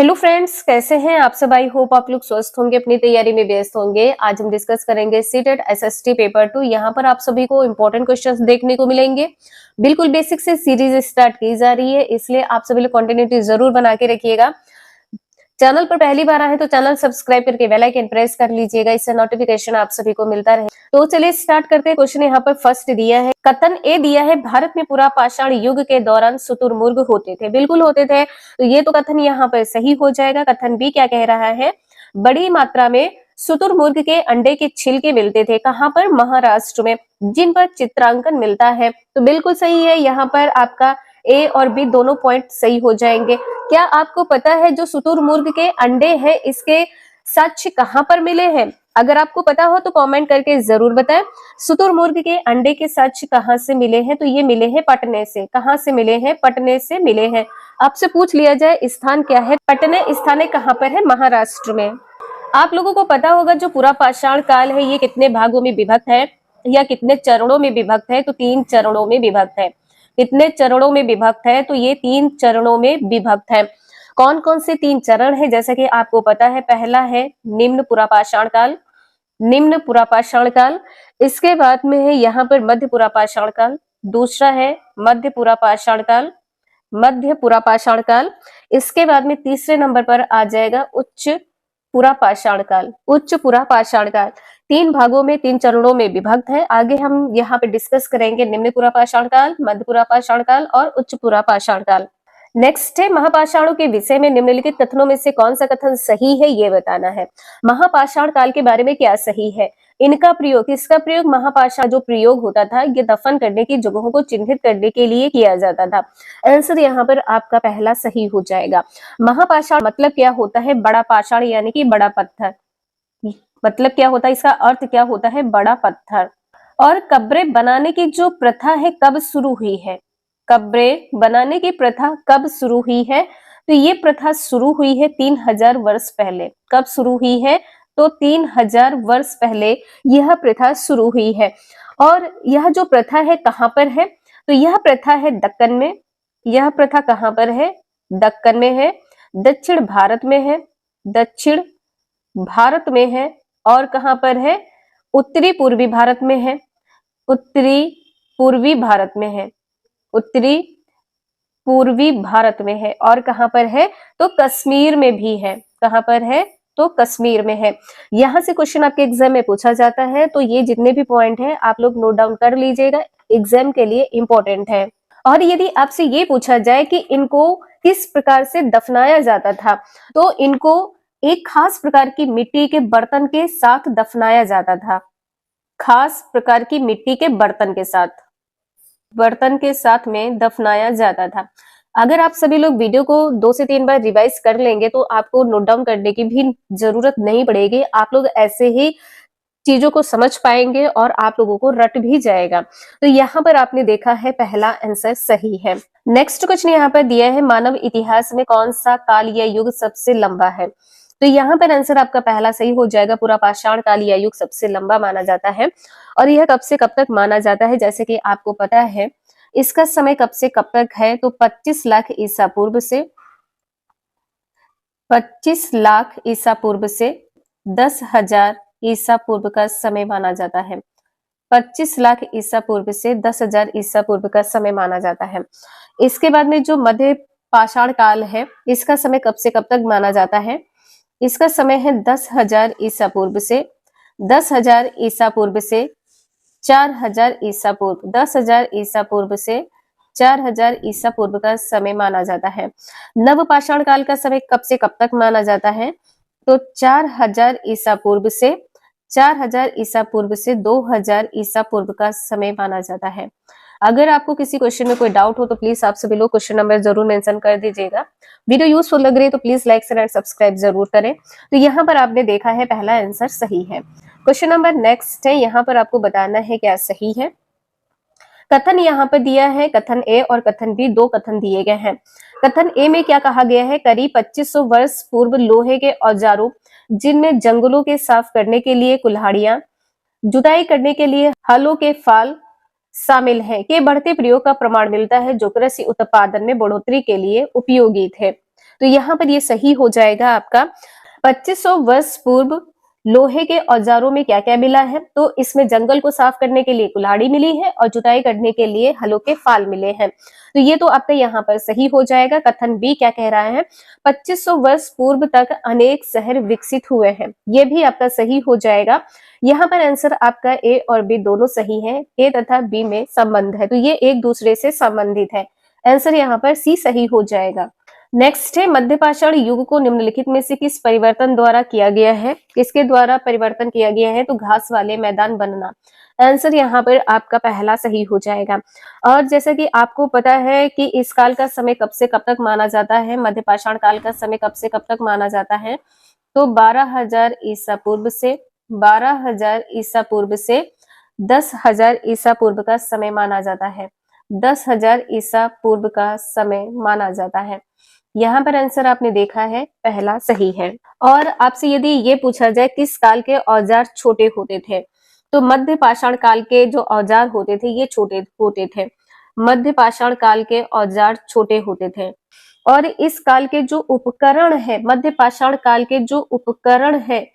Hello friends, कैसे हैं आप सब। आई होप आप लोग स्वस्थ होंगे, अपनी तैयारी में व्यस्त होंगे। आज हम डिस्कस करेंगे सीटेट एसएसटी पेपर 2। यहाँ पर आप सभी को इंपॉर्टेंट क्वेश्चंस देखने को मिलेंगे। बिल्कुल बेसिक से सीरीज स्टार्ट की जा रही है, इसलिए आप सभी लोग कंटिन्यूटी जरूर बना के रखिएगा। चैनल पर पहली बार आए तो चैनल सब्सक्राइब करके बेल आइकन प्रेस कर लीजिएगा, इससे नोटिफिकेशन आप सभी को मिलता रहे। तो चलिए स्टार्ट करते हैं। क्वेश्चन यहाँ पर फर्स्ट दिया है, कथन ए दिया है, भारत में पूरा पाषाण युग के दौरान शुतुरमुर्ग होते थे। बिल्कुल होते थे, तो ये तो कथन यहाँ पर सही हो जाएगा। कथन बी क्या कह रहा है, बड़ी मात्रा में शुतुरमुर्ग के अंडे के छिलके मिलते थे। कहाँ पर? महाराष्ट्र में, जिन पर चित्रांकन मिलता है। तो बिल्कुल सही है, यहाँ पर आपका ए और बी दोनों पॉइंट सही हो जाएंगे। क्या आपको पता है जो शुतुरमुर्ग के अंडे हैं, इसके साक्ष्य कहाँ पर मिले हैं? अगर आपको पता हो तो कमेंट करके जरूर बताएं। शुतुरमुर्ग के अंडे के साक्ष्य कहाँ से मिले हैं? तो ये मिले हैं पटने से। कहाँ से मिले हैं? पटने से मिले हैं। आपसे पूछ लिया जाए स्थान क्या है, पटने स्थान कहाँ पर है? महाराष्ट्र में। आप लोगों को पता होगा जो पूरा पाषाण काल है ये कितने भागों में विभक्त है या कितने चरणों में विभक्त है? तो 3 चरणों में विभक्त है। कितने चरणों में विभक्त है? तो ये 3 चरणों में विभक्त है। कौन कौन से 3 चरण है? जैसे कि आपको पता है, पहला है निम्न पुरापाषाण काल, निम्न पुरापाषाण काल। इसके बाद में है यहाँ पर मध्य पुरापाषाण काल, दूसरा है मध्य पुरापाषाण काल, मध्य पुरापाषाण काल। इसके बाद में तीसरे नंबर पर आ जाएगा उच्च पुरापाषाण काल, उच्च पुरापाषाण काल। 3 भागों में 3 चरणों में विभक्त है। आगे हम यहाँ पे डिस्कस करेंगे निम्न पुरापाषाण काल, मध्य पुरापाषाण काल और उच्च पुरापाषाण काल। नेक्स्ट है महापाषाणों के विषय में निम्नलिखित कथनों में से कौन सा कथन सही है, ये बताना है। महापाषाण काल के बारे में क्या सही है? इनका प्रयोग, किसका प्रयोग? महापाषाण जो प्रयोग होता था ये दफन करने की जगहों को चिन्हित करने के लिए किया जाता था। आंसर यहाँ पर आपका पहला सही हो जाएगा। महापाषाण मतलब क्या होता है? बड़ा पाषाण यानी कि बड़ा पत्थर। मतलब क्या होता है, इसका अर्थ क्या होता है? बड़ा पत्थर। और कब्रें बनाने की जो प्रथा है कब शुरू हुई है? कब्रें बनाने की प्रथा कब शुरू हुई है? तो ये प्रथा शुरू हुई है 3000 वर्ष पहले। कब शुरू हुई है? तो 3000 वर्ष पहले यह प्रथा शुरू हुई है। और यह जो प्रथा है कहाँ पर है? तो यह प्रथा है दक्कन में। यह प्रथा कहाँ पर है? दक्कन में है, दक्षिण भारत में है, दक्षिण भारत में है। और कहाँ पर है? उत्तरी पूर्वी भारत में है, उत्तरी पूर्वी भारत में है, उत्तरी पूर्वी भारत में है। और कहां पर है? तो कश्मीर में भी है। कहां पर है? तो कश्मीर में है। यहां से क्वेश्चन आपके एग्जाम में पूछा जाता है, तो ये जितने भी पॉइंट है आप लोग नोट डाउन कर लीजिएगा, एग्जाम के लिए इंपॉर्टेंट है। और यदि आपसे ये पूछा जाए कि इनको किस प्रकार से दफनाया जाता था, तो इनको एक खास प्रकार की मिट्टी के बर्तन के साथ दफनाया जाता था। खास प्रकार की मिट्टी के बर्तन के साथ, बर्तन के साथ में दफनाया जाता था। अगर आप सभी लोग वीडियो को 2 से 3 बार रिवाइज कर लेंगे तो आपको नोट डाउन करने की भी जरूरत नहीं पड़ेगी। आप लोग ऐसे ही चीजों को समझ पाएंगे और आप लोगों को रट भी जाएगा। तो यहाँ पर आपने देखा है पहला आंसर सही है। नेक्स्ट क्वेश्चन यहाँ पर दिया है, मानव इतिहास में कौन सा काल या युग सबसे लंबा है? तो यहाँ पर आंसर आपका पहला सही हो जाएगा। पूरा पाषाण काल या युग सबसे लंबा माना जाता है। और यह कब से कब तक माना जाता है? जैसे कि आपको पता है इसका समय कब से कब तक है? तो 25 लाख ईसा पूर्व से, 25 लाख ईसा पूर्व से 10,000 ईसा पूर्व का समय माना जाता है। 25 लाख ईसा पूर्व से 10,000 ईसा पूर्व का समय माना जाता है। इसके बाद में जो मध्य पाषाण काल है, इसका समय कब से कब तक माना जाता है? इसका समय है 10,000 ईसा पूर्व से, 10,000 ईसा पूर्व से 4,000 ईसा पूर्व, 10,000 ईसा पूर्व से 4,000 ईसा पूर्व का समय माना जाता है। नव पाषाण काल का समय कब से कब तक माना जाता है? तो 4,000 ईसा पूर्व से, 4,000 ईसा पूर्व से 2,000 ईसा पूर्व का समय माना जाता है। अगर आपको किसी क्वेश्चन में कोई डाउट हो तो प्लीज आप सभी लोग क्वेश्चन नंबर जरूर मेंशन कर दीजिएगा। वीडियो यूजफुल लग रही है तो please like share and subscribe जरूर करें। तो यहाँ पर आपने देखा है पहला आंसर सही है। क्वेश्चन नंबर नेक्स्ट है, यहाँ पर आपको बताना है क्या सही है। कथन यहाँ पर दिया है, कथन ए और कथन बी, 2 कथन दिए गए हैं। कथन ए में क्या कहा गया है, करीब 2500 वर्ष पूर्व लोहे के औजारों, जिनमें जंगलों के साफ करने के लिए कुल्हाड़ियां, जुताई करने के लिए हलों के फाल शामिल है, के बढ़ते प्रयोग का प्रमाण मिलता है, जो कृषि उत्पादन में बढ़ोतरी के लिए उपयोगी थे। तो यहाँ पर ये सही हो जाएगा आपका। 2500 वर्ष पूर्व लोहे के औजारों में क्या क्या मिला है? तो इसमें जंगल को साफ करने के लिए कुल्हाड़ी मिली है और जुताई करने के लिए हलों के फाल मिले हैं। तो ये तो आपका यहाँ पर सही हो जाएगा। कथन बी क्या कह रहा है? 2500 वर्ष पूर्व तक अनेक शहर विकसित हुए हैं, ये भी आपका सही हो जाएगा। यहाँ पर आंसर आपका ए और बी दोनों सही है। ए तथा बी में संबंध है, तो ये एक दूसरे से संबंधित है। आंसर यहाँ पर सी सही हो जाएगा। नेक्स्ट है, मध्यपाषाण युग को निम्नलिखित में से किस परिवर्तन द्वारा किया गया है? किसके द्वारा परिवर्तन किया गया है? तो घास वाले मैदान बनना। आंसर यहाँ पर आपका पहला सही हो जाएगा। और जैसा कि आपको पता है कि इस काल का समय कब से कब तक माना जाता है, मध्यपाषाण काल का समय कब से कब तक माना जाता है? तो 12,000 ईसा पूर्व से 12,000 ईसा पूर्व से 10,000 ईसा पूर्व का समय माना जाता है। 10,000 ईसा पूर्व का समय माना जाता है। यहाँ पर आंसर आपने देखा है पहला सही है। और आपसे यदि ये पूछा जाए किस काल के औजार छोटे होते थे, तो मध्य पाषाण काल के जो औजार होते थे ये छोटे होते थे। मध्य पाषाण काल के औजार छोटे होते थे। और इस काल के जो उपकरण है, मध्य पाषाण काल के जो उपकरण है,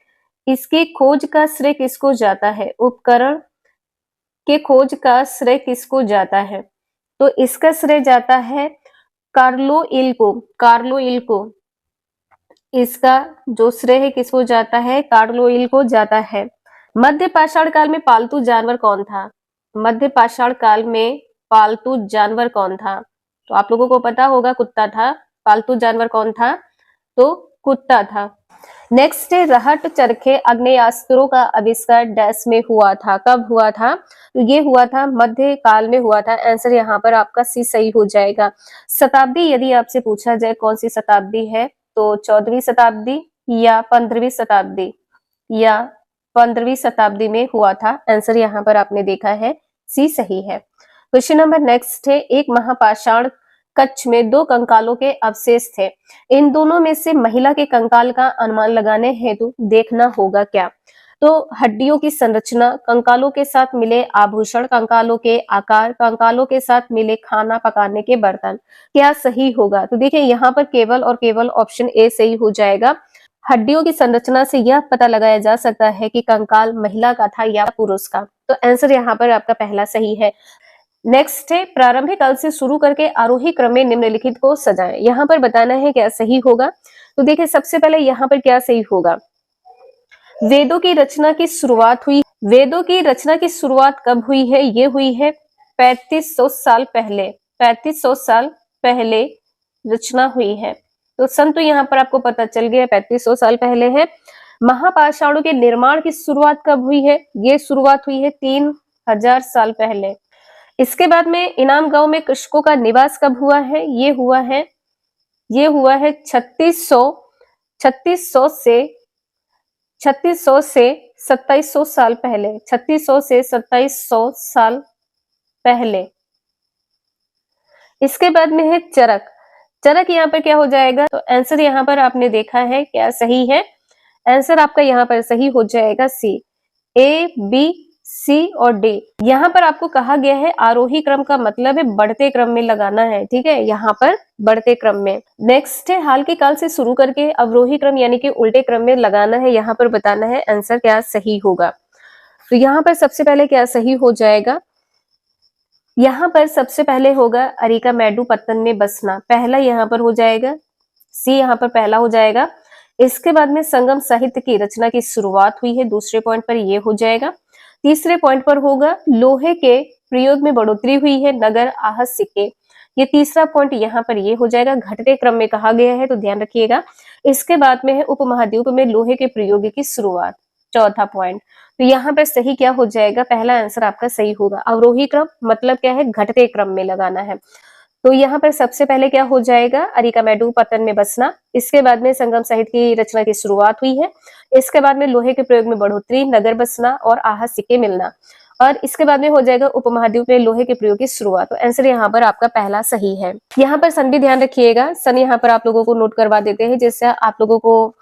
इसकी खोज का श्रेय किसको जाता है? उपकरण के खोज का श्रेय किसको जाता है? तो इसका श्रेय जाता है कार्लोइल को। कार्लोइल को इसका जो श्रेय है किसको जाता है? कार्लोइल को जाता है। मध्य पाषाण काल में पालतू जानवर कौन था? मध्य पाषाण काल में पालतू जानवर कौन था? तो आप लोगों को पता होगा कुत्ता था। पालतू जानवर कौन था? तो कुत्ता था। नेक्स्ट है, रहट चरखे आग्नेयास्त्रों का आविष्कार डैश में हुआ था? कब हुआ था? तो ये हुआ था मध्य काल में हुआ था। आंसर यहाँ पर आपका सी सही हो जाएगा। शताब्दी यदि आपसे पूछा जाए कौन सी शताब्दी है, तो 14वीं शताब्दी या 15वीं शताब्दी या 15वीं शताब्दी में हुआ था। आंसर यहाँ पर आपने देखा है सी सही है। क्वेश्चन नंबर नेक्स्ट है, एक महापाषाण कच्छ में 2 कंकालों के अवशेष थे। इन दोनों में से महिला के कंकाल का अनुमान लगाने हेतु देखना होगा क्या? तो हड्डियों की संरचना, कंकालों के साथ मिले आभूषण, कंकालों के आकार, कंकालों के साथ मिले खाना पकाने के बर्तन, क्या सही होगा? तो देखिए यहाँ पर केवल और केवल ऑप्शन ए सही हो जाएगा। हड्डियों की संरचना से यह पता लगाया जा सकता है कि कंकाल महिला का था या पुरुष का। तो आंसर यहाँ पर आपका पहला सही है। नेक्स्ट है, प्रारंभिक काल से शुरू करके आरोही क्रम में निम्नलिखित को सजाएं। यहाँ पर बताना है क्या सही होगा। तो देखिए सबसे पहले यहाँ पर क्या सही होगा? वेदों की रचना की शुरुआत हुई। वेदों की रचना की शुरुआत कब हुई है? ये हुई है 3500 साल पहले। 3500 साल पहले रचना हुई है। तो सन तो यहाँ पर आपको पता चल गया 3500 साल पहले है। महापाषाणों के निर्माण की शुरुआत कब हुई है? ये शुरुआत हुई है 3000 साल पहले। इसके बाद में इनाम गांव में कृषकों का निवास कब हुआ है? ये हुआ है 3600 से 2700 साल पहले। 3600 से 2700 साल पहले। इसके बाद में है चरक। चरक यहाँ पर क्या हो जाएगा? तो आंसर यहाँ पर आपने देखा है क्या सही है? आंसर आपका यहाँ पर सही हो जाएगा सी। ए, बी, सी और डी। यहाँ पर आपको कहा गया है आरोही क्रम का मतलब है बढ़ते क्रम में लगाना है, ठीक है, यहाँ पर बढ़ते क्रम में। नेक्स्ट है, हाल के काल से शुरू करके अवरोही क्रम यानी कि उल्टे क्रम में लगाना है, यहाँ पर बताना है आंसर क्या सही होगा। तो यहाँ पर सबसे पहले क्या सही हो जाएगा? यहाँ पर सबसे पहले होगा अरिका मैडू पत्तन में बसना, पहला यहाँ पर हो जाएगा सी, यहाँ पर पहला हो जाएगा। इसके बाद में संगम साहित्य की रचना की शुरुआत हुई है, दूसरे पॉइंट पर ये हो जाएगा। तीसरे पॉइंट पर होगा लोहे के प्रयोग में बढ़ोतरी हुई है, नगर आहत सिक्के, ये तीसरा पॉइंट यहाँ पर ये हो जाएगा। घटते क्रम में कहा गया है तो ध्यान रखिएगा। इसके बाद में है उपमहाद्वीप में लोहे के प्रयोग की शुरुआत, चौथा पॉइंट। तो यहाँ पर सही क्या हो जाएगा? पहला आंसर आपका सही होगा। अवरोही क्रम मतलब क्या है? घटते क्रम में लगाना है। तो यहाँ पर सबसे पहले क्या हो जाएगा? अरिका मैडू पतन में बसना। इसके बाद में संगम साहित्य की रचना की शुरुआत हुई है। इसके बाद में लोहे के प्रयोग में बढ़ोतरी, नगर बसना और आहत सिक्के मिलना। और इसके बाद में हो जाएगा उपमहाद्वीप में लोहे के प्रयोग की शुरुआत। तो आंसर यहाँ पर आपका पहला सही है। यहाँ पर सन भी ध्यान रखिएगा, सन यहाँ पर आप लोगों को नोट करवा देते हैं जिससे आप लोगों को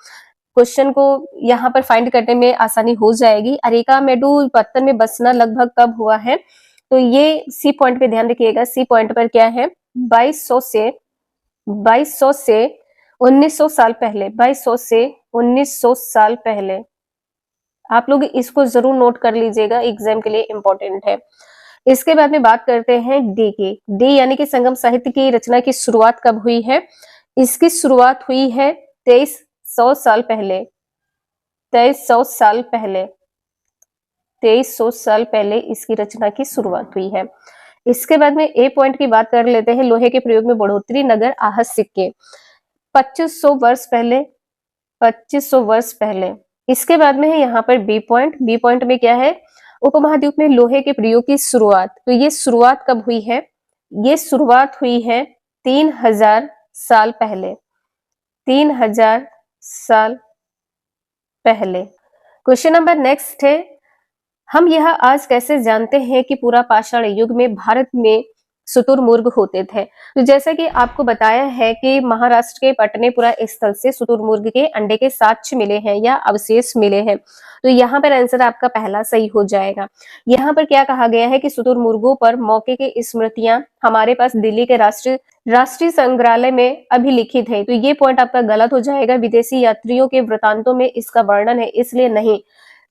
क्वेश्चन को यहाँ पर फाइंड करने में आसानी हो जाएगी। अरिका मैडू पत्तन में बसना लगभग कब हुआ है? तो ये सी पॉइंट पे ध्यान रखिएगा। सी पॉइंट पर क्या है? 2200 से 1900 साल पहले, 2200 से 1900 साल पहले। आप लोग इसको जरूर नोट कर लीजिएगा, एग्जाम के लिए इंपॉर्टेंट है। इसके बाद में बात करते हैं डी की। डी यानी कि संगम साहित्य की रचना की शुरुआत कब हुई है? इसकी शुरुआत हुई है 2300 साल पहले। 2300 साल पहले, 2300 साल पहले इसकी रचना की शुरुआत हुई है। इसके बाद में ए पॉइंट की बात कर लेते हैं, लोहे के प्रयोग में बढ़ोतरी, नगर, आहत सिक्के। 2500 वर्ष पहले, 2500 वर्ष पहले। इसके बाद में है यहाँ पर बी पॉइंट। बी पॉइंट में क्या है? उपमहाद्वीप में लोहे के प्रयोग की शुरुआत। तो ये शुरुआत कब हुई है? ये शुरुआत हुई है 3000 साल पहले, 3000 साल पहले। क्वेश्चन नंबर नेक्स्ट है, हम यह आज कैसे जानते हैं कि पूरा पाषाण युग में भारत में शुतुरमुर्ग होते थे? तो जैसा कि आपको बताया है कि महाराष्ट्र के पटनेपुरा स्थल से शुतुरमुर्ग के अंडे के साक्ष्य मिले हैं या अवशेष मिले हैं। तो यहाँ पर आंसर आपका पहला सही हो जाएगा। यहाँ पर क्या कहा गया है कि शुतुरमुर्गों पर मौके की स्मृतियां हमारे पास दिल्ली के राष्ट्रीय संग्रहालय में अभिलिखित है। तो ये पॉइंट आपका गलत हो जाएगा। विदेशी यात्रियों के वृतांतों में इसका वर्णन है, इसलिए नहीं,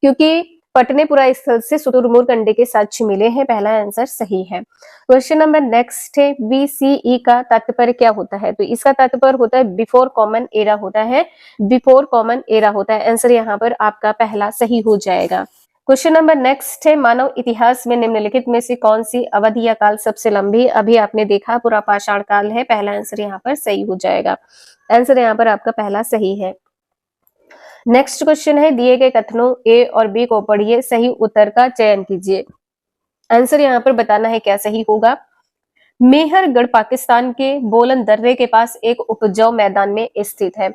क्योंकि पटनेपुरा स्थल से शुतुरमुर्ग अंडे के साक्ष्य मिले हैं। पहला आंसर सही है। क्वेश्चन नंबर नेक्स्ट है, बीसीई का तात्पर्य क्या होता है? तो इसका तात्पर्य होता है बिफोर कॉमन एरा होता है, बिफोर कॉमन एरा होता है। आंसर यहाँ पर आपका पहला सही हो जाएगा। क्वेश्चन नंबर नेक्स्ट है, मानव इतिहास में निम्नलिखित में से कौन सी अवधि या काल सबसे लंबी? अभी आपने देखा पूरा पाषाण काल है। पहला आंसर यहाँ पर सही हो जाएगा। आंसर यहाँ पर आपका पहला सही है। नेक्स्ट क्वेश्चन है, दिए गए कथनों ए और बी को पढ़िए, सही उत्तर का चयन कीजिए। आंसर यहाँ पर बताना है क्या सही होगा। मेहरगढ़ पाकिस्तान के बोलन दर्रे के पास एक उपजाऊ मैदान में स्थित है।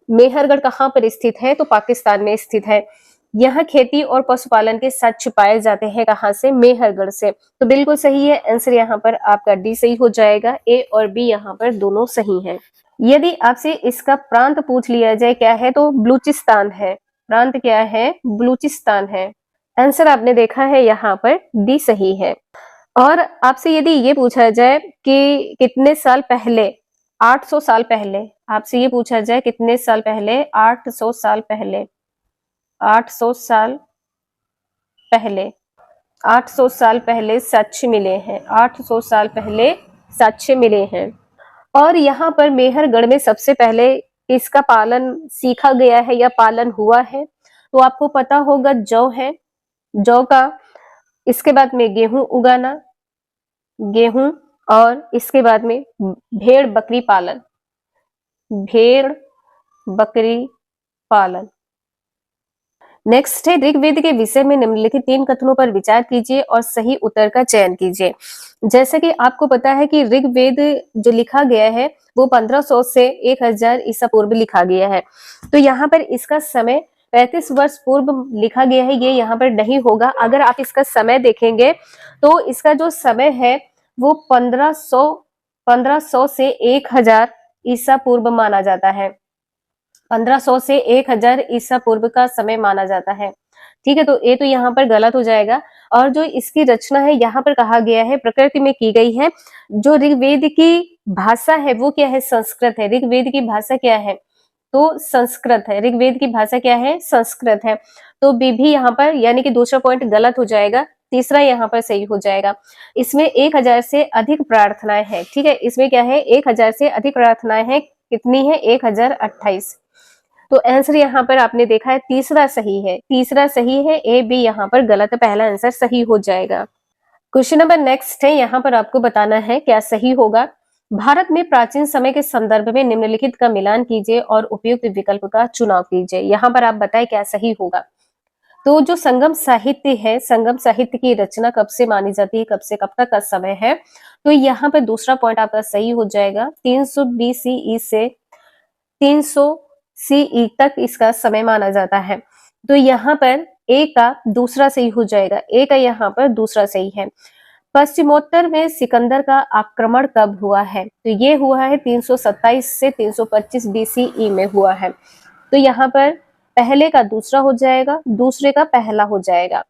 मेहरगढ़ कहाँ पर स्थित है? तो पाकिस्तान में स्थित है। यहाँ खेती और पशुपालन के साक्ष्य पाए जाते हैं। कहाँ से? मेहरगढ़ से। तो बिल्कुल सही है। आंसर यहाँ पर आपका डी सही हो जाएगा। ए और बी यहाँ पर दोनों सही है। यदि आपसे इसका प्रांत पूछ लिया जाए क्या है, तो बलूचिस्तान है। प्रांत क्या है? बलूचिस्तान है। आंसर आपने देखा है यहाँ पर डी सही है। और आपसे यदि ये पूछा जाए कि कितने साल पहले, 800 साल पहले, आपसे ये पूछा जाए कितने साल पहले, 800 साल पहले, 800 साल पहले, 800 साल पहले साक्ष्य मिले हैं, 800 साल पहले साक्ष्य मिले हैं। और यहाँ पर मेहरगढ़ में सबसे पहले इसका पालन सीखा गया है या पालन हुआ है, तो आपको पता होगा जौ है, जौ का। इसके बाद में गेहूं उगाना, गेहूं, और इसके बाद में भेड़ बकरी पालन, भेड़ बकरी पालन। नेक्स्ट है, ऋग्वेद के विषय में निम्नलिखित 3 कथनों पर विचार कीजिए और सही उत्तर का चयन कीजिए। जैसे कि आपको पता है कि ऋग्वेद जो लिखा गया है वो 1500 से 1000 ईसा पूर्व लिखा गया है। तो यहाँ पर इसका समय 35 वर्ष पूर्व लिखा गया है, ये यहाँ पर नहीं होगा। अगर आप इसका समय देखेंगे तो इसका जो समय है वो 1500 से 1000 ईसा पूर्व माना जाता है। 1500 से 1000 ईसा पूर्व का समय माना जाता है। ठीक है, तो ये तो यहाँ पर गलत हो जाएगा। और जो इसकी रचना है यहाँ पर कहा गया है प्रकृति में की गई है। जो ऋग्वेद की भाषा है वो क्या है? संस्कृत है। ऋग्वेद की भाषा क्या है? तो संस्कृत है। ऋग्वेद की भाषा क्या है? संस्कृत है। तो बी भी यहाँ पर, यानी कि दूसरा पॉइंट गलत हो जाएगा, तीसरा यहाँ पर सही हो जाएगा। इसमें 1000 से अधिक प्रार्थनाएं हैं। ठीक है, इसमें क्या है? 1000 से अधिक प्रार्थनाएं हैं। कितनी है? 1028। तो आंसर यहाँ पर आपने देखा है तीसरा सही है, तीसरा सही है। ए बी यहाँ पर गलत है, पहला आंसर सही हो जाएगा। क्वेश्चन नंबर नेक्स्ट है, यहाँ पर आपको बताना है क्या सही होगा। भारत में प्राचीन समय के संदर्भ में निम्नलिखित का मिलान कीजिए और उपयुक्त विकल्प का चुनाव कीजिए। यहाँ पर आप बताएं क्या सही होगा। तो जो संगम साहित्य है, संगम साहित्य की रचना कब से मानी जाती है, कब से कब तक का समय है? तो यहाँ पर दूसरा पॉइंट आपका सही हो जाएगा। 300 BCE से 300 CE तक इसका समय माना जाता है। तो यहाँ पर ए का दूसरा सही हो जाएगा। ए का यहाँ पर दूसरा सही है। पश्चिमोत्तर में सिकंदर का आक्रमण कब हुआ है? तो ये हुआ है 327 से 325 BCE में हुआ है। तो यहाँ पर पहले का दूसरा हो जाएगा, दूसरे का पहला हो जाएगा।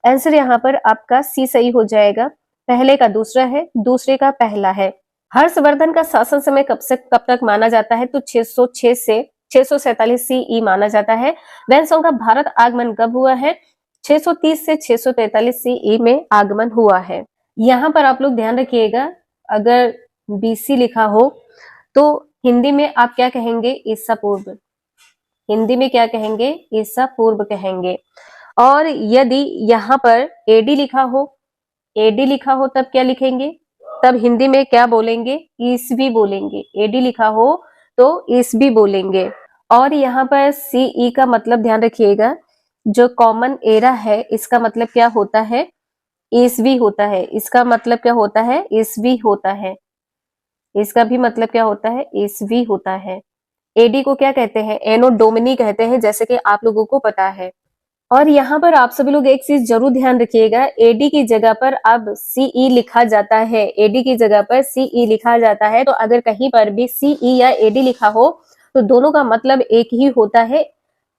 आंसर यहाँ पर आपका सी सही हो जाएगा। पहले का दूसरा है, दूसरे का पहला है। हर्षवर्धन का शासन समय कब से कब तक माना जाता है? तो 606 से 647 सीई माना जाता है। वेनसोंग का भारत आगमन कब हुआ है? 630 से 643 सीई में आगमन हुआ है। यहाँ पर आप लोग ध्यान रखिएगा, अगर बीसी लिखा हो तो हिंदी में आप क्या कहेंगे? ईसा पूर्व। हिंदी में क्या कहेंगे? ईसा पूर्व कहेंगे। और यदि यहाँ पर एडी लिखा हो, एडी लिखा हो तब क्या लिखेंगे? तब हिंदी में क्या बोलेंगे? ईसवी बोलेंगे। एडी लिखा हो तो ईसवी बोलेंगे। और यहाँ पर सीई का मतलब ध्यान रखिएगा, जो कॉमन एरा है इसका मतलब क्या होता है? ईसवी होता है। इसका मतलब क्या होता है? ईसवी होता है। इसका भी मतलब क्या होता है? ईसवी होता है। एडी को क्या कहते हैं? एनो डोमिनी कहते हैं, जैसे कि आप लोगों को पता है। और यहाँ पर आप सभी लोग एक चीज जरूर ध्यान रखिएगा, एडी की जगह पर अब सीई लिखा जाता है। एडी की जगह पर सीई लिखा जाता है, तो अगर कहीं पर भी सीई या एडी लिखा हो तो दोनों का मतलब एक ही होता है,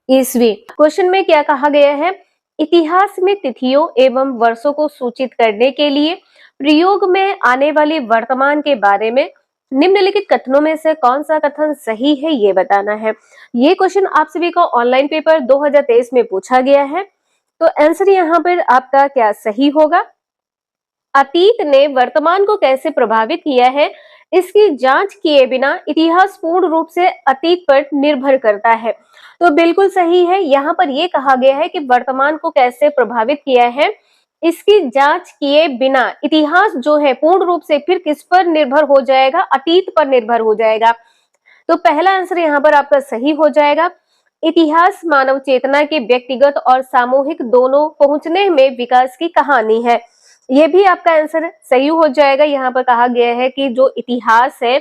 ईस्वी। क्वेश्चन में क्या कहा गया है? इतिहास में तिथियों एवं वर्षों को सूचित करने के लिए प्रयोग में आने वाली वर्तमान के बारे में निम्नलिखित कथनों में से कौन सा कथन सही है, ये बताना है। ये क्वेश्चन आप सभी को ऑनलाइन पेपर 2023 में पूछा गया है, तो आंसर यहाँ पर आपका क्या सही होगा? अतीत ने वर्तमान को कैसे प्रभावित किया है, इसकी जांच किए बिना इतिहास पूर्ण रूप से अतीत पर निर्भर करता है। तो बिल्कुल सही है, यहाँ पर यह कहा गया है कि वर्तमान को कैसे प्रभावित किया है, इसकी जांच किए बिना इतिहास जो है पूर्ण रूप से फिर किस पर निर्भर हो जाएगा? अतीत पर निर्भर हो जाएगा। तो पहला आंसर यहाँ पर आपका सही हो जाएगा। इतिहास मानव चेतना के व्यक्तिगत और सामूहिक दोनों पहुंचने में विकास की कहानी है। ये भी आपका आंसर सही हो जाएगा। यहाँ पर कहा गया है कि जो इतिहास है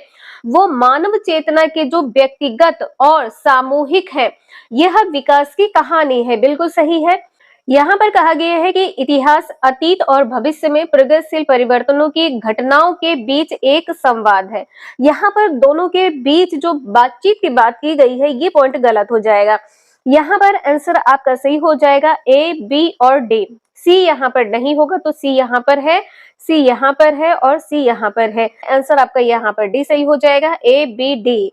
वो मानव चेतना के जो व्यक्तिगत और सामूहिक है, यह विकास की कहानी है। बिल्कुल सही है। यहाँ पर कहा गया है कि इतिहास अतीत और भविष्य में प्रगतिशील परिवर्तनों की घटनाओं के बीच एक संवाद है। यहाँ पर दोनों के बीच जो बातचीत की बात की गई है, ये पॉइंट गलत हो जाएगा। यहाँ पर आंसर आपका सही हो जाएगा ए, बी और डी। सी यहाँ पर नहीं होगा, तो सी यहाँ पर है, सी यहाँ पर है और सी यहाँ पर है। आंसर आपका यहाँ पर डी सही हो जाएगा। A B D,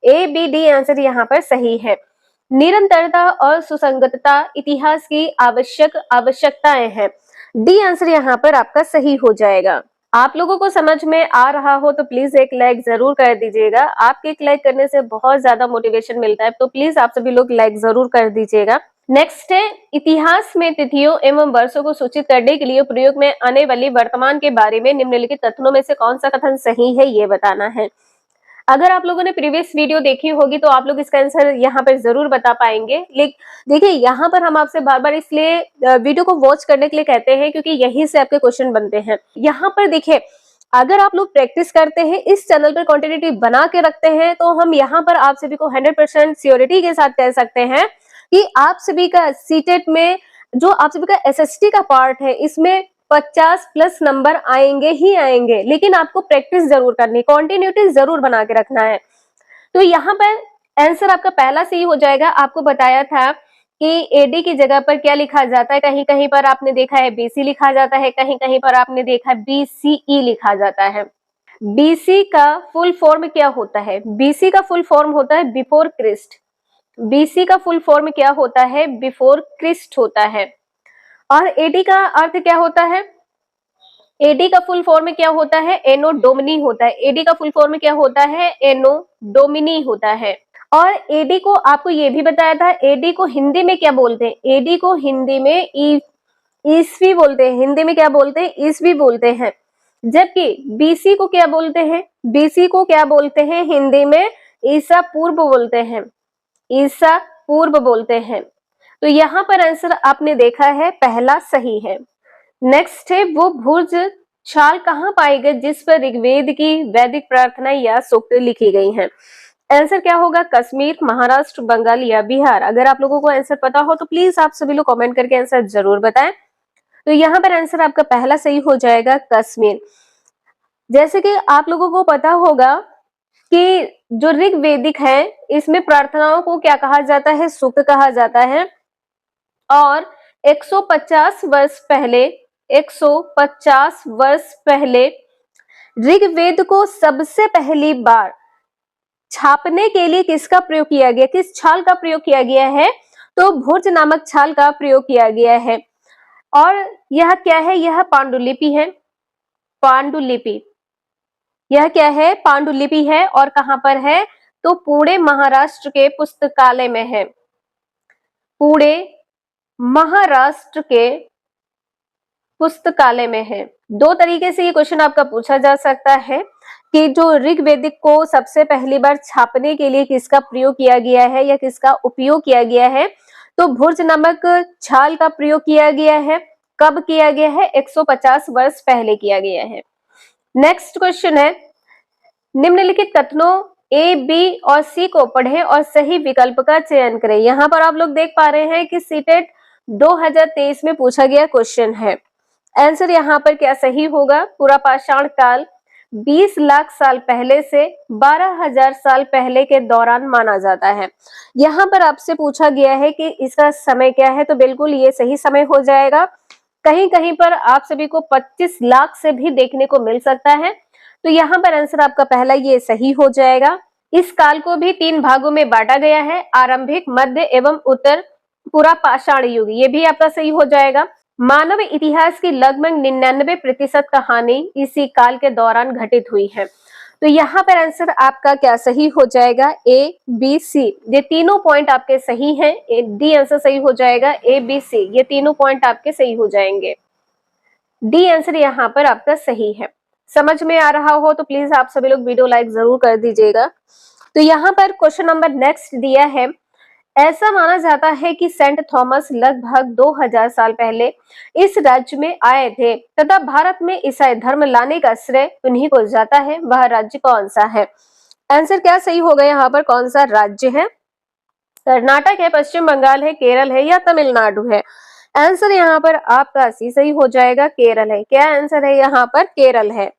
A B D answer यहाँ पर सही है। निरंतरता और सुसंगतता इतिहास की आवश्यकताएं हैं। डी आंसर यहाँ पर आपका सही हो जाएगा। आप लोगों को समझ में आ रहा हो तो प्लीज एक लाइक जरूर कर दीजिएगा। आपके एक लाइक करने से बहुत ज्यादा मोटिवेशन मिलता है, तो प्लीज आप सभी लोग लाइक जरूर कर दीजिएगा। नेक्स्ट है, इतिहास में तिथियों एवं वर्षों को सूचित करने के लिए प्रयोग में आने वाली वर्तमान के बारे में निम्नलिखित कथनों में से कौन सा कथन सही है, ये बताना है। अगर आप लोगों ने प्रीवियस वीडियो देखी होगी तो आप लोग इसका आंसर यहाँ पर जरूर बता पाएंगे। लेकिन देखिए, यहाँ पर हम आपसे बार बार इसलिए वीडियो को वॉच करने के लिए कहते हैं क्योंकि यहीं से आपके क्वेश्चन बनते हैं। यहाँ पर देखिए, अगर आप लोग प्रैक्टिस करते हैं, इस चैनल पर कंटिन्यूटी बना के रखते हैं, तो हम यहाँ पर आप सभी को 100% श्योरिटी के साथ कह सकते हैं कि आप सभी का सीटेट में जो आप सभी का एसएसटी का पार्ट है, इसमें 50+ नंबर आएंगे ही आएंगे। लेकिन आपको प्रैक्टिस जरूर करनी, कंटिन्यूटी जरूर बना के रखना है। तो यहाँ पर आंसर आपका पहला सही हो जाएगा। आपको बताया था कि एडी की जगह पर क्या लिखा जाता है, कहीं कहीं पर आपने देखा है बीसी लिखा जाता है, कहीं कहीं पर आपने देखा है बीसीई लिखा जाता है। बीसी का फुल फॉर्म क्या होता है? बीसी का फुल फॉर्म होता है बिफोर क्रिस्ट। बीसी का फुल फॉर्म क्या होता है? बिफोर क्रिस्ट होता है। और एडी का अर्थ क्या होता है? एडी का फुल फॉर्म क्या होता है? एनो डोमिनी होता है। एडी का फुल फॉर्म क्या होता है? एनो डोमिनी होता है। और एडी को आपको ये भी बताया था, एडी को हिंदी में क्या बोलते हैं? एडी को हिंदी में ईसवी बोलते हैं। हिंदी में क्या बोलते हैं? ईसवी बोलते हैं। जबकि बीसी को क्या बोलते हैं? बीसी को क्या बोलते हैं? हिंदी में ईसा पूर्व बोलते हैं। ईसा पूर्व बोलते हैं। तो यहाँ पर आंसर आपने देखा है पहला सही है। नेक्स्ट है, वो भुज छाल कहाँ पाई गई जिस पर ऋग्वेद की वैदिक प्रार्थना या सूक्त लिखी गई हैं? आंसर क्या होगा? कश्मीर, महाराष्ट्र, बंगाल या बिहार। अगर आप लोगों को आंसर पता हो तो प्लीज आप सभी लोग कमेंट करके आंसर जरूर बताएं। तो यहाँ पर आंसर आपका पहला सही हो जाएगा, कश्मीर। जैसे कि आप लोगों को पता होगा कि जो ऋग्वेदिक है, इसमें प्रार्थनाओं को क्या कहा जाता है? सूक्त कहा जाता है। और 150 वर्ष पहले ऋग्वेद को सबसे पहली बार छापने के लिए किसका प्रयोग किया गया, किस छाल का प्रयोग किया गया है? तो भुर्ज नामक छाल का प्रयोग किया गया है। और यह क्या है? यह पांडुलिपि है। पांडुलिपि, यह क्या है? पांडुलिपि है। और कहां पर है? तो पुणे महाराष्ट्र के पुस्तकालय में है। पुणे महाराष्ट्र के पुस्तकालय में है। दो तरीके से ये क्वेश्चन आपका पूछा जा सकता है कि जो ऋग्वेदिक को सबसे पहली बार छापने के लिए किसका प्रयोग किया गया है या किसका उपयोग किया गया है? तो भुर्ज नामक छाल का प्रयोग किया गया है। कब किया गया है? 150 वर्ष पहले किया गया है। नेक्स्ट क्वेश्चन है, निम्नलिखित कथनों ए, बी और सी को पढ़ें और सही विकल्प का चयन करें। यहाँ पर आप लोग देख पा रहे हैं कि सीटेट 2023 में पूछा गया क्वेश्चन है। आंसर यहाँ पर क्या सही होगा? पूरा पाषाण काल 20 लाख साल पहले से 12,000 साल पहले के दौरान माना जाता है। यहाँ पर आपसे पूछा गया है कि इसका समय क्या है, तो बिल्कुल ये सही समय हो जाएगा। कहीं कहीं पर आप सभी को 25 लाख से भी देखने को मिल सकता है, तो यहाँ पर आंसर आपका पहला ये सही हो जाएगा। इस काल को भी 3 भागों में बांटा गया है, आरंभिक, मध्य एवं उत्तर पूरा पाषाण युग, ये भी आपका सही हो जाएगा। मानव इतिहास की लगभग 99% कहानी इसी काल के दौरान घटित हुई है। तो यहाँ पर आंसर आपका क्या सही हो जाएगा? ए, बी, सी, ये तीनों पॉइंट आपके सही हैं। डी आंसर सही हो जाएगा। ए, बी, सी, ये तीनों पॉइंट आपके सही हो जाएंगे। डी आंसर यहाँ पर आपका सही है। समझ में आ रहा हो तो प्लीज आप सभी लोग वीडियो लाइक जरूर कर दीजिएगा। तो यहाँ पर क्वेश्चन नंबर नेक्स्ट दिया है, ऐसा माना जाता है कि सेंट थॉमस लगभग 2000 साल पहले इस राज्य में आए थे तथा भारत में ईसाई धर्म लाने का श्रेय उन्हीं को जाता है। वह राज्य कौन सा है? आंसर क्या सही होगा यहाँ पर? कौन सा राज्य है? कर्नाटक है, पश्चिम बंगाल है, केरल है या तमिलनाडु है? आंसर यहाँ पर आपका सी सही हो जाएगा, केरल है। क्या आंसर है यहाँ पर? केरल है।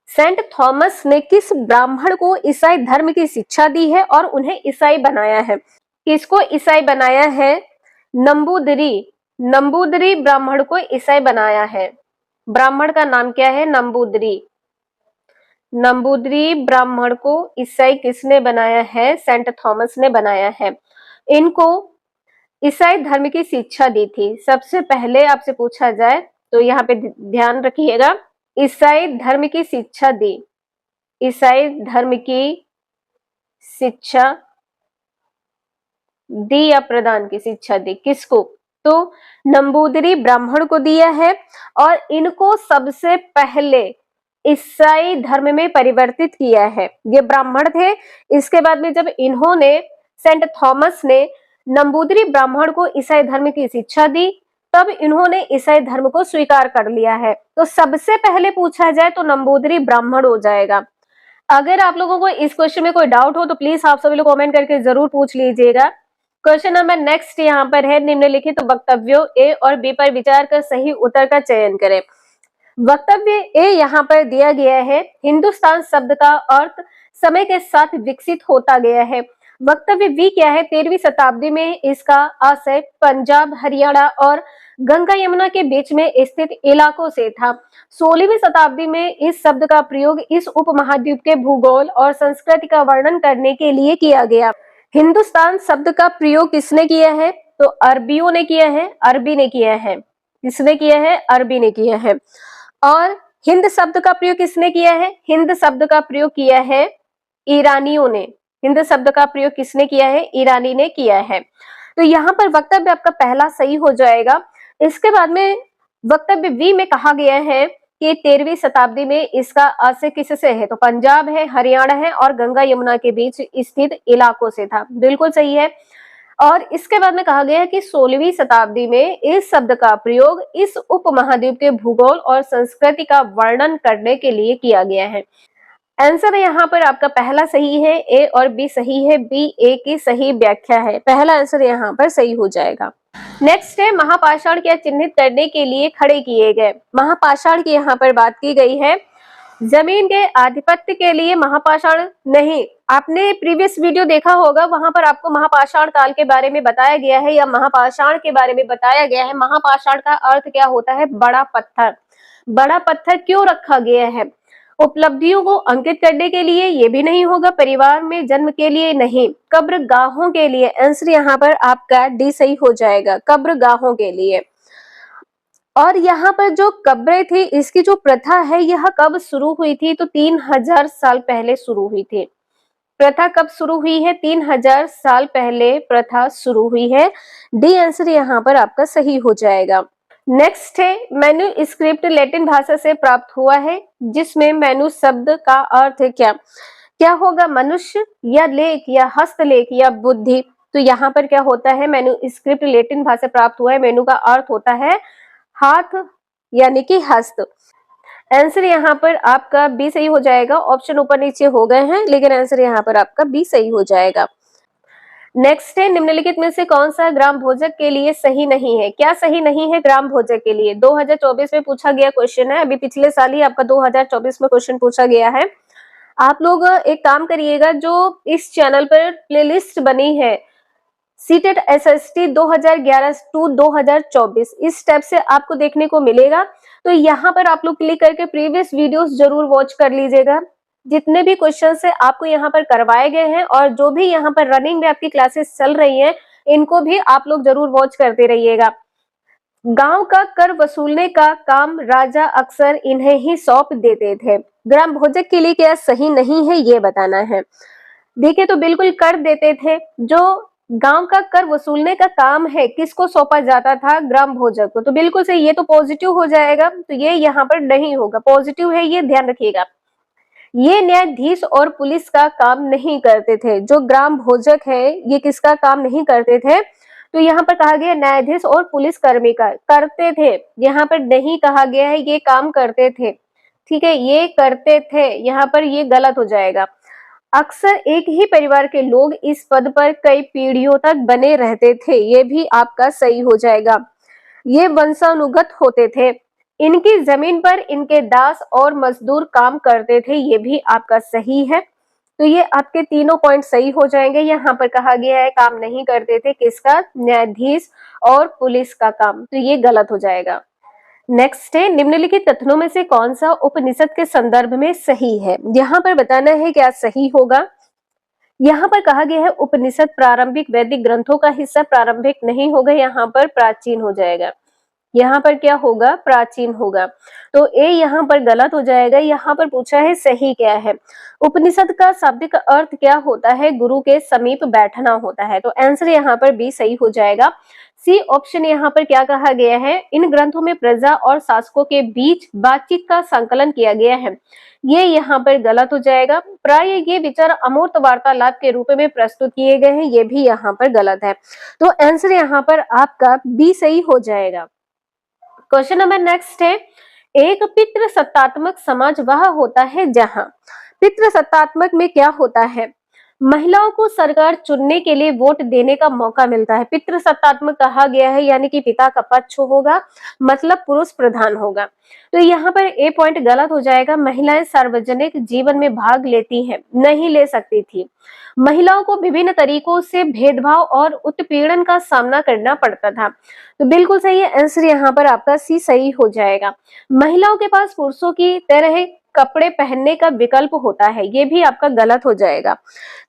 सेंट थॉमस ने किस ब्राह्मण को ईसाई धर्म की शिक्षा दी है और उन्हें ईसाई बनाया है? किसको ईसाई बनाया है? नंबूदरी, नंबूदरी ब्राह्मण को ईसाई बनाया है। ब्राह्मण का नाम क्या है? नंबूदरी। नंबूदरी ब्राह्मण को ईसाई किसने बनाया है? सेंट थॉमस ने बनाया है। इनको ईसाई धर्म की शिक्षा दी थी। सबसे पहले आपसे पूछा जाए तो यहाँ पे ध्यान रखिएगा, ईसाई धर्म की शिक्षा दी, ईसाई धर्म की शिक्षा दी या प्रदान की शिक्षा दी, किसको? तो नंबूदरी ब्राह्मण को दिया है। और इनको सबसे पहले ईसाई धर्म में परिवर्तित किया है। ये ब्राह्मण थे, इसके बाद में जब इन्होंने, सेंट थॉमस ने नंबूदरी ब्राह्मण को ईसाई धर्म की शिक्षा दी, तब इन्होंने ईसाई धर्म को स्वीकार कर लिया है। तो सबसे पहले पूछा जाए तो नंबूदरी ब्राह्मण हो जाएगा। अगर आप लोगों को इस क्वेश्चन में कोई डाउट हो तो प्लीज आप सभी लोग कमेंट करके जरूर पूछ लीजिएगा। क्वेश्चन नंबर नेक्स्ट यहाँ पर है, निम्नलिखित वक्तव्यों ए और बी पर विचार कर सही उत्तर का चयन करें। वक्तव्य ए यहाँ पर दिया गया है, हिंदुस्तान शब्द का अर्थ समय के साथ विकसित होता गया है। वक्तव्य बी क्या है? 13वीं शताब्दी में इसका आशय पंजाब, हरियाणा और गंगा यमुना के बीच में स्थित इलाकों से था। 16वीं शताब्दी में इस शब्द का प्रयोग इस उपमहाद्वीप के भूगोल और संस्कृति का वर्णन करने के लिए किया गया। हिंदुस्तान शब्द का प्रयोग किसने किया है? तो अरबियों ने किया है, अरबी ने किया है। किसने किया है? अरबी ने किया है। और हिंद शब्द का प्रयोग किसने किया है? हिंद शब्द का प्रयोग किया है ईरानियों ने। हिंद शब्द का प्रयोग किसने किया है? ईरानी ने किया है। तो यहाँ पर वक्तव्य आपका पहला सही हो जाएगा। इसके बाद में वक्तव्य बी में कहा गया है कि 13वीं शताब्दी में इसका आशय किससे है? तो पंजाब है, हरियाणा है और गंगा यमुना के बीच स्थित इलाकों से था। बिल्कुल सही है। और इसके बाद में कहा गया है कि 16वीं शताब्दी में इस शब्द का प्रयोग इस उपमहाद्वीप के भूगोल और संस्कृति का वर्णन करने के लिए किया गया है। आंसर यहाँ पर आपका पहला सही है, ए और बी सही है, बी ए की सही व्याख्या है। पहला आंसर यहाँ पर सही हो जाएगा। नेक्स्ट है, महापाषाण क्या चिन्हित करने के लिए खड़े किए गए? महापाषाण की यहाँ पर बात की गई है। जमीन के आधिपत्य के लिए महापाषाण नहीं। आपने प्रीवियस वीडियो देखा होगा, वहां पर आपको महापाषाण काल के बारे में बताया गया है या महापाषाण के बारे में बताया गया है। महापाषाण का अर्थ क्या होता है? बड़ा पत्थर। बड़ा पत्थर क्यों रखा गया है? उपलब्धियों को अंकित करने के लिए, ये भी नहीं होगा। परिवार में जन्म के लिए नहीं, कब्रगाहों के लिए। आंसर यहाँ पर आपका डी सही हो जाएगा, कब्रगाहों के लिए। और यहाँ पर जो कब्रें थी, इसकी जो प्रथा है यह कब शुरू हुई थी? तो 3000 साल पहले शुरू हुई थी। प्रथा कब शुरू हुई है? 3000 साल पहले प्रथा शुरू हुई है। डी आंसर यहाँ पर आपका सही हो जाएगा। नेक्स्ट है, मेन्यू स्क्रिप्ट लैटिन भाषा से प्राप्त हुआ है, जिसमें मेन्यू शब्द का अर्थ है क्या? क्या होगा? मनुष्य या लेख या हस्तलेख या बुद्धि? तो यहाँ पर क्या होता है? मेन्यू स्क्रिप्ट लैटिन भाषा से प्राप्त हुआ है, मेन्यू का अर्थ होता है हाथ यानी कि हस्त। आंसर यहाँ पर आपका बी सही हो जाएगा। ऑप्शन ऊपर नीचे हो गए हैं, लेकिन आंसर यहाँ पर आपका बी सही हो जाएगा। नेक्स्ट है, निम्नलिखित में से कौन सा ग्राम भोजक के लिए सही नहीं है? क्या सही नहीं है ग्राम भोजक के लिए? 2024 में पूछा गया क्वेश्चन है, अभी पिछले साल ही आपका 2024 में क्वेश्चन पूछा गया है। आप लोग एक काम करिएगा, जो इस चैनल पर प्लेलिस्ट बनी है सीटेट एसएसटी 2011 टू 2024, इस स्टेप से आपको देखने को मिलेगा। तो यहाँ पर आप लोग क्लिक करके प्रीवियस वीडियोस जरूर वॉच कर लीजिएगा। जितने भी क्वेश्चन है आपको यहाँ पर करवाए गए हैं, और जो भी यहाँ पर रनिंग में आपकी क्लासेस चल रही हैं, इनको भी आप लोग जरूर वॉच करते रहिएगा। गांव का कर वसूलने का काम राजा अक्सर इन्हें ही सौंप देते थे। ग्राम भोजक के लिए क्या सही नहीं है, ये बताना है। देखिए, तो बिल्कुल कर देते थे। जो गांव का कर वसूलने का काम है, किसको सौंपा जाता था? ग्राम भोजक को। तो बिल्कुल सही, ये तो पॉजिटिव हो जाएगा, तो ये यहाँ पर नहीं होगा, पॉजिटिव है, ये ध्यान रखिएगा। ये न्यायाधीश और पुलिस का काम नहीं करते थे। जो ग्राम भोजक है, ये किसका काम नहीं करते थे? तो यहाँ पर कहा गया न्यायाधीश और पुलिस कर्मी का। करते थे, यहाँ पर नहीं कहा गया है ये काम करते थे, ठीक है, ये करते थे, यहाँ पर ये गलत हो जाएगा। अक्सर एक ही परिवार के लोग इस पद पर कई पीढ़ियों तक बने रहते थे, ये भी आपका सही हो जाएगा। ये वंशानुगत होते थे। इनकी जमीन पर इनके दास और मजदूर काम करते थे, ये भी आपका सही है। तो ये आपके तीनों पॉइंट सही हो जाएंगे। यहाँ पर कहा गया है काम नहीं करते थे, किसका? न्यायाधीश और पुलिस का काम, तो ये गलत हो जाएगा। नेक्स्ट है, निम्नलिखित कथनों में से कौन सा उपनिषद के संदर्भ में सही है? यहाँ पर बताना है क्या सही होगा। यहाँ पर कहा गया है उपनिषद प्रारंभिक वैदिक ग्रंथों का हिस्सा, प्रारंभिक नहीं होगा, यहाँ पर प्राचीन हो जाएगा। यहाँ पर क्या होगा? प्राचीन होगा। तो ए यहाँ पर गलत हो जाएगा। यहाँ पर पूछा है सही क्या है। उपनिषद का शाब्दिक अर्थ क्या होता है? गुरु के समीप बैठना होता है। तो आंसर यहाँ पर बी सही हो जाएगा। सी ऑप्शन यहाँ पर क्या कहा गया है? इन ग्रंथों में प्रजा और शासकों के बीच बातचीत का संकलन किया गया है, ये यहाँ पर गलत हो जाएगा। प्राय ये विचार अमूर्त वार्तालाप के रूप में प्रस्तुत किए गए हैं, ये भी यहाँ पर गलत है। तो आंसर यहाँ पर आपका बी सही हो जाएगा। क्वेश्चन नंबर नेक्स्ट है, एक पितृसत्तात्मक समाज वह होता है जहां पितृसत्तात्मक में क्या होता है? महिलाओं को सरकार चुनने के लिए वोट देने का मौका मिलता है। पितृसत्तात्मक कहा गया है, यानी कि पिता का पक्ष होगा, मतलब पुरुष प्रधान होगा। तो यहाँ पर ए पॉइंट गलत हो जाएगा। महिलाएं सार्वजनिक जीवन में भाग लेती हैं, नहीं ले सकती थी। महिलाओं को विभिन्न तरीकों से भेदभाव और उत्पीड़न का सामना करना पड़ता था। तो बिल्कुल सही है, आंसर यहाँ पर आपका सी सही हो जाएगा। महिलाओं के पास पुरुषों की तरह कपड़े पहनने का विकल्प होता है, ये भी आपका गलत हो जाएगा।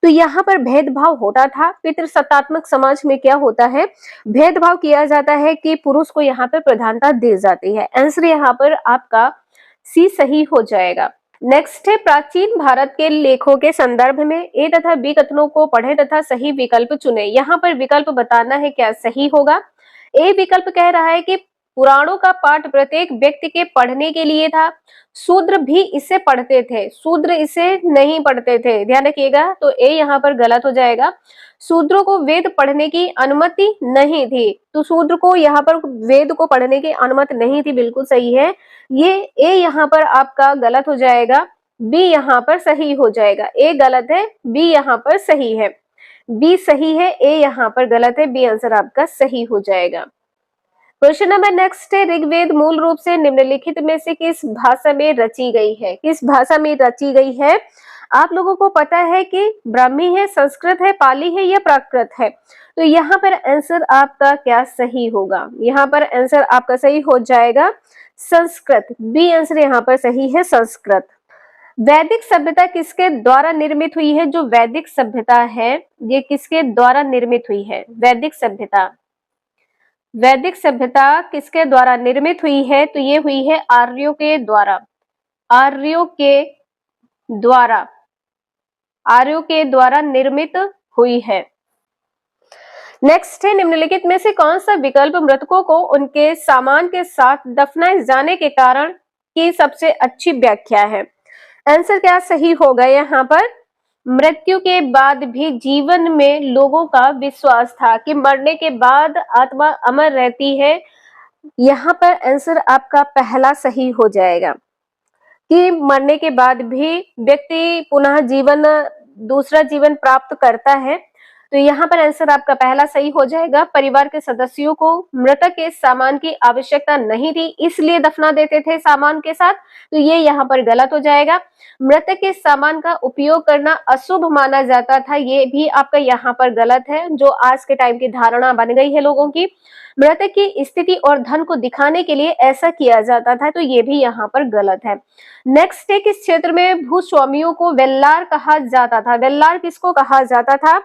तो यहाँ पर भेदभाव होता था। पितृसत्तात्मक समाज में क्या होता है? भेदभाव किया जाता है कि पुरुष को यहाँ पर प्रधानता दी जाती है। आंसर यहाँ पर आपका सी सही हो जाएगा। नेक्स्ट है, प्राचीन भारत के लेखों के संदर्भ में ए तथा बी कथनों को पढ़ें तथा सही विकल्प चुने। यहाँ पर विकल्प बताना है क्या सही होगा। ए विकल्प कह रहा है कि पुराणों का पाठ प्रत्येक व्यक्ति के पढ़ने के लिए था। शूद्र भी इसे पढ़ते थे, शूद्र इसे नहीं पढ़ते थे, ध्यान रखिएगा। तो ए यहाँ पर गलत हो जाएगा। शूद्रों को वेद पढ़ने की अनुमति नहीं थी, तो शूद्र को यहाँ पर वेद को पढ़ने की अनुमति नहीं थी, बिल्कुल सही है। ये ए यहाँ पर आपका गलत हो जाएगा, बी यहाँ पर सही हो जाएगा। ए गलत है, बी यहाँ पर सही है। बी सही है, ए यहाँ पर गलत है, बी आंसर आपका सही हो जाएगा। क्वेश्चन नंबर नेक्स्ट है, ऋग्वेद मूल रूप से निम्नलिखित में से किस भाषा में रची गई है? किस भाषा में रची गई है? आप लोगों को पता है कि ब्राह्मी है, संस्कृत है, पाली है या प्राकृत है। तो यहाँ पर आंसर आपका क्या सही होगा? यहाँ पर आंसर आपका सही हो जाएगा संस्कृत। बी आंसर यहाँ पर सही है, संस्कृत। वैदिक सभ्यता किसके द्वारा निर्मित हुई है? जो वैदिक सभ्यता है ये किसके द्वारा निर्मित हुई है? वैदिक सभ्यता, वैदिक सभ्यता किसके द्वारा निर्मित हुई है? तो ये हुई है आर्यों के द्वारा, आर्यों के द्वारा, आर्यों के द्वारा निर्मित हुई है। नेक्स्ट है, निम्नलिखित में से कौन सा विकल्प मृतकों को उनके सामान के साथ दफनाए जाने के कारण की सबसे अच्छी व्याख्या है? आंसर क्या सही होगा यहाँ पर? मृत्यु के बाद भी जीवन में लोगों का विश्वास था कि मरने के बाद आत्मा अमर रहती है। यहाँ पर आंसर आपका पहला सही हो जाएगा कि मरने के बाद भी व्यक्ति पुनः जीवन, दूसरा जीवन प्राप्त करता है। तो यहाँ पर आंसर आपका पहला सही हो जाएगा। परिवार के सदस्यों को मृतक के सामान की आवश्यकता नहीं थी, इसलिए दफना देते थे सामान के साथ, तो ये यहाँ पर गलत हो जाएगा। मृतक के सामान का उपयोग करना अशुभ माना जाता था, ये भी आपका यहाँ पर गलत है, जो आज के टाइम की धारणा बन गई है लोगों की। मृतक की स्थिति और धन को दिखाने के लिए ऐसा किया जाता था, तो ये भी यहाँ पर गलत है। नेक्स्ट है, किस क्षेत्र में भूस्वामियों को वेल्लार कहा जाता था? वेल्लार किसको कहा जाता था?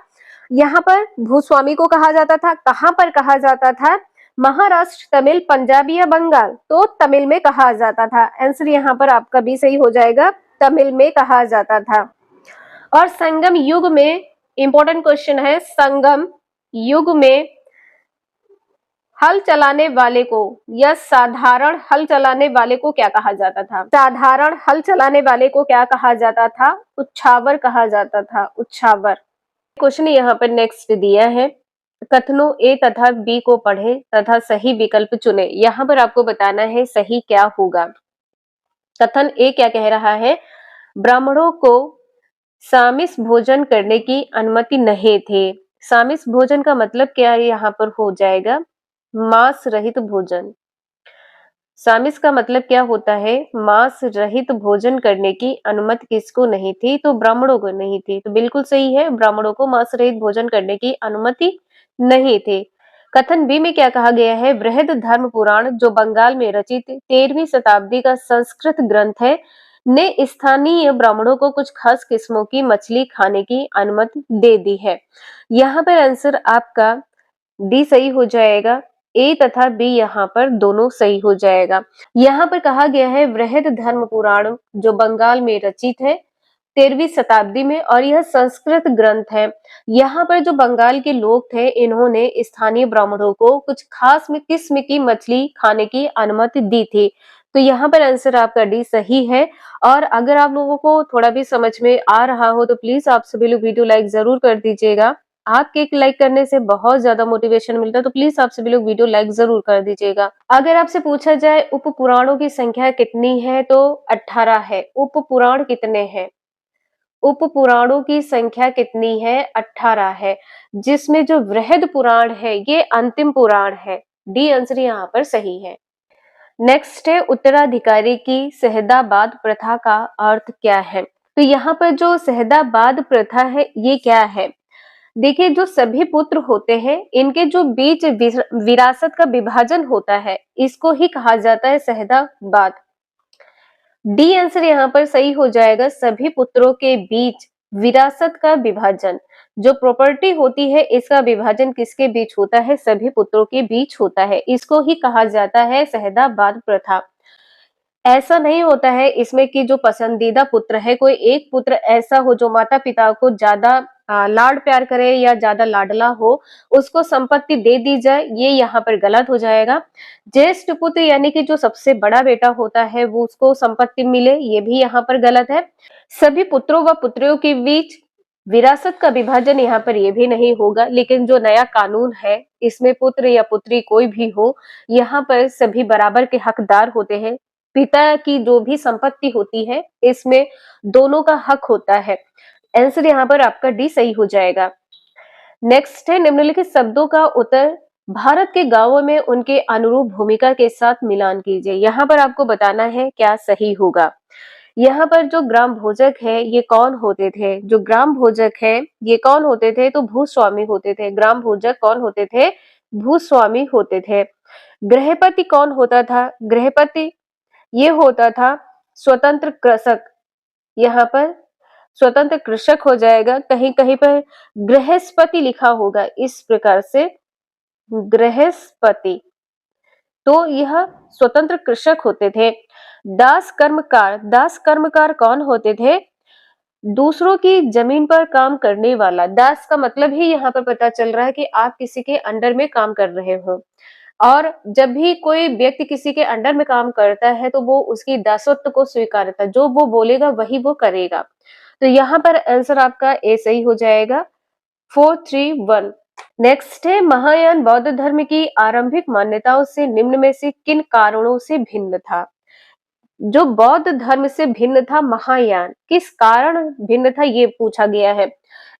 यहाँ पर भूस्वामी को कहा जाता था। कहां पर कहा जाता था? महाराष्ट्र, तमिल, पंजाबी या बंगाल? तो तमिल में कहा जाता था। आंसर यहाँ पर आपका भी सही हो जाएगा, तमिल में कहा जाता था। और संगम युग में, इंपॉर्टेंट क्वेश्चन है, संगम युग में हल चलाने वाले को या साधारण हल चलाने वाले को क्या कहा जाता था? साधारण हल चलाने वाले को क्या कहा जाता था? उच्छावर कहा जाता था, उच्छावर। क्वेश्चन यहाँ पर नेक्स्ट दिया है, कथनों ए तथा बी को पढ़े तथा सही विकल्प चुने। यहाँ पर आपको बताना है सही क्या होगा। कथन ए क्या कह रहा है? ब्राह्मणों को सामिस भोजन करने की अनुमति नहीं थी। सामिस भोजन का मतलब क्या यहाँ पर हो जाएगा? मांस रहित भोजन। सामिस का मतलब क्या होता है? मांस रहित भोजन करने की अनुमति किसको नहीं थी? तो ब्राह्मणों को नहीं थी। तो बिल्कुल सही है, ब्राह्मणों को मांस रहित भोजन करने की अनुमति नहीं थी। कथन बी में क्या कहा गया है? बृहद धर्म पुराण, जो बंगाल में रचित 13वीं शताब्दी का संस्कृत ग्रंथ है, ने स्थानीय ब्राह्मणों को कुछ खास किस्मों की मछली खाने की अनुमति दे दी है। यहाँ पर आंसर आपका डी सही हो जाएगा। ए तथा बी यहाँ पर दोनों सही हो जाएगा। यहाँ पर कहा गया है बृहद धर्म पुराण, जो बंगाल में रचित है 13वीं शताब्दी में, और यह संस्कृत ग्रंथ है। यहाँ पर जो बंगाल के लोग थे, इन्होंने स्थानीय ब्राह्मणों को कुछ खास किस्म की मछली खाने की अनुमति दी थी। तो यहाँ पर आंसर आपका डी सही है। और अगर आप लोगों को थोड़ा भी समझ में आ रहा हो तो प्लीज आप सभी लोग वीडियो लाइक जरूर कर दीजिएगा। आपके एक लाइक करने से बहुत ज्यादा मोटिवेशन मिलता है, तो प्लीज आप सभी लोग वीडियो लाइक जरूर कर दीजिएगा। अगर आपसे पूछा जाए उप पुराणों की संख्या कितनी है, तो 18 है। उप पुराण कितने हैं? उप पुराणों की संख्या कितनी है? 18 है, जिसमें जो वृहद पुराण है ये अंतिम पुराण है। डी आंसर यहाँ पर सही है। नेक्स्ट है, उत्तराधिकारी की सहदाबाद प्रथा का अर्थ क्या है? तो यहाँ पर जो सहदाबाद प्रथा है ये क्या है? देखिए, जो सभी पुत्र होते हैं इनके जो बीच विरासत का विभाजन होता है, इसको ही कहा जाता है सहदाबाद। डी आंसर यहाँ पर सही हो जाएगा। सभी पुत्रों के बीच विरासत का विभाजन, जो प्रॉपर्टी होती है इसका विभाजन किसके बीच होता है? सभी पुत्रों के बीच होता है। इसको ही कहा जाता है सहदाबाद प्रथा। ऐसा नहीं होता है इसमें कि जो पसंदीदा पुत्र है, कोई एक पुत्र ऐसा हो जो माता पिता को ज्यादा लाड प्यार करे या ज्यादा लाडला हो, उसको संपत्ति दे दी जाए, ये यहाँ पर गलत हो जाएगा। ज्येष्ठ पुत्र यानी कि जो सबसे बड़ा बेटा होता है वो उसको संपत्ति मिले, ये भी यहाँ पर गलत है। सभी पुत्रों व पुत्रियों के बीच विरासत का विभाजन यहाँ पर ये भी नहीं होगा। लेकिन जो नया कानून है इसमें पुत्र या पुत्री कोई भी हो, यहाँ पर सभी बराबर के हकदार होते हैं। पिता की जो भी संपत्ति होती है इसमें दोनों का हक होता है। आंसर यहाँ पर आपका डी सही हो जाएगा। नेक्स्ट है, निम्नलिखित शब्दों का उत्तर भारत के गांवों में उनके अनुरूप भूमिका के साथ मिलान कीजिए। यहाँ पर आपको बताना है क्या सही होगा। यहाँ पर जो ग्राम भोजक है ये कौन होते थे? जो ग्राम भोजक है ये कौन होते थे? तो भूस्वामी होते थे। ग्राम भोजक कौन होते थे? भूस्वामी होते थे। गृहपति कौन होता था? गृहपति ये होता था स्वतंत्र कृषक। यहाँ पर स्वतंत्र कृषक हो जाएगा, कहीं कहीं पर गृहस्पति लिखा होगा, इस प्रकार से गृहस्पति। तो यह स्वतंत्र कृषक होते थे। दास कर्मकार कौन होते थे? दूसरों की जमीन पर काम करने वाला। दास का मतलब ही यहाँ पर पता चल रहा है कि आप किसी के अंडर में काम कर रहे हो, और जब भी कोई व्यक्ति किसी के अंडर में काम करता है तो वो उसकी दासत्व को स्वीकारता है, जो वो बोलेगा वही वो करेगा। तो यहाँ पर आंसर आपका ए सही हो जाएगा, 431। नेक्स्ट है, महायान बौद्ध धर्म की आरंभिक मान्यताओं से निम्न में से किन कारणों से भिन्न था? जो बौद्ध धर्म से भिन्न था महायान, किस कारण भिन्न था ये पूछा गया है।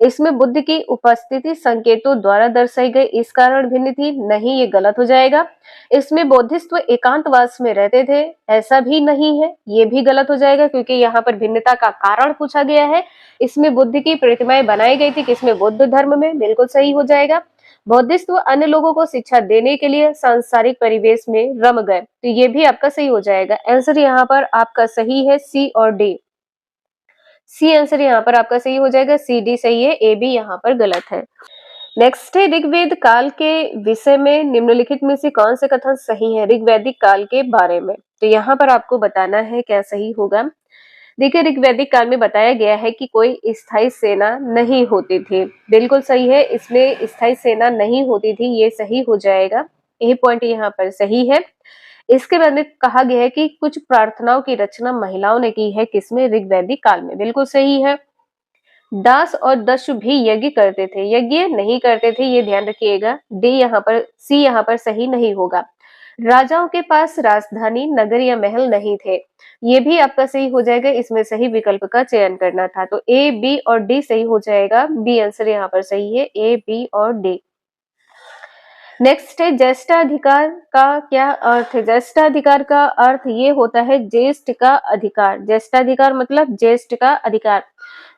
इसमें बुद्ध की उपस्थिति संकेतों द्वारा दर्शाई गई इस कारण भिन्न थी, नहीं, ये गलत हो जाएगा। इसमें बौद्धिस्ट एकांतवास में रहते थे, ऐसा भी नहीं है, ये भी गलत हो जाएगा, क्योंकि यहाँ पर भिन्नता का कारण पूछा गया है। इसमें बुद्ध की प्रतिमाएं बनाई गई थी, किसमें? बौद्ध धर्म में, बिल्कुल सही हो जाएगा। बौद्धिस्ट अन्य लोगों को शिक्षा देने के लिए सांसारिक परिवेश में रम गए, तो ये भी आपका सही हो जाएगा। आंसर यहाँ पर आपका सही है, सी और डी। सी आंसर यहाँ पर आपका सही हो जाएगा, सी डी सही है, ए बी यहाँ पर गलत है। नेक्स्ट है, ऋग्वेद काल के विषय में निम्नलिखित में से कौन से कथन सही है ऋग्वैदिक काल के बारे में? तो यहाँ पर आपको बताना है क्या सही होगा। देखिए, ऋग्वैदिक काल में बताया गया है कि कोई स्थायी सेना नहीं होती थी, बिल्कुल सही है, इसमें स्थायी सेना नहीं होती थी, ये सही हो जाएगा, ये पॉइंट यहाँ पर सही है। इसके बाद में कहा गया है कि कुछ प्रार्थनाओं की रचना महिलाओं ने की है, किसमें? ऋग्वैदिक काल में, बिल्कुल सही है। दास और दस्यु भी यज्ञ करते थे, यज्ञ नहीं करते थे, ये ध्यान रखिएगा। डी यहाँ पर, सी यहाँ पर सही नहीं होगा। राजाओं के पास राजधानी, नगर या महल नहीं थे, ये भी आपका सही हो जाएगा, इसमें सही विकल्प का चयन करना था। तो ए, बी और डी सही हो जाएगा, बी आंसर यहाँ पर सही है, ए, बी और डी। नेक्स्ट है, ज्येष्ठाधिकार का क्या अर्थ है? ज्येष्ठाधिकार का अर्थ ये होता है ज्येष्ठ का अधिकार। ज्येष्ठाधिकार मतलब ज्येष्ठ का अधिकार।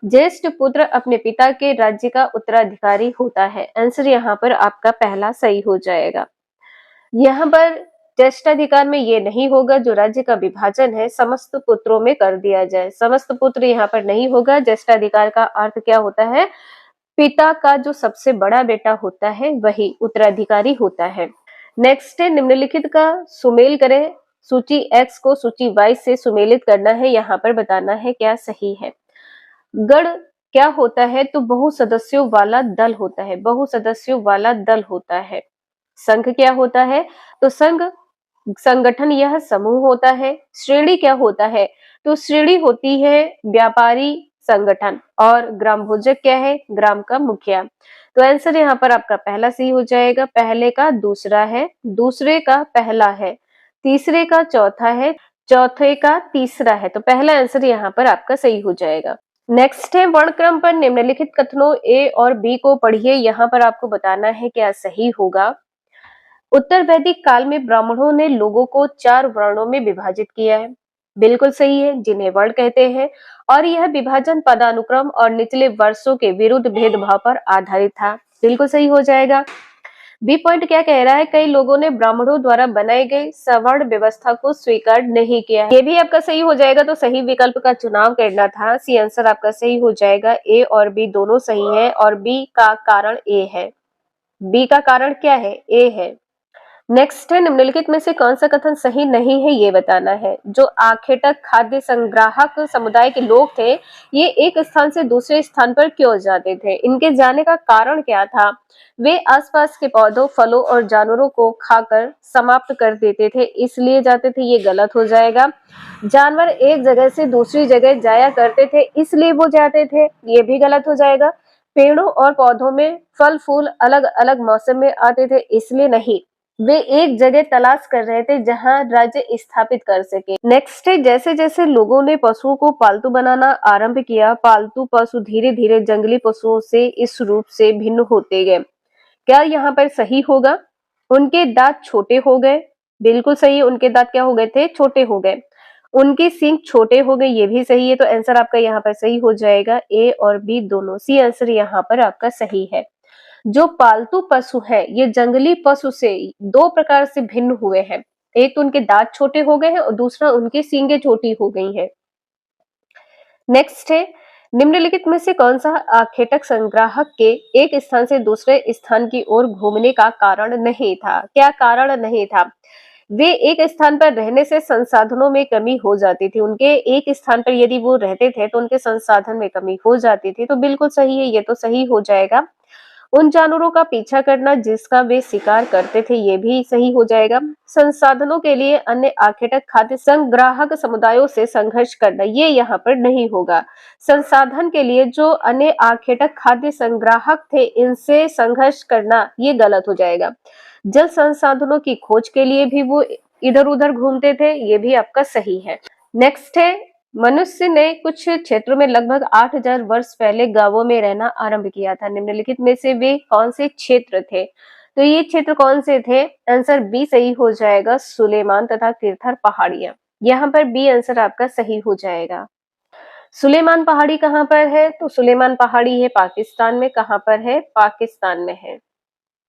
ज्येष्ठ पुत्र अपने पिता के राज्य का उत्तराधिकारी होता है। आंसर यहाँ पर आपका पहला सही हो जाएगा। यहाँ पर ज्येष्ठाधिकार में ये नहीं होगा, जो राज्य का विभाजन है समस्त पुत्रों में कर दिया जाए, समस्त पुत्र यहाँ पर नहीं होगा। ज्येष्ठाधिकार का अर्थ क्या होता है? पिता का जो सबसे बड़ा बेटा होता है वही उत्तराधिकारी होता है। नेक्स्ट है, निम्नलिखित का सुमेल करें। सूची एक्स को सूची वाई से सुमेलित करना है, यहाँ पर बताना है क्या सही है। गण क्या होता है? तो बहु सदस्यों वाला दल होता है, बहु सदस्यों वाला दल होता है। संघ क्या होता है? तो संघ संगठन, यह समूह होता है। श्रेणी क्या होता है? तो श्रेणी होती है व्यापारी संगठन। और ग्राम भोजक क्या है? ग्राम का मुखिया। तो आंसर यहाँ पर आपका पहला सही हो जाएगा, पहले का दूसरा है, दूसरे का पहला है, तीसरे का चौथा है, चौथे का तीसरा है, तो पहला आंसर यहाँ पर आपका सही हो जाएगा। नेक्स्ट है, वर्णक्रम पर निम्नलिखित कथनों ए और बी को पढ़िए, यहाँ पर आपको बताना है क्या सही होगा। उत्तर वैदिक काल में ब्राह्मणों ने लोगों को 4 वर्णों में विभाजित किया है, बिल्कुल सही है, जिन्हें वर्ण कहते हैं, और यह विभाजन पदानुक्रम और निचले वर्षों के विरुद्ध भेदभाव पर आधारित था, बिल्कुल सही हो जाएगा। बी पॉइंट क्या कह रहा है? कई लोगों ने ब्राह्मणों द्वारा बनाई गई सवर्ण व्यवस्था को स्वीकार नहीं किया है, ये भी आपका सही हो जाएगा, तो सही विकल्प का चुनाव करना था। सी आंसर आपका सही हो जाएगा, ए और बी दोनों सही है, और बी का कारण ए है, बी का कारण क्या है? ए है। नेक्स्ट है, निम्नलिखित में से कौन सा कथन सही नहीं है ये बताना है। जो आखेटक खाद्य संग्राहक समुदाय के लोग थे, ये एक स्थान से दूसरे स्थान पर क्यों जाते थे? इनके जाने का कारण क्या था? वे आसपास के पौधों, फलों और जानवरों को खाकर समाप्त कर देते थे, इसलिए जाते थे, ये गलत हो जाएगा। जानवर एक जगह से दूसरी जगह जाया करते थे, इसलिए वो जाते थे, ये भी गलत हो जाएगा। पेड़ों और पौधों में फल फूल अलग अलग मौसम में आते थे, इसलिए नहीं, वे एक जगह तलाश कर रहे थे जहां राज्य स्थापित कर सके। नेक्स्ट है, जैसे जैसे लोगों ने पशुओं को पालतू बनाना आरंभ किया, पालतू पशु धीरे धीरे जंगली पशुओं से इस रूप से भिन्न होते गए। क्या यहाँ पर सही होगा? उनके दांत छोटे हो गए, बिल्कुल सही है, उनके दांत क्या हो गए थे? छोटे हो गए। उनके सींग छोटे हो गए, ये भी सही है, तो आंसर आपका यहाँ पर सही हो जाएगा, ए और बी दोनों। सी आंसर यहाँ पर आपका सही है। जो पालतू पशु है, ये जंगली पशु से 2 प्रकार से भिन्न हुए हैं, एक तो उनके दांत छोटे हो गए हैं और दूसरा उनकी सींगें छोटी हो गई हैं। नेक्स्ट है, निम्नलिखित में से कौन सा आखेटक संग्राहक के एक स्थान से दूसरे स्थान की ओर घूमने का कारण नहीं था? क्या कारण नहीं था? वे एक स्थान पर रहने से संसाधनों में कमी हो जाती थी। उनके एक स्थान पर यदि वो रहते थे तो उनके संसाधन में कमी हो जाती थी। तो बिल्कुल सही है, ये तो सही हो जाएगा। उन जानवरों का पीछा करना जिसका वे शिकार करते थे, ये भी सही हो जाएगा। संसाधनों के लिए अन्य आखेटक खाद्य संग्राहक समुदायों से संघर्ष करना, ये यहाँ पर नहीं होगा। संसाधन के लिए जो अन्य आखेटक खाद्य संग्राहक थे, इनसे संघर्ष करना, ये गलत हो जाएगा। जल संसाधनों की खोज के लिए भी वो इधर उधर घूमते थे, ये भी आपका सही है। नेक्स्ट है, मनुष्य ने कुछ क्षेत्रों में लगभग 8000 वर्ष पहले गांवों में रहना आरंभ किया था। निम्नलिखित में से वे कौन से क्षेत्र थे? तो ये क्षेत्र कौन से थे? आंसर बी सही हो जाएगा, सुलेमान तथा किरथर पहाड़ियां। यहाँ पर बी आंसर आपका सही हो जाएगा। सुलेमान पहाड़ी कहाँ पर है? तो सुलेमान पहाड़ी है पाकिस्तान में। कहाँ पर है? पाकिस्तान में है,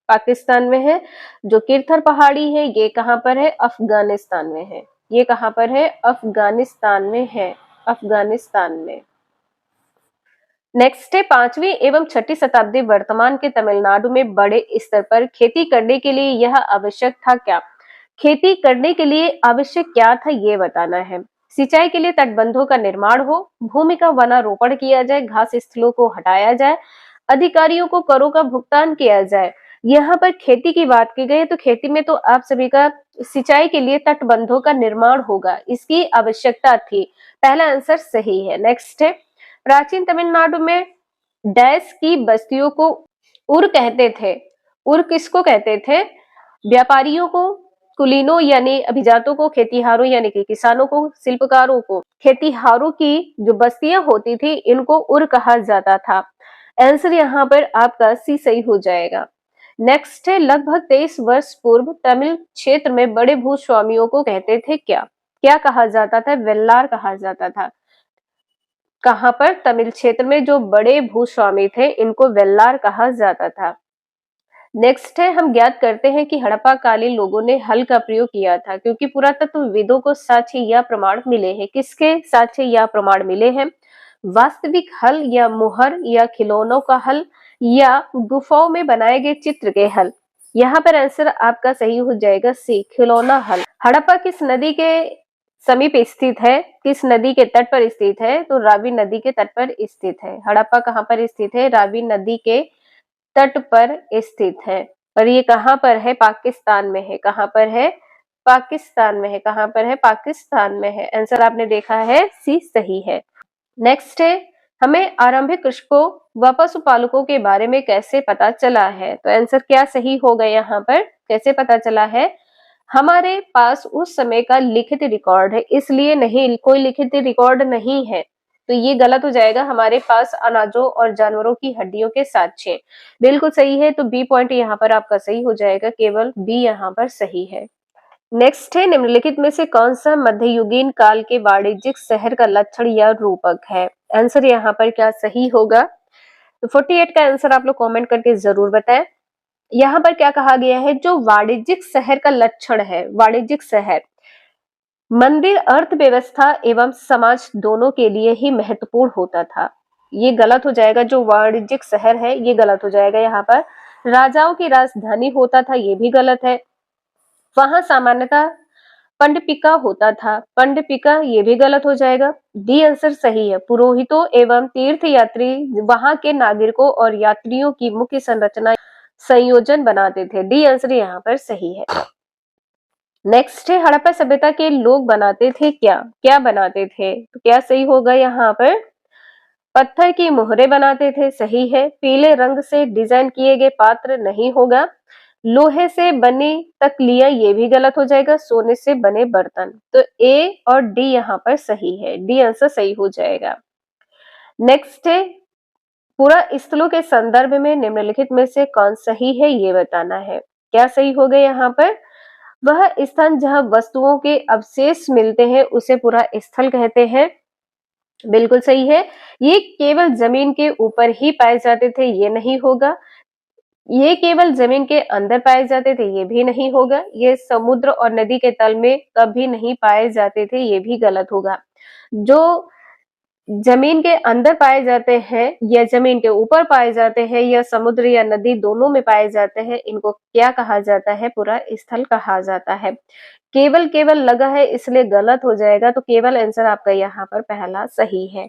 पाकिस्तान में है। जो किरथर पहाड़ी है, ये कहाँ पर है? अफगानिस्तान में है। ये कहाँ पर है? अफगानिस्तान में है, अफगानिस्तान में। नेक्स्ट है, 5वीं एवं 6ठी शताब्दी वर्तमान के तमिलनाडु में बड़े स्तर पर खेती करने के लिए यह आवश्यक था क्या? खेती करने के लिए आवश्यक क्या था, ये बताना है। सिंचाई के लिए तटबंधों का निर्माण हो, भूमि का वनारोपण किया जाए, घास स्थलों को हटाया जाए, अधिकारियों को करों का भुगतान किया जाए। यहाँ पर खेती की बात की गई, तो खेती में तो आप सभी का सिंचाई के लिए तटबंधों का निर्माण होगा, इसकी आवश्यकता थी। पहला आंसर सही है। नेक्स्ट है, प्राचीन तमिलनाडु में डैश की बस्तियों को उर कहते थे। उर किसको कहते थे? व्यापारियों को, कुलीनों यानी अभिजातों को, खेतीहारों यानी कि किसानों को, शिल्पकारों को। खेतीहारों की जो बस्तियां होती थी, इनको उर कहा जाता था। आंसर यहाँ पर आपका सी सही हो जाएगा। नेक्स्ट है, लगभग 23 वर्ष पूर्व तमिल क्षेत्र में बड़े भूस्वामियों को कहते थे क्या? क्या कहा जाता था? वेल्लार कहा जाता था। कहां पर? तमिल क्षेत्र में जो बड़े भूस्वामी थे, इनको वेल्लार कहा जाता था। नेक्स्ट है, हम ज्ञात करते हैं कि हड़प्पा कालीन लोगों ने हल का प्रयोग किया था, क्योंकि पुरातत्वविदों को साक्ष्य या प्रमाण मिले हैं। किसके साक्ष्य या प्रमाण मिले हैं? वास्तविक हल, या मुहर, या खिलौनों का हल, या गुफाओं में बनाए गए चित्र के हल। यहाँ पर आंसर आपका सही हो जाएगा सी, खिलौना हल। हड़प्पा किस नदी के समीप स्थित है? किस नदी के तट पर स्थित है? तो रावी नदी के तट पर स्थित है। हड़प्पा कहाँ पर स्थित है? रावी नदी के तट पर स्थित है। और ये कहाँ पर है? पाकिस्तान में है। कहाँ पर है? पाकिस्तान में है। कहाँ पर है? पाकिस्तान में है। आंसर आपने देखा है, सी सही है। नेक्स्ट है, हमें आरंभिक कृषकों व पशुपालकों के बारे में कैसे पता चला है? तो आंसर क्या सही होगा यहाँ पर? कैसे पता चला है? हमारे पास उस समय का लिखित रिकॉर्ड है, इसलिए नहीं, कोई लिखित रिकॉर्ड नहीं है, तो ये गलत हो जाएगा। हमारे पास अनाजों और जानवरों की हड्डियों के साक्ष्य, बिल्कुल सही है। तो बी पॉइंट यहाँ पर आपका सही हो जाएगा, केवल बी यहाँ पर सही है। नेक्स्ट है, निम्नलिखित में से कौन सा मध्ययुगीन काल के वाणिज्यिक शहर का लक्षण या रूपक है? आंसर यहाँ पर क्या सही होगा? तो 48 का आंसर आप लोग कमेंट करके जरूर बताएं। यहाँ पर क्या कहा गया है? जो वाणिज्यिक शहर का लक्षण है, वाणिज्यिक शहर, मंदिर अर्थव्यवस्था एवं समाज दोनों के लिए ही महत्वपूर्ण होता था। ये गलत हो जाएगा। जो वाणिज्यिक शहर है, ये गलत हो जाएगा। यहाँ पर राजाओं की राजधानी होता था, ये भी गलत है। वहां सामान्यतः पंडपिका होता था, पंडपिका, ये भी गलत हो जाएगा। डी आंसर सही है। पुरोहितों एवं तीर्थयात्री वहां के नागरिकों और यात्रियों की मुख्य संरचना संयोजन बनाते थे। डी आंसर यहाँ पर सही है। नेक्स्ट है, हड़प्पा सभ्यता के लोग बनाते थे क्या? क्या बनाते थे? तो क्या सही होगा यहाँ पर? पत्थर की मोहरें बनाते थे, सही है। पीले रंग से डिजाइन किए गए पात्र नहीं होगा। लोहे से बनी तकलियां, ये भी गलत हो जाएगा। सोने से बने बर्तन, तो ए और डी यहाँ पर सही है। डी आंसर सही हो जाएगा। नेक्स्ट है, पूरा स्थलों के संदर्भ में निम्नलिखित में से कौन सही है, ये बताना है। क्या सही होगा यहाँ पर? वह स्थान जहां वस्तुओं के अवशेष मिलते हैं, उसे पूरा स्थल कहते हैं। बिल्कुल सही है। ये केवल जमीन के ऊपर ही पाए जाते थे, ये नहीं होगा। ये केवल जमीन के अंदर पाए जाते थे, ये भी नहीं होगा। ये समुद्र और नदी के तल में कभी नहीं पाए जाते थे, ये भी गलत होगा। जो जमीन के अंदर पाए जाते हैं या जमीन के ऊपर पाए जाते हैं या समुद्र या नदी दोनों में पाए जाते हैं, इनको क्या कहा जाता है? पुरा स्थल कहा जाता है। केवल केवल लगा है इसलिए गलत हो जाएगा, तो केवल आंसर आपका यहाँ पर पहला सही है।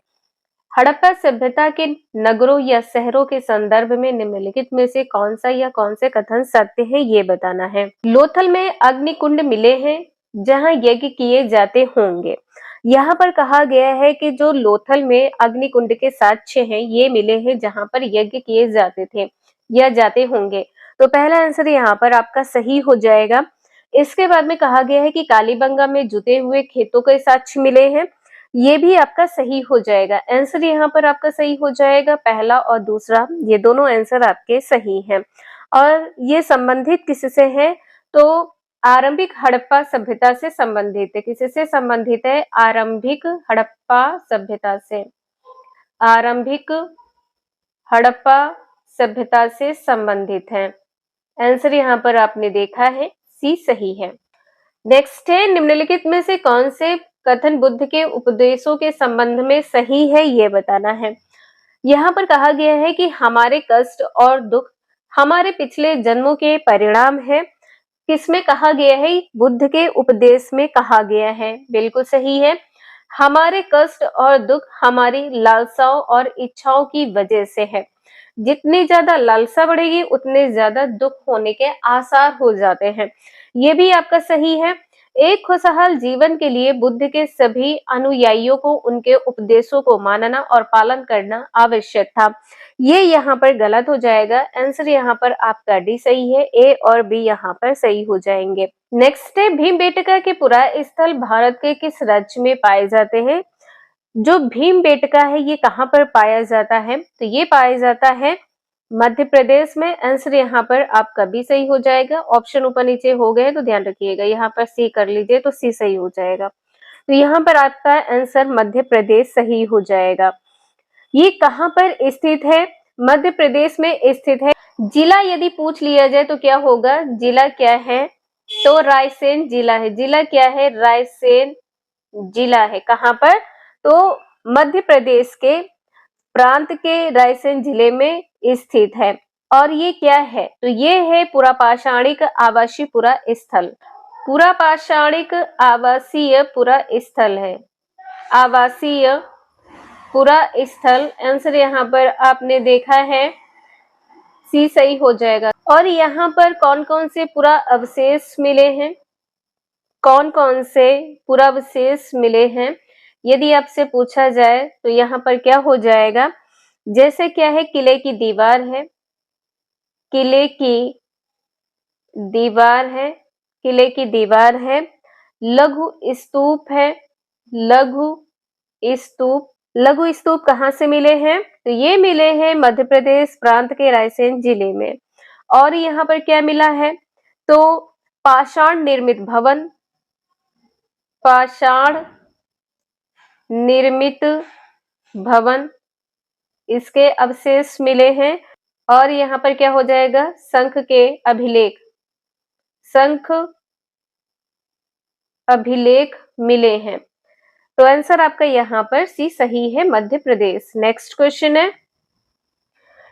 हड़प्पा सभ्यता के नगरों या शहरों के संदर्भ में निम्नलिखित में से कौन सा या कौन से कथन सत्य है, ये बताना है। लोथल में अग्निकुंड मिले हैं जहां यज्ञ किए जाते होंगे। यहाँ पर कहा गया है कि जो लोथल में अग्निकुंड के साक्ष्य हैं ये मिले हैं जहां पर यज्ञ किए जाते थे या जाते होंगे। तो पहला आंसर यहाँ पर आपका सही हो जाएगा। इसके बाद में कहा गया है कि कालीबंगा में जुते हुए खेतों के साक्ष्य मिले हैं, ये भी आपका सही हो जाएगा। आंसर यहाँ पर आपका सही हो जाएगा, पहला और दूसरा ये दोनों आंसर आपके सही हैं। और ये संबंधित किससे है? तो आरंभिक हड़प्पा सभ्यता से संबंधित है। किससे संबंधित है? आरंभिक हड़प्पा सभ्यता से। आरंभिक हड़प्पा सभ्यता से संबंधित है। आंसर यहाँ पर आपने देखा है सी सही है। नेक्स्ट है, निम्नलिखित में से कौन से कथन बुद्ध के उपदेशों के संबंध में सही है, ये बताना है। यहाँ पर कहा गया है कि हमारे कष्ट और दुख हमारे पिछले जन्मों के परिणाम है। किसमें कहा गया है? बुद्ध के उपदेश में कहा गया है, बिल्कुल सही है। हमारे कष्ट और दुख हमारी लालसाओं और इच्छाओं की वजह से है। जितनी ज्यादा लालसा बढ़ेगी उतने ज्यादा दुख होने के आसार हो जाते हैं, ये भी आपका सही है। एक खुशहाल जीवन के लिए बुद्ध के सभी अनुयायियों को उनके उपदेशों को मानना और पालन करना आवश्यक था, ये यहाँ पर गलत हो जाएगा। आंसर यहाँ पर आपका डी सही है, ए और बी यहाँ पर सही हो जाएंगे। नेक्स्ट है, भीमबेटका के पुरा स्थल भारत के किस राज्य में पाए जाते हैं? जो भीमबेटका है ये कहाँ पर पाया जाता है? तो ये पाया जाता है मध्य प्रदेश में। आंसर यहाँ पर आपका भी सही हो जाएगा। ऑप्शन ऊपर नीचे हो गए तो ध्यान रखिएगा, यहाँ पर सी कर लीजिए तो सी सही हो जाएगा। तो यहाँ पर आपका आंसर मध्य प्रदेश सही हो जाएगा। ये कहाँ पर स्थित है? मध्य प्रदेश में स्थित है। जिला यदि पूछ लिया जाए तो क्या होगा? जिला क्या है? तो रायसेन जिला है। जिला क्या है? रायसेन जिला है। कहाँ पर? तो मध्य प्रदेश के प्रांत के रायसेन जिले में स्थित है। और ये क्या है? तो ये है पुरापाषाणिक आवासीय पुरा स्थल। पुरापाषाणिक आवासीय पुरा स्थल है। आवासीय पुरा स्थल। आंसर यहाँ पर आपने देखा है सी सही हो जाएगा। और यहाँ पर कौन कौन से पुरा अवशेष मिले हैं? कौन कौन से पुरा अवशेष मिले हैं यदि आपसे पूछा जाए तो यहाँ पर क्या हो जाएगा? जैसे क्या है? किले की दीवार है, किले की दीवार है, किले की दीवार है, लघु स्तूप है, लघु स्तूप। लघु स्तूप कहाँ से मिले हैं? तो ये मिले हैं मध्य प्रदेश प्रांत के रायसेन जिले में। और यहाँ पर क्या मिला है? तो पाषाण निर्मित भवन, पाषाण निर्मित भवन, इसके अवशेष मिले हैं। और यहाँ पर क्या हो जाएगा? शंख के अभिलेख, शंख अभिलेख मिले हैं। तो आंसर आपका यहाँ पर सी सही है, मध्य प्रदेश। नेक्स्ट क्वेश्चन है,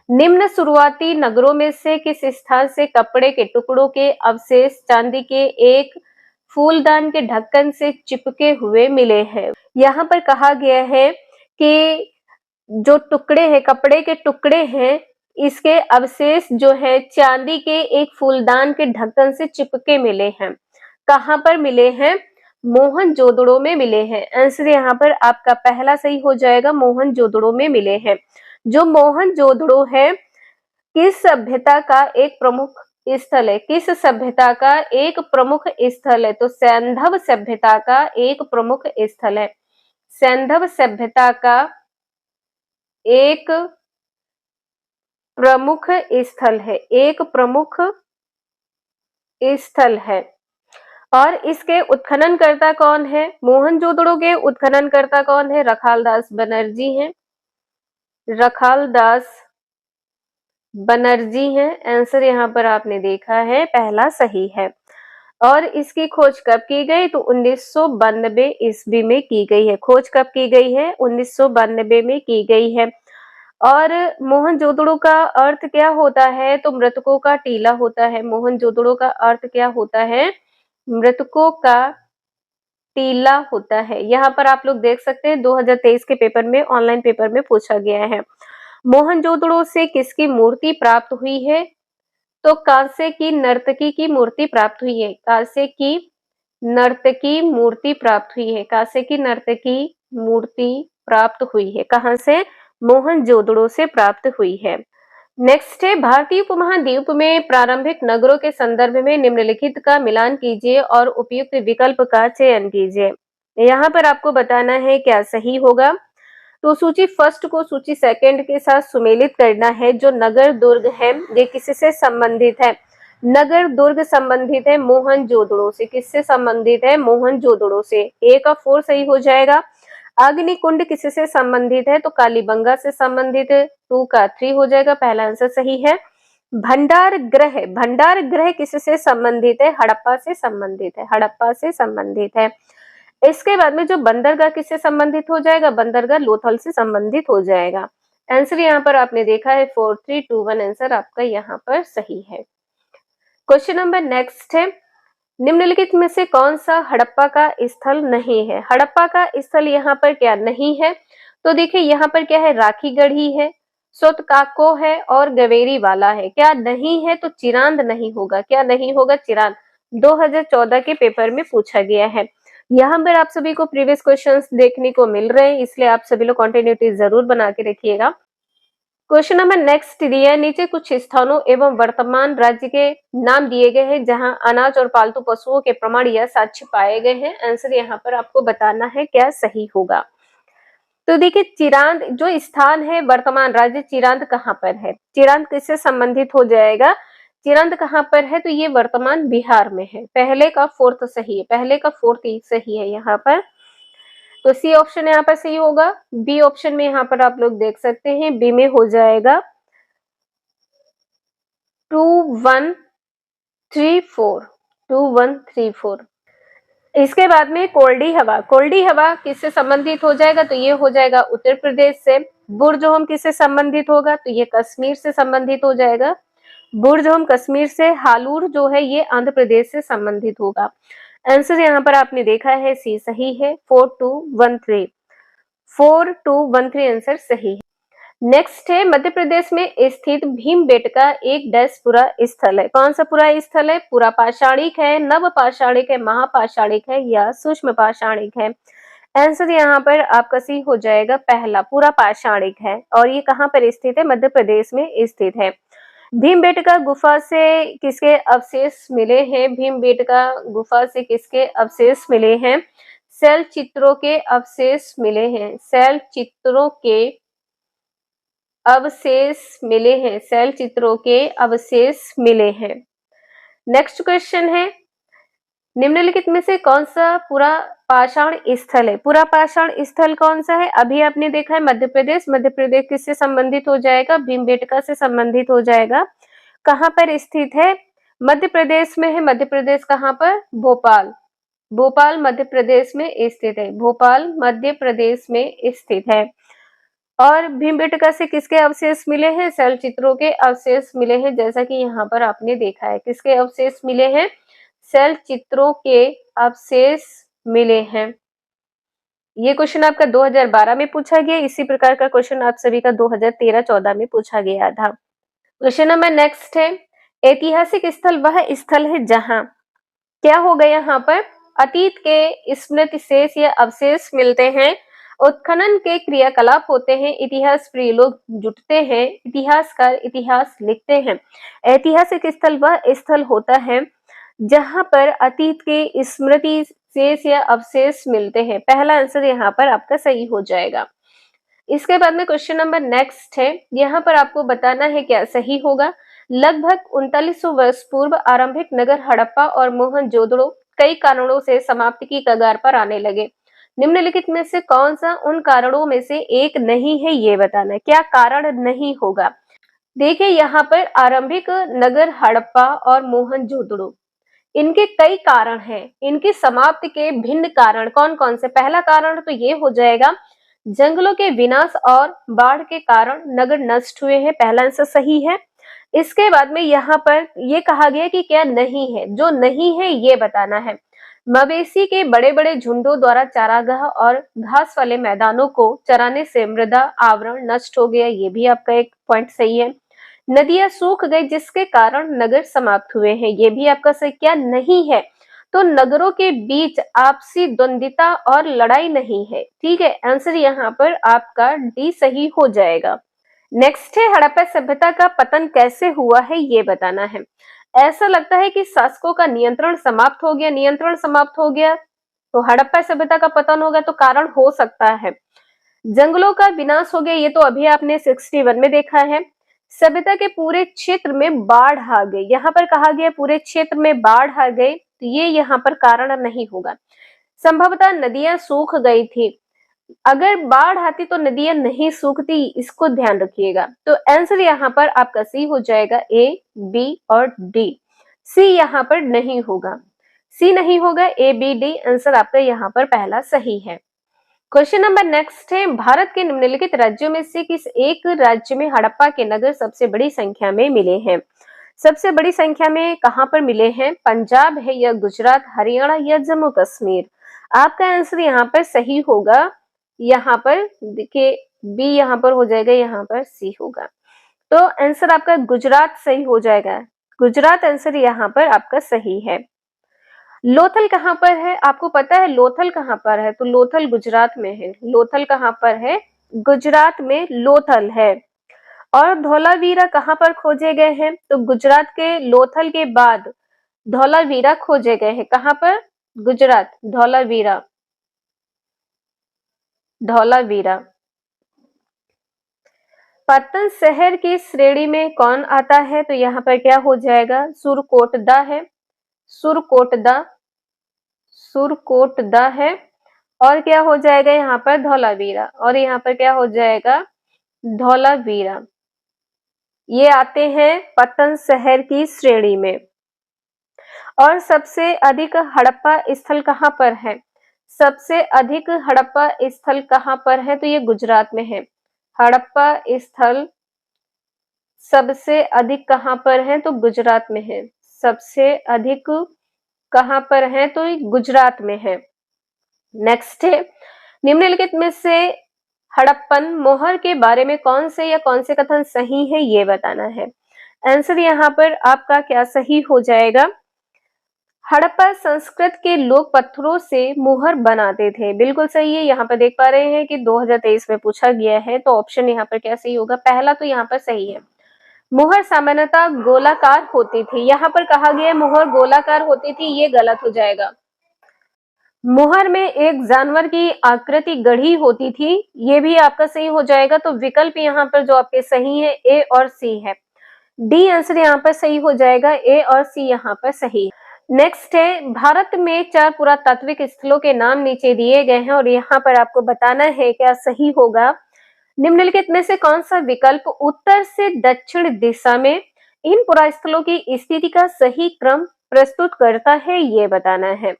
निम्न शुरुआती नगरों में से किस स्थान से कपड़े के टुकड़ों के अवशेष चांदी के एक फूलदान के ढक्कन से चिपके हुए मिले हैं? यहाँ पर कहा गया है कि जो टुकड़े हैं, कपड़े के टुकड़े हैं, इसके अवशेष जो है चांदी के एक फूलदान के ढक्कन से चिपके मिले हैं। कहाँ पर मिले हैं? मोहनजोदड़ो में मिले हैं। आंसर यहाँ पर आपका पहला सही हो जाएगा, मोहनजोदड़ो में मिले हैं। जो मोहनजोदड़ो है किस सभ्यता का एक प्रमुख स्थल है? किस सभ्यता का एक प्रमुख स्थल है? तो सैंधव सभ्यता का एक प्रमुख स्थल है। सैंधव सभ्यता का एक प्रमुख स्थल है, एक प्रमुख स्थल है। और इसके उत्खननकर्ता कौन है? मोहनजोदड़ो के उत्खननकर्ता कौन है? रखालदास बनर्जी हैं। रखालदास बनर्जी हैं। आंसर यहाँ पर आपने देखा है पहला सही है। और इसकी खोज कब की गई? तो 1992 ईस्वी में की गई है। खोज कब की गई है? 1992 में की गई है। और मोहनजोदड़ो का अर्थ क्या होता है? तो मृतकों का टीला होता है। मोहनजोदड़ो का अर्थ क्या होता है? मृतकों का टीला होता है। यहाँ पर आप लोग देख सकते हैं 2023 के पेपर में, ऑनलाइन पेपर में पूछा गया है। मोहनजोदड़ो से किसकी मूर्ति प्राप्त हुई है? तो कांसे की नर्तकी की मूर्ति प्राप्त हुई है। कांसे की नर्तकी मूर्ति प्राप्त हुई है। कांसे की नर्तकी मूर्ति प्राप्त हुई है। कहाँ से? मोहनजोदड़ो से प्राप्त हुई है। नेक्स्ट है, भारतीय उपमहाद्वीप में प्रारंभिक नगरों के संदर्भ में निम्नलिखित का मिलान कीजिए और उपयुक्त विकल्प का चयन कीजिए। यहाँ पर आपको बताना है क्या सही होगा। तो सूची फर्स्ट को सूची सेकंड के साथ सुमेलित करना है। जो नगर दुर्ग है ये किससे संबंधित है? नगर दुर्ग संबंधित है मोहनजोदड़ो से। किससे संबंधित है? मोहनजोदड़ो से। ए का 4 सही हो जाएगा। अग्निकुंड किससे संबंधित है? तो कालीबंगा से संबंधित है। 2 का 3 हो जाएगा, पहला आंसर सही है। भंडार ग्रह किससे संबंधित है? हड़प्पा से संबंधित है। हड़प्पा से संबंधित है। इसके बाद में जो बंदरगाह किससे संबंधित हो जाएगा? बंदरगाह लोथल से संबंधित हो जाएगा। आंसर यहाँ पर आपने देखा है 4 3 2 1, आंसर आपका यहाँ पर सही है। क्वेश्चन नंबर नेक्स्ट है, निम्नलिखित में से कौन सा हड़प्पा का स्थल नहीं है? हड़प्पा का स्थल यहाँ पर क्या नहीं है? तो देखिए यहाँ पर क्या है? राखी गढ़ी है, सोतकाको है और गवेरी वाला है। क्या नहीं है? तो चिरांद नहीं होगा। क्या नहीं होगा? चिरांद। 2014 के पेपर में पूछा गया है। यहाँ पर आप सभी को प्रीवियस क्वेश्चंस देखने को मिल रहे हैं, इसलिए आप सभी लोग कंटिन्यूटी जरूर बना के रखिएगा। क्वेश्चन नंबर नेक्स्ट दिया है, नीचे कुछ स्थानों एवं वर्तमान राज्य के नाम दिए गए हैं जहां अनाज और पालतू पशुओं के प्रमाण या साक्ष्य पाए गए हैं। आंसर यहाँ पर आपको बताना है क्या सही होगा। तो देखिए चिरांद जो स्थान है, वर्तमान राज्य चिरांद कहाँ पर है? चिरांद किससे संबंधित हो जाएगा? चिरांद कहाँ पर है? तो ये वर्तमान बिहार में है। पहले का 4th सही है। पहले का 4th सही है यहाँ पर। तो सी ऑप्शन यहाँ पर सही होगा। बी ऑप्शन में यहाँ पर आप लोग देख सकते हैं, बी में हो जाएगा 2134। 2134। इसके बाद में कोल्डी हवा। कोल्डी हवा किससे संबंधित हो जाएगा? तो ये हो जाएगा उत्तर प्रदेश से। बुर्जोम किससे संबंधित होगा? तो ये कश्मीर से संबंधित हो जाएगा। बुर्जोम कश्मीर से। हालूर जो है ये आंध्र प्रदेश से संबंधित होगा। आंसर यहाँ पर आपने देखा है सी सही है। 4213। 4213 आंसर सही है। नेक्स्ट है, मध्य प्रदेश में स्थित भीमबेटका एक डैशपुरा स्थल है। कौन सा पूरा स्थल है? पूरा पाषाणिक है, नव पाषाणिक है, महापाषाणिक है या सूक्ष्म पाषाणिक है? आंसर यहाँ पर आपका सी हो जाएगा, पहला पूरा पाषाणिक है। और ये कहाँ पर स्थित है? मध्य प्रदेश में स्थित है। भीमबेटका गुफा से किसके अवशेष मिले हैं? भीमबेटका गुफा से किसके अवशेष मिले हैं? शैल चित्रों के अवशेष मिले हैं। शैल चित्रों के अवशेष मिले हैं। शैल चित्रों के अवशेष मिले हैं। नेक्स्ट क्वेश्चन है, निम्नलिखित में से कौन सा पूरा पाषाण स्थल है? पूरा पाषाण स्थल कौन सा है? अभी आपने देखा है मध्य प्रदेश। मध्य प्रदेश किससे संबंधित हो जाएगा? भीमबेटका से संबंधित हो जाएगा। कहाँ पर स्थित है? मध्य प्रदेश में है। मध्य प्रदेश कहाँ पर? भोपाल। भोपाल मध्य प्रदेश में स्थित है। भोपाल मध्य प्रदेश में स्थित है। और भीमबेटका से किसके अवशेष मिले हैं? शैल चित्रों के अवशेष मिले हैं, जैसा कि यहाँ पर आपने देखा है। किसके अवशेष मिले हैं? शैल चित्रों के अवशेष मिले हैं। ये क्वेश्चन आपका 2012 में पूछा गया। इसी प्रकार का क्वेश्चन आप सभी का 2013-14 में पूछा गया था। क्वेश्चन नंबर नेक्स्ट है, ऐतिहासिक स्थल वह स्थल है जहां क्या होगा? यहाँ पर अतीत के स्मृति शेष या अवशेष मिलते हैं, उत्खनन के क्रियाकलाप होते हैं, इतिहास प्रिय लोग जुटते हैं, इतिहासकार इतिहास लिखते हैं। ऐतिहासिक स्थल वह स्थल होता है जहां पर अतीत के स्मृति शेष या अवशेष मिलते हैं। पहला आंसर यहाँ पर आपका सही हो जाएगा। इसके बाद में क्वेश्चन नंबर नेक्स्ट है, यहाँ पर आपको बताना है क्या सही होगा। लगभग 3900 वर्ष पूर्व आरंभिक नगर हड़प्पा और मोहनजोदड़ो कई कारणों से समाप्ति की कगार पर आने लगे। निम्नलिखित में से कौन सा उन कारणों में से एक नहीं है, ये बताना है। क्या कारण नहीं होगा? देखिए यहाँ पर आरंभिक नगर हड़प्पा और मोहनजोदड़ो इनके कई कारण हैं, इनकी समाप्ति के भिन्न कारण कौन कौन से? पहला कारण तो ये हो जाएगा, जंगलों के विनाश और बाढ़ के कारण नगर नष्ट हुए हैं, पहला आंसर सही है। इसके बाद में यहाँ पर ये कहा गया कि क्या नहीं है, जो नहीं है ये बताना है। मवेशी के बड़े बड़े झुंडों द्वारा चारागाह और घास वाले मैदानों को चराने से मृदा आवरण नष्ट हो गया, ये भी आपका एक पॉइंट सही है। नदियां सूख गई जिसके कारण नगर समाप्त हुए हैं, ये भी आपका सही। क्या नहीं है? तो नगरों के बीच आपसी द्वंद्विता और लड़ाई नहीं है, ठीक है। आंसर यहाँ पर आपका डी सही हो जाएगा। नेक्स्ट है, हड़प्पा सभ्यता का पतन कैसे हुआ है ये बताना है। ऐसा लगता है कि शासकों का नियंत्रण समाप्त हो गया, नियंत्रण समाप्त हो गया तो हड़प्पा सभ्यता का पतन हो गया, तो कारण हो सकता है जंगलों का विनाश हो गया, ये तो अभी आपने 61 में देखा है। सभ्यता के पूरे क्षेत्र में बाढ़ आ गई, यहाँ पर कहा गया पूरे क्षेत्र में बाढ़ आ गई, तो ये यहाँ पर कारण नहीं होगा। संभवतः नदियां सूख गई थी, अगर बाढ़ आती तो नदियां नहीं सूखती, इसको ध्यान रखिएगा। तो आंसर यहाँ पर आपका सी हो जाएगा, ए, बी और डी। सी यहाँ पर नहीं होगा, सी नहीं होगा, ए, बी, डी आंसर आपका यहाँ पर पहला सही है। क्वेश्चन नंबर नेक्स्ट है, भारत के निम्नलिखित राज्यों में से किस एक राज्य में हड़प्पा के नगर सबसे बड़ी संख्या में मिले हैं? सबसे बड़ी संख्या में कहां पर मिले हैं? पंजाब है या गुजरात, हरियाणा या जम्मू कश्मीर? आपका आंसर यहाँ पर सही होगा, यहाँ पर देखिए बी यहाँ पर हो जाएगा, यहाँ पर सी होगा। तो आंसर आपका गुजरात सही हो जाएगा, गुजरात आंसर यहाँ पर आपका सही है। लोथल कहाँ पर है? आपको पता है लोथल कहाँ पर है? तो लोथल गुजरात में है। लोथल कहाँ पर है? गुजरात में लोथल है। और धौलावीरा कहाँ पर खोजे गए हैं? तो गुजरात के लोथल के बाद धौलावीरा खोजे गए हैं। कहाँ पर? गुजरात, धौलावीरा, धौलावीरा। पत्तन शहर की श्रेणी में कौन आता है? तो यहाँ पर क्या हो जाएगा? सुरकोटदा है, सुरकोटदा, सुरकोटदा है। और क्या हो जाएगा यहाँ पर? धौलावीरा। और यहाँ पर क्या हो जाएगा? धौलावीरा। ये आते हैं पत्तन शहर की श्रेणी में। और सबसे अधिक हड़प्पा स्थल कहाँ पर है? सबसे अधिक हड़प्पा स्थल कहाँ पर है? तो ये गुजरात में है। हड़प्पा स्थल सबसे अधिक कहाँ पर है? तो गुजरात में है। सबसे अधिक कहाँ पर है? तो ये गुजरात में है। नेक्स्ट है, निम्नलिखित में से हड़प्पन मोहर के बारे में कौन से या कौन से कथन सही है ये बताना है। आंसर यहाँ पर आपका क्या सही हो जाएगा? हड़प्पा संस्कृत के लोग पत्थरों से मुहर बनाते थे, बिल्कुल सही है। यहाँ पर देख पा रहे हैं कि 2023 में पूछा गया है, तो ऑप्शन यहाँ पर क्या सही होगा? पहला तो यहाँ पर सही है। मुहर सामान्यतः गोलाकार होती थी, यहाँ पर कहा गया मुहर गोलाकार होती थी, ये गलत हो जाएगा। मुहर में एक जानवर की आकृति गढ़ी होती थी, ये भी आपका सही हो जाएगा। तो विकल्प यहाँ पर जो आपके सही है ए और सी है। डी आंसर यहाँ पर सही हो जाएगा, ए और सी यहाँ पर सही। नेक्स्ट है, भारत में 4 पुरातात्विक स्थलों के नाम नीचे दिए गए हैं और यहाँ पर आपको बताना है क्या सही होगा। निम्नलिखित में से कौन सा विकल्प उत्तर से दक्षिण दिशा में इन पुरास्थलों की स्थिति का सही क्रम प्रस्तुत करता है, ये बताना है।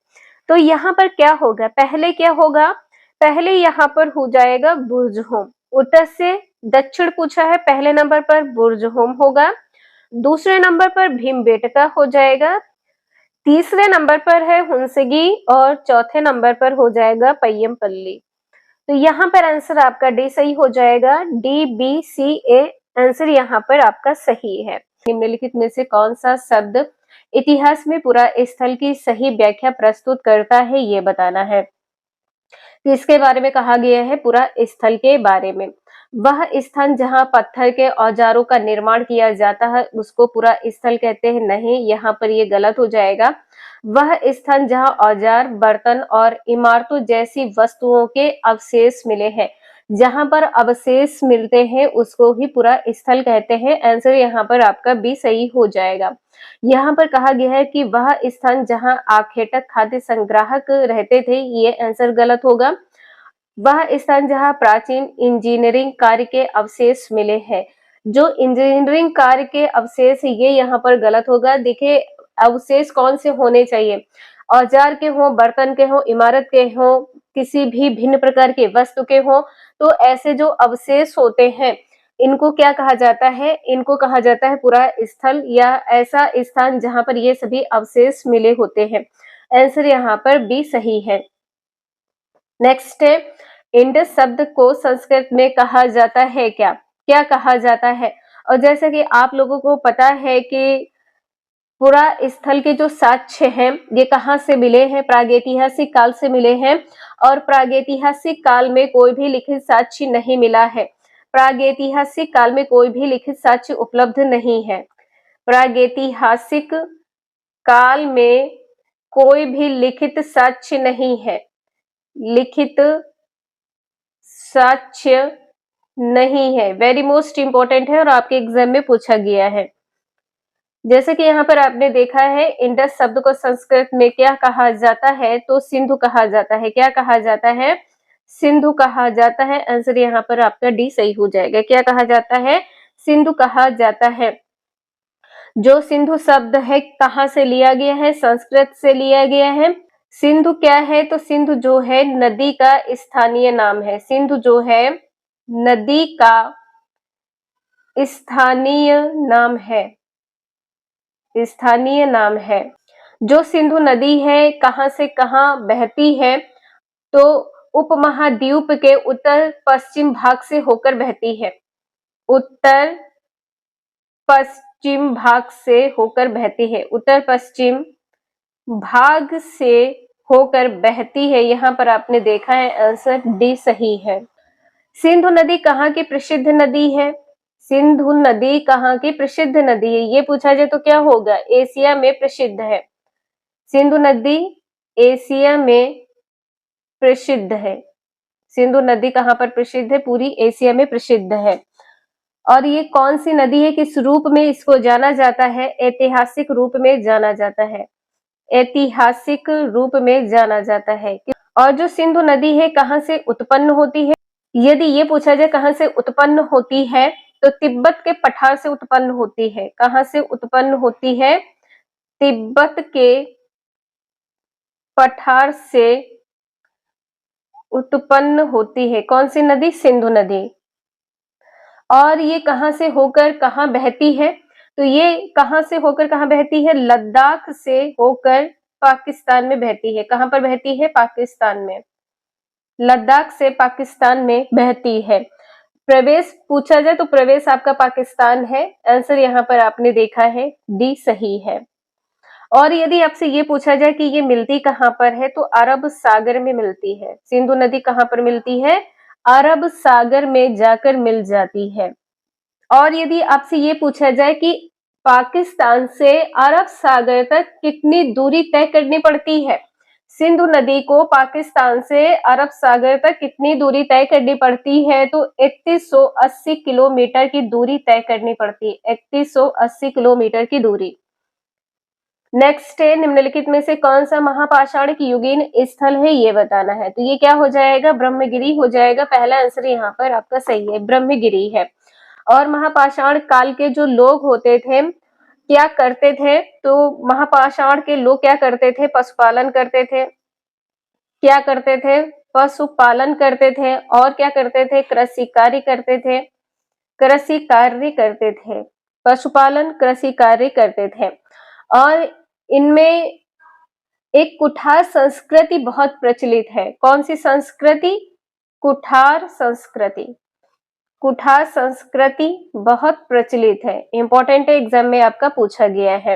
तो यहाँ पर क्या होगा? पहले क्या होगा? पहले यहाँ पर हो जाएगा बुर्जहोम। उत्तर से दक्षिण पूछा है, पहले नंबर पर बुर्जहोम होगा, दूसरे नंबर पर भीमबेटका हो जाएगा, तीसरे नंबर पर है हुंसगी और चौथे नंबर पर हो जाएगा पय्यमपल्ली। तो यहाँ पर आंसर आपका डी सही हो जाएगा, D, B, C, A answer यहाँ पर आपका सही है। निम्नलिखित में से कौन सा शब्द इतिहास में पुरा स्थल की सही व्याख्या प्रस्तुत करता है, ये बताना है। इसके बारे में कहा गया है पुरा स्थल के बारे में। वह स्थान जहां पत्थर के औजारों का निर्माण किया जाता है उसको पुरा स्थल कहते हैं, नहीं, यहाँ पर ये गलत हो जाएगा। वह स्थान जहां औजार, बर्तन और इमारतों जैसी वस्तुओं के अवशेष मिले हैं, जहां पर अवशेष मिलते हैं उसको ही पुरा स्थल कहते हैं। आंसर यहाँ पर आपका बी सही हो जाएगा। यहाँ पर कहा गया है कि वह स्थान जहां आखेटक खाद्य संग्राहक रहते थे, ये आंसर गलत होगा। वह स्थान जहां प्राचीन इंजीनियरिंग कार्य के अवशेष मिले हैं, जो इंजीनियरिंग कार्य के अवशेष ये यहाँ पर गलत होगा। देखिए अवशेष कौन से होने चाहिए? औजार के हों, बर्तन के हों, इमारत के हों, किसी भी भिन्न प्रकार के वस्तु के हों, तो ऐसे जो अवशेष होते हैं इनको क्या कहा जाता है? इनको कहा जाता है पुरा स्थल या ऐसा स्थान जहां पर ये सभी अवशेष मिले होते हैं। आंसर यहाँ पर बी सही है। नेक्स्ट है, इंडस शब्द को संस्कृत में कहा जाता है क्या? क्या कहा जाता है? और जैसा कि आप लोगों को पता है कि पुरा स्थल के जो साक्ष्य हैं ये कहाँ से मिले हैं? प्रागैतिहासिक काल से मिले हैं और प्रागैतिहासिक काल में कोई भी लिखित साक्ष्य नहीं मिला है। प्रागैतिहासिक काल में कोई भी लिखित साक्ष्य उपलब्ध नहीं है। प्रागैतिहासिक काल में कोई भी लिखित साक्ष्य नहीं है। लिखित साक्ष्य नहीं है, वेरी मोस्ट इंपॉर्टेंट है और आपके एग्जाम में पूछा गया है। जैसे कि यहाँ पर आपने देखा है इंडस शब्द को संस्कृत में क्या कहा जाता है? तो सिंधु कहा जाता है। क्या कहा जाता है? सिंधु कहा जाता है। आंसर यहाँ पर आपका डी सही हो जाएगा। क्या कहा जाता है? सिंधु कहा जाता है। जो सिंधु शब्द है कहाँ से लिया गया है? संस्कृत से लिया गया है। सिंधु क्या है? तो सिंधु जो है नदी का स्थानीय नाम है। सिंधु जो है नदी का स्थानीय नाम है। स्थानीय नाम है। जो सिंधु नदी है कहाँ से कहाँ बहती है? तो उपमहाद्वीप के उत्तर पश्चिम भाग से होकर बहती है। उत्तर पश्चिम भाग से होकर बहती है। उत्तर पश्चिम भाग से होकर बहती है। यहाँ पर आपने देखा है आंसर डी सही है। सिंधु नदी कहाँ की प्रसिद्ध नदी है? सिंधु नदी कहाँ की प्रसिद्ध नदी है? ये पूछा जाए तो क्या होगा? एशिया में प्रसिद्ध है। सिंधु नदी एशिया में प्रसिद्ध है। सिंधु नदी कहाँ पर प्रसिद्ध है? पूरी एशिया में प्रसिद्ध है। और ये कौन सी नदी है? किस रूप में इसको जाना जाता है? ऐतिहासिक रूप में जाना जाता है। ऐतिहासिक रूप में जाना जाता है। और जो सिंधु नदी है कहाँ से उत्पन्न होती है? यदि ये पूछा जाए कहाँ से उत्पन्न होती है तो तिब्बत के पठार से उत्पन्न होती है। कहाँ से उत्पन्न होती है? तिब्बत के पठार से उत्पन्न होती है। कौन सी नदी? सिंधु नदी। और ये कहाँ से होकर कहाँ बहती है? तो ये कहाँ से होकर कहाँ बहती है? लद्दाख से होकर पाकिस्तान में बहती है। कहाँ पर बहती है? पाकिस्तान में। लद्दाख से पाकिस्तान में बहती है। प्रवेश पूछा जाए तो प्रवेश आपका पाकिस्तान है। आंसर यहाँ पर आपने देखा है डी सही है। और यदि आपसे ये पूछा जाए कि ये मिलती कहाँ पर है तो अरब सागर में मिलती है। सिंधु नदी कहाँ पर मिलती है? अरब सागर में जाकर मिल जाती है। और यदि आपसे ये पूछा जाए कि पाकिस्तान से अरब सागर तक कितनी दूरी तय करनी पड़ती है? सिंधु नदी को पाकिस्तान से अरब सागर तक कितनी दूरी तय करनी पड़ती है? तो 3180 किलोमीटर की दूरी तय करनी पड़ती है। 3180 किलोमीटर की दूरी। नेक्स्ट है, निम्नलिखित में से कौन सा महापाषाण की युगीन स्थल है ये बताना है। तो ये क्या हो जाएगा? ब्रह्मगिरी हो जाएगा। पहला आंसर यहाँ पर आपका सही है, ब्रह्मगिरी है। और महापाषाण काल के जो लोग होते थे क्या करते थे? तो महापाषाण के लोग क्या करते थे? पशुपालन करते थे। क्या करते थे? पशुपालन करते थे। और क्या करते थे? कृषि कार्य करते थे। कृषि कार्य करते थे। पशुपालन कृषि कार्य करते थे। और इनमें एक कुठार संस्कृति बहुत प्रचलित है। कौन सी संस्कृति? कुठार संस्कृति। कुठार संस्कृति बहुत प्रचलित है। इंपॉर्टेंट है, एग्जाम में आपका पूछा गया है।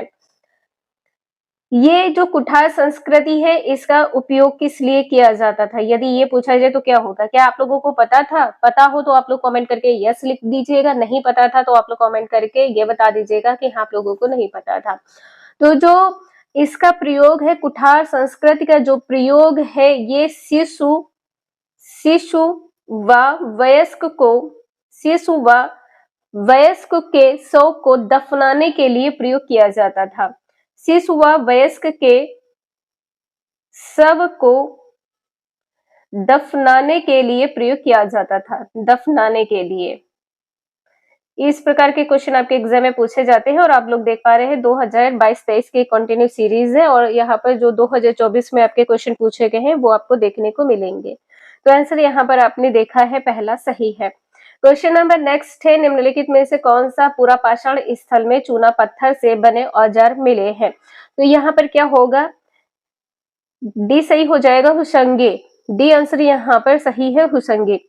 ये जो कुठार संस्कृति है इसका उपयोग किस लिए किया जाता था? यदि ये पूछा जाए तो क्या होगा? क्या आप लोगों को पता था? पता हो तो आप लोग कमेंट करके यस लिख दीजिएगा। नहीं पता था तो आप लोग कमेंट करके ये बता दीजिएगा कि हाँ आप लोगों को नहीं पता था। तो जो इसका प्रयोग है, कुठार संस्कृति का जो प्रयोग है, ये शिशु व वयस्क के शव को दफनाने के लिए प्रयोग किया जाता था। शिशु व वयस्क के शव को दफनाने के लिए प्रयोग किया जाता था। दफनाने के लिए। इस प्रकार के क्वेश्चन आपके एग्जाम में पूछे जाते हैं और आप लोग देख पा रहे हैं 2022-23 की कंटिन्यू सीरीज है और यहाँ पर जो 2024 में आपके क्वेश्चन पूछे गए हैं वो आपको देखने को मिलेंगे। तो आंसर यहाँ पर आपने देखा है पहला सही है। क्वेश्चन नंबर नेक्स्ट है, निम्नलिखित में से कौन सा पूरा पाषाण स्थल में चूना पत्थर से बने औजार मिले हैं? तो यहाँ पर क्या होगा, डी सही हो जाएगा, हुसंगे। डी आंसर यहाँ पर सही है, हुसंगे।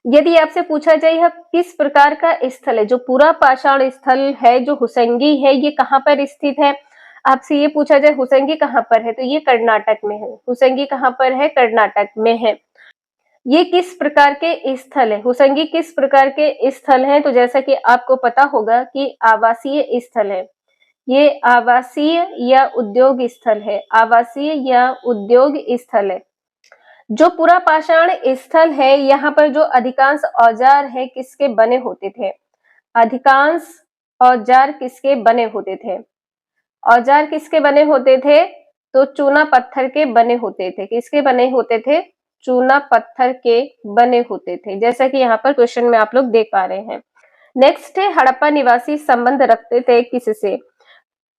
यदि आपसे पूछा जाए यह किस प्रकार का स्थल है, जो पूरा पाषाण स्थल है जो हुसंगी है ये कहाँ पर स्थित है? आपसे ये पूछा जाए हुसंगी कहाँ पर है, तो ये कर्नाटक में है। हुसंगी कहाँ पर है? कर्नाटक में है। ये किस प्रकार के स्थल है? हुसंगी किस प्रकार के स्थल है? तो जैसा कि आपको पता होगा कि आवासीय स्थल है। ये आवासीय या उद्योग स्थल है। आवासीय या उद्योग स्थल है। जो पूरा पाषाण स्थल है यहाँ पर जो अधिकांश औजार है किसके बने होते थे? अधिकांश औजार किसके बने होते थे? औजार किसके बने होते थे? तो चूना पत्थर के बने होते थे। किसके बने होते थे? चूना पत्थर के बने होते थे, जैसा कि यहाँ पर क्वेश्चन में आप लोग देख पा रहे हैं। नेक्स्ट है, हड़प्पा निवासी संबंध रखते थे किससे?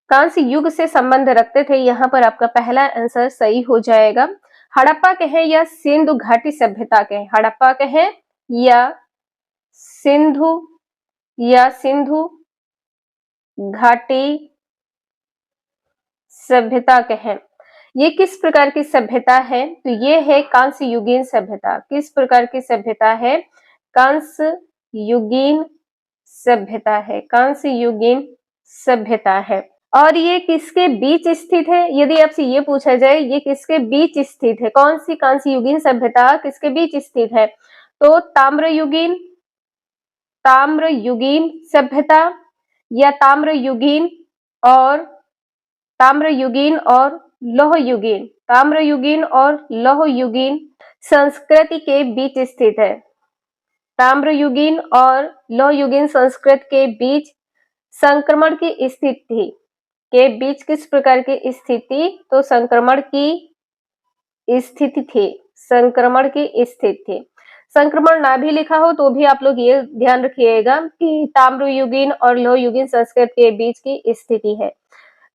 कांस्य युग से संबंध रखते थे। यहाँ पर आपका पहला आंसर सही हो जाएगा। हड़प्पा कहें या सिंधु घाटी सभ्यता कहें, हड़प्पा कहें या सिंधु घाटी सभ्यता कहें, ये किस प्रकार की सभ्यता है? तो ये है कांस्य युगीन सभ्यता। किस प्रकार की सभ्यता है? कांस्य युगीन सभ्यता है। कांस्य युगीन सभ्यता है। और ये किसके बीच स्थित है? यदि आपसे ये पूछा जाए ये किसके बीच स्थित है, कौन सी कांस्य युगीन सभ्यता किसके बीच स्थित है? तो ताम्र युगीन सभ्यता या ताम्र युगीन और लौह युगीन, ताम्र युगीन और लौह युगीन संस्कृति के बीच स्थित है। ताम्र युगीन और लौह युगीन संस्कृति के बीच संक्रमण की स्थिति के बीच किस प्रकार की स्थिति? तो संक्रमण की स्थिति थी। संक्रमण की स्थिति थी। संक्रमण ना भी लिखा हो तो भी आप लोग ये ध्यान रखिएगा कि ताम्र युगीन और लौह युगीन संस्कृति के बीच की स्थिति है।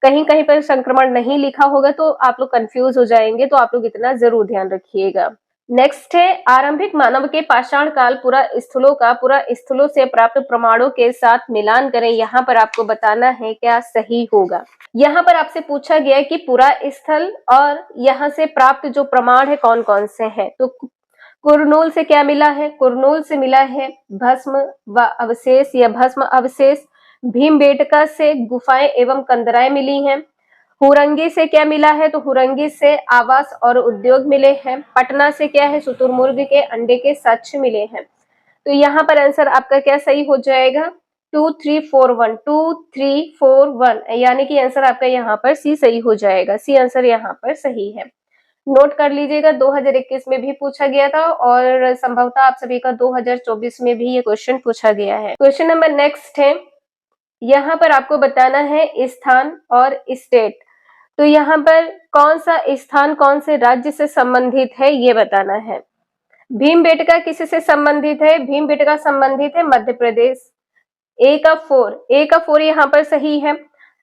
कहीं कहीं पर संक्रमण नहीं लिखा होगा तो आप लोग कंफ्यूज हो जाएंगे, तो आप लोग इतना जरूर ध्यान रखिएगा। नेक्स्ट है, आरंभिक मानव के पाषाण काल पूरा स्थलों से प्राप्त प्रमाणों के साथ मिलान करें। यहाँ पर आपको बताना है क्या सही होगा। यहाँ पर आपसे पूछा गया है कि पूरा स्थल और यहाँ से प्राप्त जो प्रमाण है कौन कौन से हैं। तो कुरनूल से क्या मिला है? कुरनूल से मिला है भस्म व अवशेष या भस्म अवशेष। भीमबेटका से गुफाएं एवं कंदराएं मिली हैं। हुरंगी से क्या मिला है? तो हुरंगी से आवास और उद्योग मिले हैं। पटना से क्या है? शुतुरमुर्ग के अंडे के साक्ष्य मिले हैं। तो यहाँ पर आंसर आपका क्या सही हो जाएगा? 2341 यानी कि आंसर आपका यहाँ पर सी सही हो जाएगा। सी आंसर यहाँ पर सही है। नोट कर लीजिएगा, 2021 में भी पूछा गया था और संभवतः आप सभी का 2024 में भी ये क्वेश्चन पूछा गया है। क्वेश्चन नंबर नेक्स्ट है, यहाँ पर आपको बताना है स्थान और स्टेट। तो यहाँ पर कौन सा स्थान कौन से राज्य से संबंधित है ये बताना है। भीमबेटका किससे संबंधित है? भीमबेटका संबंधित है मध्य प्रदेश। ए का 4 यहाँ पर सही है।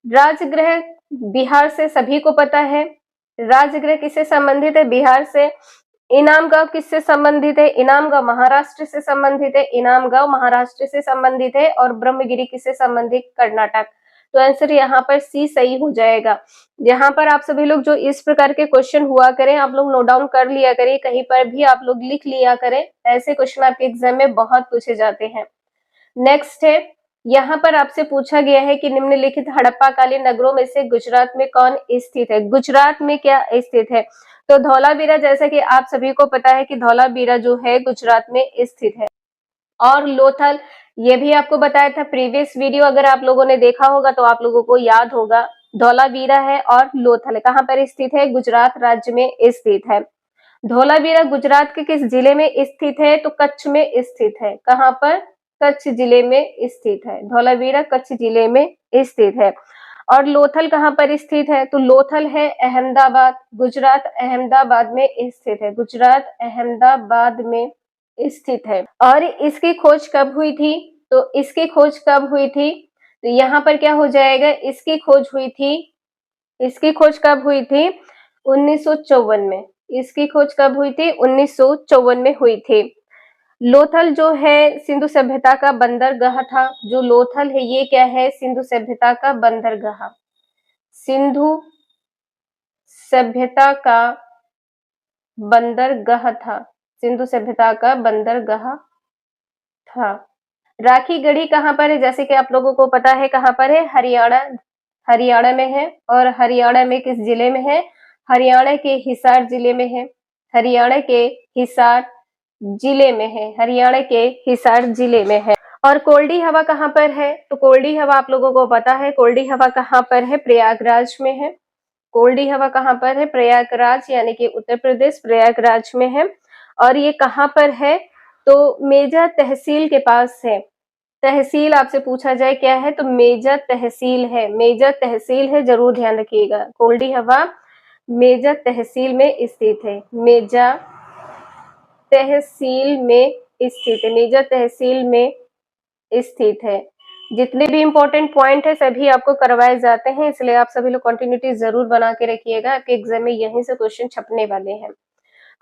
राजगृह बिहार से सभी को पता है। राजगृह किससे संबंधित है? बिहार से। इनाम गांव किससे संबंधित है? इनाम गांव महाराष्ट्र से संबंधित है। इनाम गांव महाराष्ट्र से संबंधित है। और ब्रह्मगिरी किससे संबंधित? कर्नाटक। तो आंसर यहाँ पर सी सही हो जाएगा। यहाँ पर आप सभी लोग जो इस प्रकार के क्वेश्चन हुआ करें आप लोग नोट डाउन कर लिया करें, कहीं पर भी आप लोग लिख लिया करें, ऐसे क्वेश्चन आपके एग्जाम में बहुत पूछे जाते हैं। नेक्स्ट है, यहाँ पर आपसे पूछा गया है कि निम्नलिखित हड़प्पा कालीन नगरों में से गुजरात में कौन स्थित है? गुजरात में क्या स्थित है? तो धौलावीरा, जैसा कि आप सभी को पता है कि धौलावीरा जो है गुजरात में स्थित है। और लोथल, ये भी आपको बताया था प्रीवियस वीडियो, अगर आप लोगों ने देखा होगा तो आप लोगों को याद होगा। धौलावीरा है और लोथल कहाँ पर स्थित है? गुजरात राज्य में स्थित है। धौलावीरा गुजरात के किस जिले में स्थित है? तो कच्छ में स्थित है। कहाँ पर? कच्छ जिले में स्थित है। धौलावीरा कच्छ जिले में स्थित है। और लोथल कहाँ पर स्थित है? तो लोथल है अहमदाबाद, गुजरात अहमदाबाद में स्थित है। गुजरात अहमदाबाद में स्थित है। और इसकी खोज कब हुई थी? तो इसकी खोज कब हुई थी? तो यहाँ पर क्या हो जाएगा, इसकी खोज हुई थी, इसकी खोज कब हुई थी? 1954 में। इसकी खोज कब हुई थी? 1954 में हुई थी। लोथल जो है सिंधु सभ्यता का बंदरगाह था। जो लोथल है ये क्या है? सिंधु सभ्यता का बंदरगाह। सिंधु सभ्यता का बंदरगाह था। सिंधु सभ्यता का बंदरगाह था। राखी गढ़ी कहाँ पर है? जैसे कि आप लोगों को पता है कहाँ पर है? हरियाणा, हरियाणा में है। और हरियाणा में किस जिले में है? हरियाणा के हिसार जिले में है। हरियाणा के हिसार जिले में है। हरियाणा के हिसार जिले में है। और कोल्डी हवा कहाँ पर है? तो कोल्डी हवा आप लोगों को पता है, कोल्डी हवा कहाँ पर है? प्रयागराज में है। कोल्डी हवा कहाँ पर है? प्रयागराज, यानी कि उत्तर प्रदेश, प्रयागराज में है। और ये कहाँ पर है? तो मेजा तहसील के पास है। तहसील आपसे पूछा जाए क्या है, तो मेजा तहसील है। मेजा तहसील है, जरूर ध्यान रखिएगा। कोल्डी हवा मेजा तहसील में स्थित है। मेजा तहसील में स्थित है। मेजा तहसील में स्थित है। जितने भी इंपॉर्टेंट पॉइंट है सभी आपको करवाए जाते हैं, इसलिए आप सभी लोग कंटिन्यूटी जरूर बना के रखिएगा। आपके एग्जाम में यहीं से क्वेश्चन छपने वाले हैं।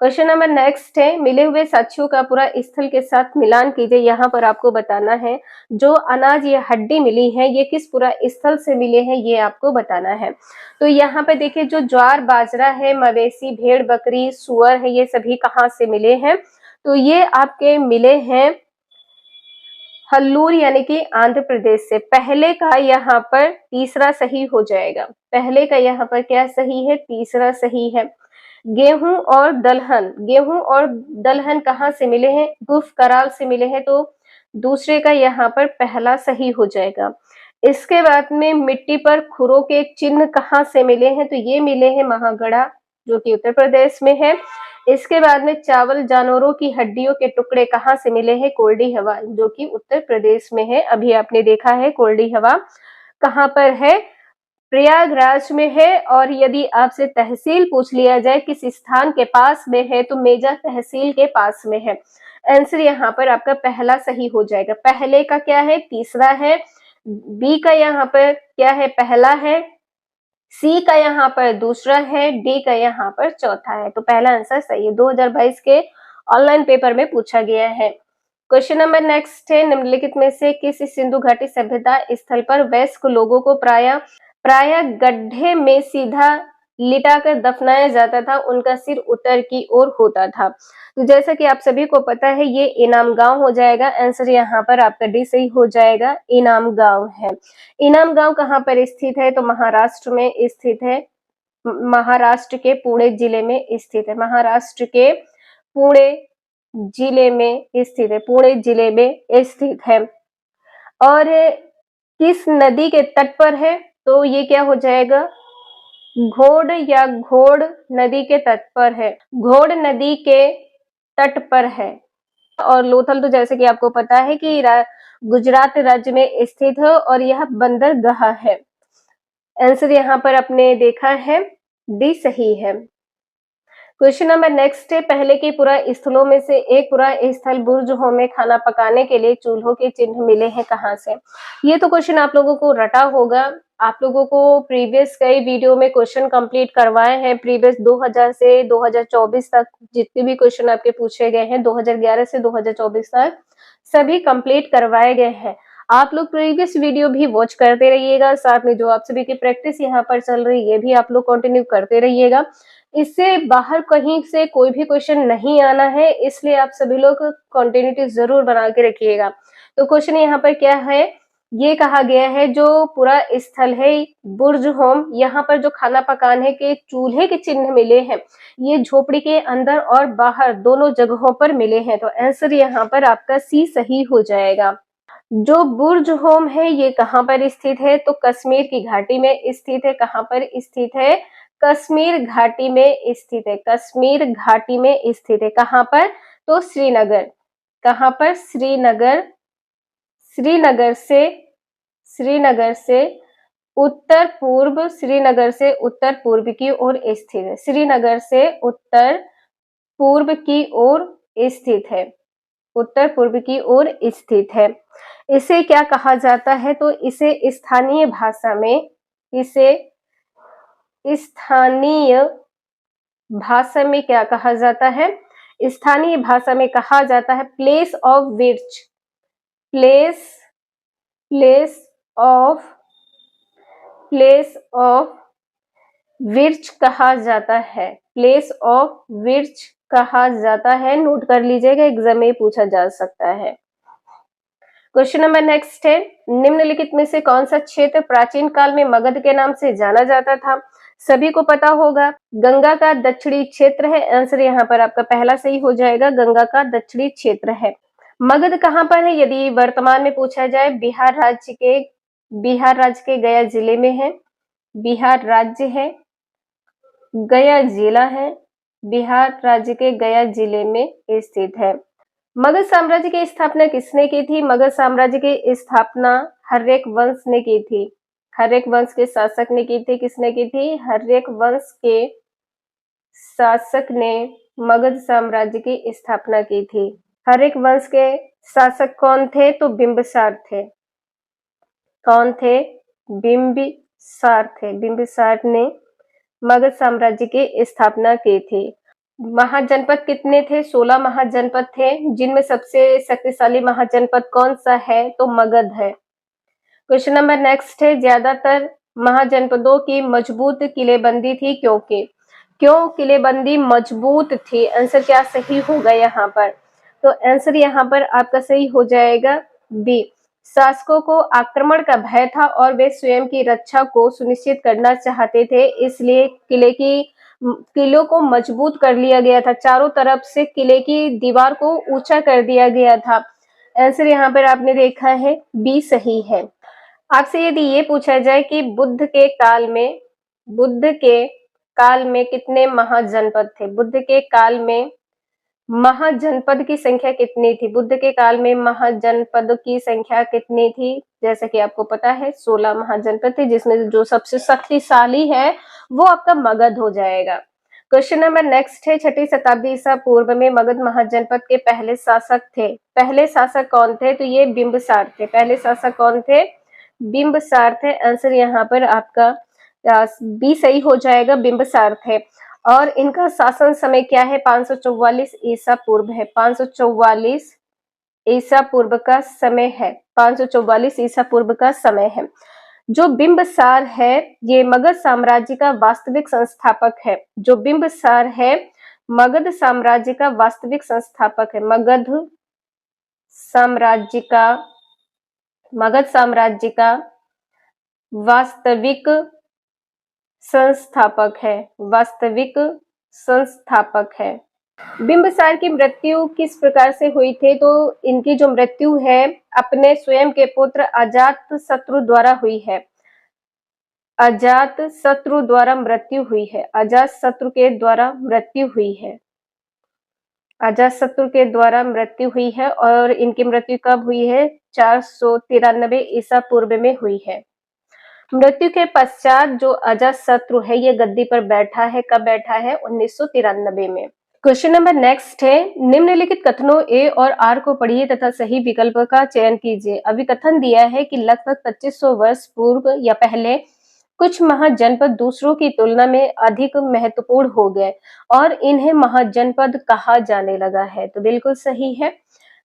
क्वेश्चन नंबर नेक्स्ट है, मिले हुए साक्ष्यों का पूरा स्थल के साथ मिलान कीजिए। यहाँ पर आपको बताना है जो अनाज या हड्डी मिली है ये किस पूरा स्थल से मिले हैं, ये आपको बताना है। तो यहाँ पे देखिए जो ज्वार बाजरा है, मवेशी भेड़ बकरी सुअर है, ये सभी कहाँ से मिले हैं? तो ये आपके मिले हैं हल्लूर यानी कि आंध्र प्रदेश से। पहले का यहाँ पर तीसरा सही हो जाएगा। पहले का यहाँ पर क्या सही है? तीसरा सही है। गेहूं और दलहन, गेहूं और दलहन कहाँ से मिले हैं? गुफ कराल से मिले हैं, तो दूसरे का यहाँ पर पहला सही हो जाएगा। इसके बाद में मिट्टी पर खुरों के चिन्ह कहाँ से मिले हैं? तो ये मिले हैं महागढ़ा, जो कि उत्तर प्रदेश में है। इसके बाद में चावल जानवरों की हड्डियों के टुकड़े कहाँ से मिले हैं? कोल्डी हवा, जो कि उत्तर प्रदेश में है। अभी आपने देखा है कोल्डी हवा कहाँ पर है? प्रयागराज में है। और यदि आपसे तहसील पूछ लिया जाए किस स्थान के पास में है, तो मेजा तहसील के पास में है। आंसर यहाँ पर आपका पहला सही हो जाएगा। पहले का क्या है? तीसरा है। बी का यहाँ पर क्या है? पहला है। सी का यहाँ पर दूसरा है। डी का यहाँ पर चौथा है। तो पहला आंसर सही है। 2022 के ऑनलाइन पेपर में पूछा गया है। क्वेश्चन नंबर नेक्स्ट है, निम्नलिखित में से किस सिंधु घाटी सभ्यता स्थल पर वयस्क लोगों को प्राय गड्ढे में सीधा लिटाकर दफनाया जाता था, उनका सिर उत्तर की ओर होता था? तो जैसा कि आप सभी को पता है ये इनाम गांव हो जाएगा। आंसर यहाँ पर आपका डी सही हो जाएगा। इनाम गांव है। इनाम गांव कहाँ पर स्थित है? तो महाराष्ट्र में स्थित है। महाराष्ट्र के पुणे जिले में स्थित है। महाराष्ट्र के पुणे जिले में स्थित है। पुणे जिले में स्थित है। और किस नदी के तट पर है? तो ये क्या हो जाएगा? घोड़ या घोड़ नदी के तट पर है। घोड़ नदी के तट पर है। और लोथल तो जैसे कि आपको पता है कि गुजरात राज्य में स्थित है और यह बंदरगाह है। आंसर यहाँ पर आपने देखा है, डी सही है। क्वेश्चन नंबर नेक्स्ट है, पहले के पुरा स्थलों में से एक पुरा स्थल बुर्जहों में खाना पकाने के लिए चूल्हों के चिन्ह मिले हैं कहाँ से? ये तो क्वेश्चन आप लोगों को रटा होगा। आप लोगों को प्रीवियस कई वीडियो में क्वेश्चन कंप्लीट करवाए हैं। प्रीवियस 2000 से 2024 तक जितने भी क्वेश्चन आपके पूछे गए हैं, 2011 से 2024 तक सभी कंप्लीट करवाए गए हैं। आप लोग प्रीवियस वीडियो भी वॉच करते रहिएगा। साथ में जो आप सभी की प्रैक्टिस यहाँ पर चल रही है ये भी आप लोग कंटिन्यू करते रहिएगा। इससे बाहर कहीं से कोई भी क्वेश्चन नहीं आना है, इसलिए आप सभी लोग कंटिन्यूटी जरूर बना के रखिएगा। तो क्वेश्चन यहाँ पर क्या है? ये कहा गया है जो पूरा स्थल है बुर्ज होम, यहाँ पर जो खाना पकाने के चूल्हे के चिन्ह मिले हैं ये झोपड़ी के अंदर और बाहर दोनों जगहों पर मिले हैं। तो आंसर यहाँ पर आपका सी सही हो जाएगा। जो बुर्ज होम है ये कहाँ पर स्थित है? तो कश्मीर की घाटी में स्थित है। कहाँ पर स्थित है? कश्मीर घाटी में स्थित है। कश्मीर घाटी में स्थित है। कहाँ पर? तो श्रीनगर। कहाँ पर? श्रीनगर। श्रीनगर से उत्तर पूर्व, श्रीनगर से उत्तर पूर्व की ओर स्थित है। श्रीनगर से उत्तर पूर्व की ओर स्थित है। उत्तर पूर्व की ओर स्थित है। इसे क्या कहा जाता है? तो इसे स्थानीय भाषा में, इसे स्थानीय भाषा में क्या कहा जाता है? स्थानीय भाषा में कहा जाता है place of virtue, place place of place of virtue कहा जाता है, प्लेस ऑफ विर्च कहा जाता है। नोट कर लीजिएगा, एग्जाम में पूछा जा सकता है। क्वेश्चन नंबर नेक्स्ट है, निम्नलिखित में से कौन सा क्षेत्र प्राचीन काल में मगध के नाम से जाना जाता था? सभी को पता होगा, गंगा का दक्षिणी क्षेत्र है। आंसर यहाँ पर आपका पहला सही हो जाएगा, गंगा का दक्षिणी क्षेत्र है। मगध कहाँ पर है? यदि वर्तमान में पूछा जाए, बिहार राज्य के गया जिले में है। बिहार राज्य है, गया जिला है, बिहार राज्य के गया जिले में स्थित है। मगध साम्राज्य की स्थापना किसने की थी? मगध साम्राज्य की स्थापना हर्यक वंश ने की थी। हर्यक वंश के शासक ने की थी। किसने की थी? हर्यक वंश के शासक ने मगध साम्राज्य की स्थापना की थी। हर्यक वंश के शासक कौन थे? तो बिंबिसार थे। कौन थे? बिंबिसार थे। बिंबिसार ने मगध साम्राज्य की स्थापना की थी। महाजनपद कितने थे? 16 महाजनपद थे, जिनमें सबसे शक्तिशाली महाजनपद कौन सा है? तो मगध है। क्वेश्चन नंबर नेक्स्ट है, ज्यादातर महाजनपदों की मजबूत किलेबंदी थी, क्योंकि क्यों किलेबंदी मजबूत थी? आंसर क्या सही होगा यहाँ पर? तो आंसर यहाँ पर आपका सही हो जाएगा बी। शासकों को आक्रमण का भय था और वे स्वयं की रक्षा को सुनिश्चित करना चाहते थे, इसलिए किलों को मजबूत कर लिया गया था। चारों तरफ से किले की दीवार को ऊंचा कर दिया गया था। आंसर यहाँ पर आपने देखा है बी सही है। आपसे यदि ये पूछा जाए कि बुद्ध के काल में कितने महाजनपद थे? बुद्ध के काल में महाजनपद की संख्या कितनी थी? बुद्ध के काल में महाजनपद की संख्या कितनी थी? जैसे कि आपको पता है 16 महाजनपद थे, जिसमें जो सबसे शक्तिशाली है वो आपका मगध हो जाएगा। क्वेश्चन नंबर नेक्स्ट है, 6ठी शताब्दी ईसा पूर्व में मगध महाजनपद के पहले शासक थे। पहले शासक कौन थे? तो ये बिंबिसार थे। पहले शासक कौन थे? बिंबिसार थे। आंसर यहाँ पर आपका बी सही हो जाएगा, बिंबिसार थे। और इनका शासन समय क्या है? 544 ईसा पूर्व है। 544 ईसा पूर्व का समय है। 544 ईसा पूर्व का समय है। जो बिंबिसार है ये मगध साम्राज्य का वास्तविक संस्थापक है। जो बिंबिसार है मगध साम्राज्य का वास्तविक संस्थापक है। मगध साम्राज्य का वास्तविक संस्थापक है। वास्तविक संस्थापक है। बिंबिसार की मृत्यु किस प्रकार से हुई थी? तो इनकी जो मृत्यु है अपने स्वयं के पुत्र अजात शत्रु द्वारा हुई है। अजात शत्रु द्वारा मृत्यु हुई है। अजात शत्रु के द्वारा मृत्यु हुई है। अजात शत्रु के द्वारा मृत्यु हुई है। और इनकी मृत्यु कब हुई है? 493 ईसा पूर्व में हुई है। मृत्यु के पश्चात जो अजात शत्रु है ये गद्दी पर बैठा है। कब बैठा है? 1993 में। क्वेश्चन नंबर नेक्स्ट है, निम्नलिखित कथनों ए और आर को पढ़िए तथा सही विकल्प का चयन कीजिए। अभी कथन दिया है कि लगभग 2500 वर्ष पूर्व या पहले कुछ महाजनपद दूसरों की तुलना में अधिक महत्वपूर्ण हो गए और इन्हें महाजनपद कहा जाने लगा है। तो बिल्कुल सही है।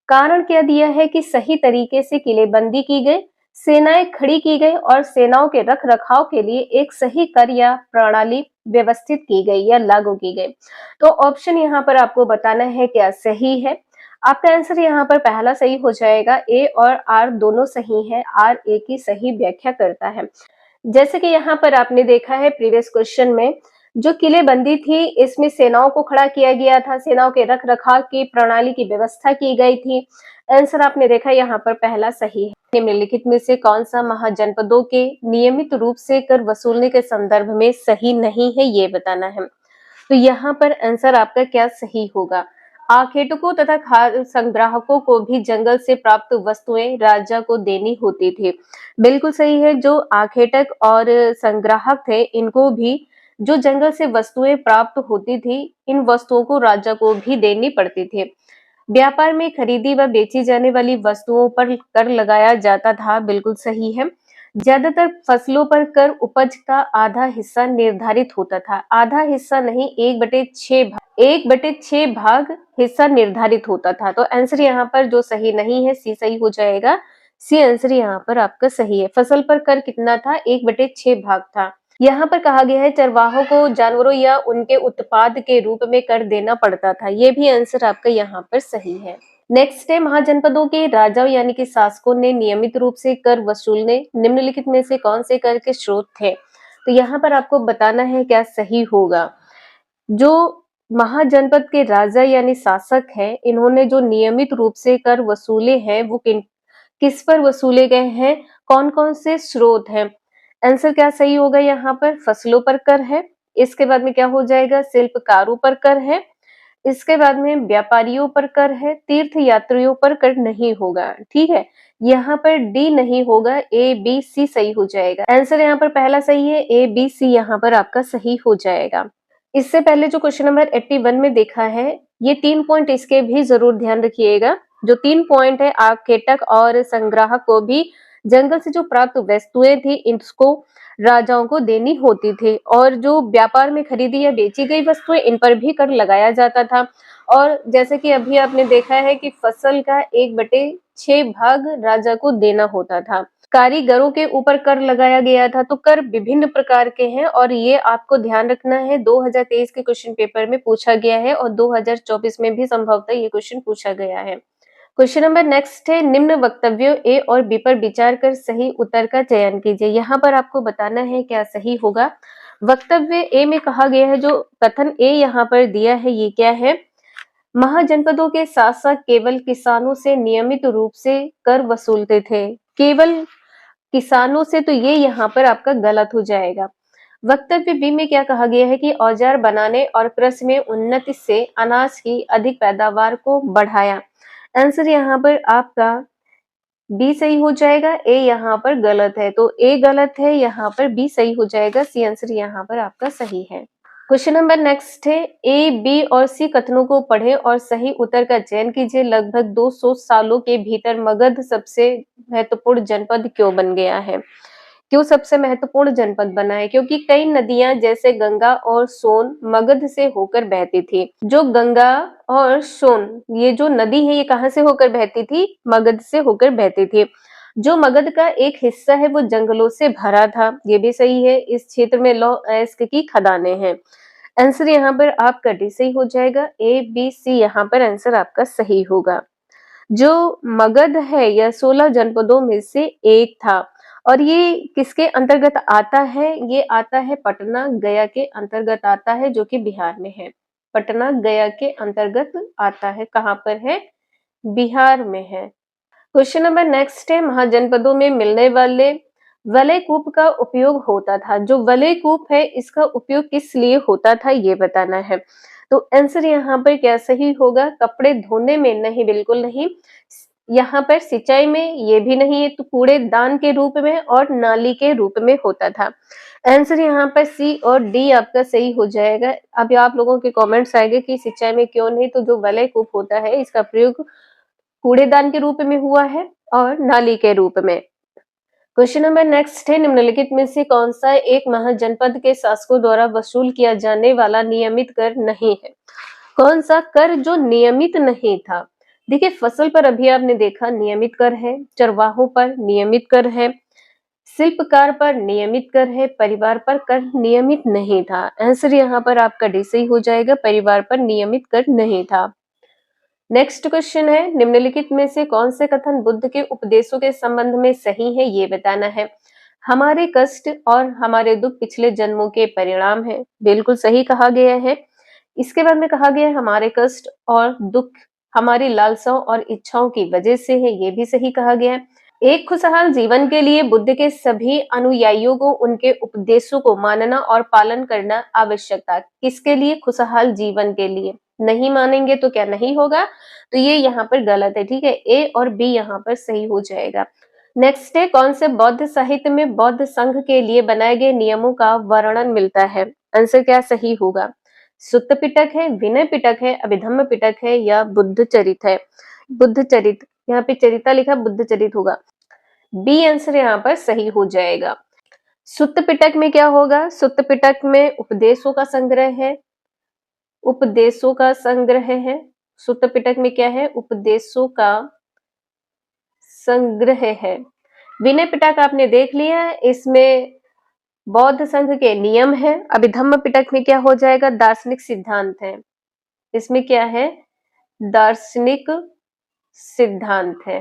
कारण क्या दिया है कि सही तरीके से किलेबंदी की गई, सेनाएं खड़ी की गई और सेनाओं के रख रखाव के लिए एक सही कर या प्रणाली व्यवस्थित की गई या लागू की गई। तो ऑप्शन यहाँ पर आपको बताना है क्या सही है। आपका आंसर यहाँ पर पहला सही हो जाएगा। ए और आर दोनों सही है। आर ए की सही व्याख्या करता है। जैसे कि यहाँ पर आपने देखा है प्रीवियस क्वेश्चन में जो किलेबंदी थी इसमें सेनाओं को खड़ा किया गया था, सेनाओं के रख रखाव की प्रणाली की व्यवस्था की गई थी। आंसर आपने देखा यहाँ पर पहला सही है। निम्नलिखित में से कौन सा महाजनपदों के नियमित रूप से कर वसूलने के संदर्भ में सही नहीं है, ये बताना है। तो यहाँ पर आंसर आपका क्या सही होगा? आखेटकों तथा खाद्य संग्राहकों को भी जंगल से प्राप्त वस्तुएं राजा को देनी होती थी। बिल्कुल सही है। जो आखेटक और संग्राहक थे इनको भी जो जंगल से वस्तुएं प्राप्त होती थी इन वस्तुओं को राजा को भी देनी पड़ती थी। व्यापार में खरीदी व बेची जाने वाली वस्तुओं पर कर लगाया जाता था, बिल्कुल सही है। ज्यादातर फसलों पर कर उपज का आधा हिस्सा निर्धारित होता था, आधा हिस्सा नहीं, 1/6 भाग हिस्सा निर्धारित होता था। तो आंसर यहाँ पर जो सही नहीं है, सी सही हो जाएगा। सी आंसर यहाँ पर आपका सही है। फसल पर कर कितना था? 1/6 भाग था। यहाँ पर कहा गया है चरवाहों को जानवरों या उनके उत्पाद के रूप में कर देना पड़ता था, ये भी आंसर आपका यहाँ पर सही है। नेक्स्ट है, महाजनपदों के राजाओं यानी कि शासकों ने नियमित रूप से कर वसूलने निम्नलिखित में से कौन से कर के स्रोत थे? तो यहाँ पर आपको बताना है क्या सही होगा। जो महाजनपद के राजा यानी शासक हैं, इन्होंने जो नियमित रूप से कर वसूले हैं वो किस पर वसूले गए हैं, कौन कौन से स्रोत हैं? आंसर क्या सही होगा यहाँ पर? फसलों पर कर है, इसके बाद में क्या हो जाएगा? शिल्पकारों पर कर है, इसके बाद में व्यापारियों पर कर है, तीर्थ यात्रियों पर कर नहीं होगा। ठीक है, यहाँ पर डी नहीं होगा, ए बी सी सही हो जाएगा। आंसर यहाँ पर पहला सही है, ए बी सी यहाँ पर आपका सही हो जाएगा। इससे पहले जो क्वेश्चन नंबर 81 में देखा है, ये 3 पॉइंट इसके भी जरूर ध्यान रखिएगा। जो 3 पॉइंट है, आखेटक और संग्राहक को भी जंगल से जो प्राप्त वस्तुएं थी इसको राजाओं को देनी होती थी, और जो व्यापार में खरीदी या बेची गई वस्तुएं इन पर भी कर लगाया जाता था। और जैसे कि अभी आपने देखा है कि फसल का 1/6 भाग राजा को देना होता था। कारीगरों के ऊपर कर लगाया गया था। तो कर विभिन्न प्रकार के हैं और ये आपको ध्यान रखना है, 2023 के क्वेश्चन पेपर में पूछा गया है और 2024 में भी संभवतः ये क्वेश्चन पूछा गया है। क्वेश्चन नंबर नेक्स्ट है, निम्न वक्तव्यों ए और बी पर विचार कर सही उत्तर का चयन कीजिए। यहाँ पर आपको बताना है क्या सही होगा। वक्तव्य ए में कहा गया है, जो कथन ए यहाँ पर दिया है ये क्या है? महाजनपदों के शासक केवल किसानों से नियमित रूप से कर वसूलते थे। केवल किसानों से, तो ये यहाँ पर आपका गलत हो जाएगा। वक्तव्य बी में क्या कहा गया है कि औजार बनाने और कृषि में उन्नति से अनाज की अधिक पैदावार को बढ़ाया। आंसर यहाँ पर आपका बी सही हो जाएगा, ए यहाँ पर गलत है। तो ए गलत है, यहाँ पर बी सही हो जाएगा। सी आंसर यहाँ पर आपका सही है। क्वेश्चन नंबर नेक्स्ट है, ए बी और सी कथनों को पढ़ें और सही उत्तर का चयन कीजिए। लगभग 200 सालों के भीतर मगध सबसे महत्वपूर्ण जनपद क्यों बन गया है? क्यों सबसे महत्वपूर्ण जनपद बना है? क्योंकि कई नदियां जैसे गंगा और सोन मगध से होकर बहती थी। जो गंगा और सोन, ये जो नदी है, ये कहाँ से होकर बहती थी? मगध से होकर बहती थी। जो मगध का एक हिस्सा है वो जंगलों से भरा था, ये भी सही है। इस क्षेत्र में लौह अयस्क की खदानें हैं। आंसर यहाँ पर आपका डी सही हो जाएगा। ए बी सी यहाँ पर आंसर आपका सही होगा। जो मगध है यह 16 जनपदों में से एक था, और ये किसके अंतर्गत आता है? ये आता है पटना गया के अंतर्गत आता है, जो कि बिहार में है। पटना गया के अंतर्गत आता है। कहाँ पर है? बिहार में है। क्वेश्चन नंबर नेक्स्ट है, महाजनपदों में मिलने वाले वलय कूप का उपयोग होता था। जो वलय कूप है इसका उपयोग किस लिए होता था, ये बताना है। तो आंसर यहाँ पर क्या सही होगा? कपड़े धोने में? नहीं, बिल्कुल नहीं। यहाँ पर सिंचाई में? ये भी नहीं है। तो कूड़ेदान के रूप में और नाली के रूप में होता था। आंसर यहाँ पर सी और डी आपका सही हो जाएगा। अभी आप लोगों के कमेंट्स आएंगे कि सिंचाई में क्यों नहीं, तो जो वलय कूप होता है इसका प्रयोग कूड़ेदान के रूप में हुआ है और नाली के रूप में। क्वेश्चन नंबर नेक्स्ट है, निम्नलिखित में से कौन सा एक महाजनपद के शासकों द्वारा वसूल किया जाने वाला नियमित कर नहीं है? कौन सा कर जो नियमित नहीं था? देखिए, फसल पर अभी आपने देखा नियमित कर है, चरवाहों पर नियमित कर है, शिल्पकार पर नियमित कर है, परिवार पर कर नियमित नहीं था। आंसर यहाँ पर आपका डी सही हो जाएगा, परिवार पर नियमित कर नहीं था। नेक्स्ट क्वेश्चन है, निम्नलिखित में से कौन से कथन बुद्ध के उपदेशों के संबंध में सही है, ये बताना है। हमारे कष्ट और हमारे दुख पिछले जन्मों के परिणाम है, बिल्कुल सही कहा गया है। इसके बाद में कहा गया है हमारे कष्ट और दुख हमारी लालसाओं और इच्छाओं की वजह से है, ये भी सही कहा गया है। एक खुशहाल जीवन के लिए बुद्ध के सभी अनुयायियों को उनके उपदेशों को मानना और पालन करना आवश्यक था। किसके लिए? खुशहाल जीवन के लिए। नहीं मानेंगे तो क्या नहीं होगा? तो ये यहाँ पर गलत है। ठीक है, ए और बी यहाँ पर सही हो जाएगा। नेक्स्ट है, कौन से बौद्ध साहित्य में बौद्ध संघ के लिए बनाए गए नियमों का वर्णन मिलता है? आंसर क्या सही होगा? सुत्त पिटक है, विनय पिटक है, अभिधम्म पिटक है या बुद्ध चरित है? बुद्ध चरित, यहाँ पे चरिता लिखा, बुद्ध चरित होगा। बी आंसर यहाँ पर सही हो जाएगा। सुत्त पिटक में क्या होगा? सुत्त पिटक में उपदेशों का संग्रह है, उपदेशों का संग्रह है। सुत्त पिटक में क्या है? उपदेशों का संग्रह है। विनय पिटक आपने देख लिया है, इसमें बौद्ध संघ के नियम है। अभिधम्म पिटक में क्या हो जाएगा? दार्शनिक सिद्धांत है। इसमें क्या है? दार्शनिक सिद्धांत है।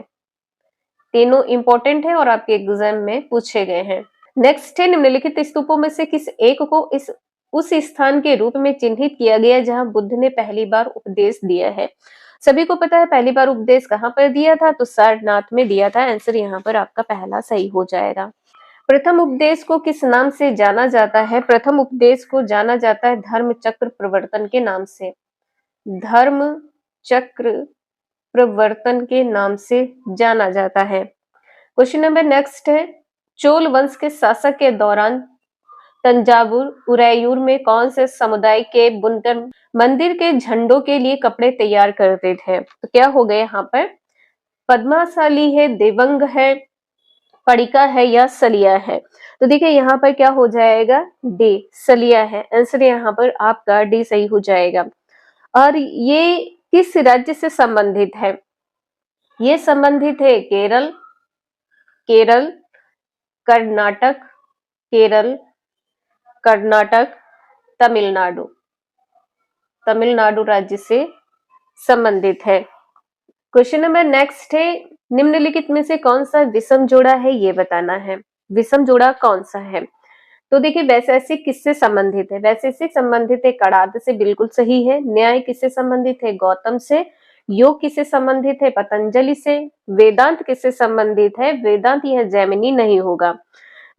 तीनों इंपॉर्टेंट है और आपके एग्जाम में पूछे गए हैं। नेक्स्ट है, निम्नलिखित स्तूपों में से किस एक को इस उस स्थान के रूप में चिन्हित किया गया जहां बुद्ध ने पहली बार उपदेश दिया है? सभी को पता है पहली बार उपदेश कहां पर दिया था? तो सारनाथ में दिया था। आंसर यहाँ पर आपका पहला सही हो जाएगा। प्रथम उपदेश को किस नाम से जाना जाता है? प्रथम उपदेश को जाना जाता है धर्म चक्र प्रवर्तन के नाम से। धर्म चक्र प्रवर्तन के नाम से जाना जाता है। क्वेश्चन नंबर नेक्स्ट है, चोल वंश के शासक के दौरान तंजावुर उरैयूर में कौन से समुदाय के बुनकर मंदिर के झंडों के लिए कपड़े तैयार करते थे? तो क्या हो गए यहाँ पर? पद्माशाली है, देवंग है, पड़िका है या सलिया है? तो देखिए यहाँ पर क्या हो जाएगा? डी, सलिया है। आंसर यहाँ पर आपका डी सही हो जाएगा। और ये किस राज्य से संबंधित है? ये संबंधित है केरल, केरल, कर्नाटक, केरल, कर्नाटक, तमिलनाडु, तमिलनाडु राज्य से संबंधित है। क्वेश्चन नंबर नेक्स्ट है, निम्नलिखित में से कौन सा विषम जोड़ा है ये बताना है। विषम जोड़ा कौन सा है? तो देखिए वैशेषिक किससे संबंधित है? वैशेषिक संबंधित है कणाद से, बिल्कुल सही है। न्याय किससे संबंधित है? गौतम से। योग किससे संबंधित है? पतंजलि से। वेदांत किससे संबंधित है? वेदांत यह जैमिनी नहीं होगा।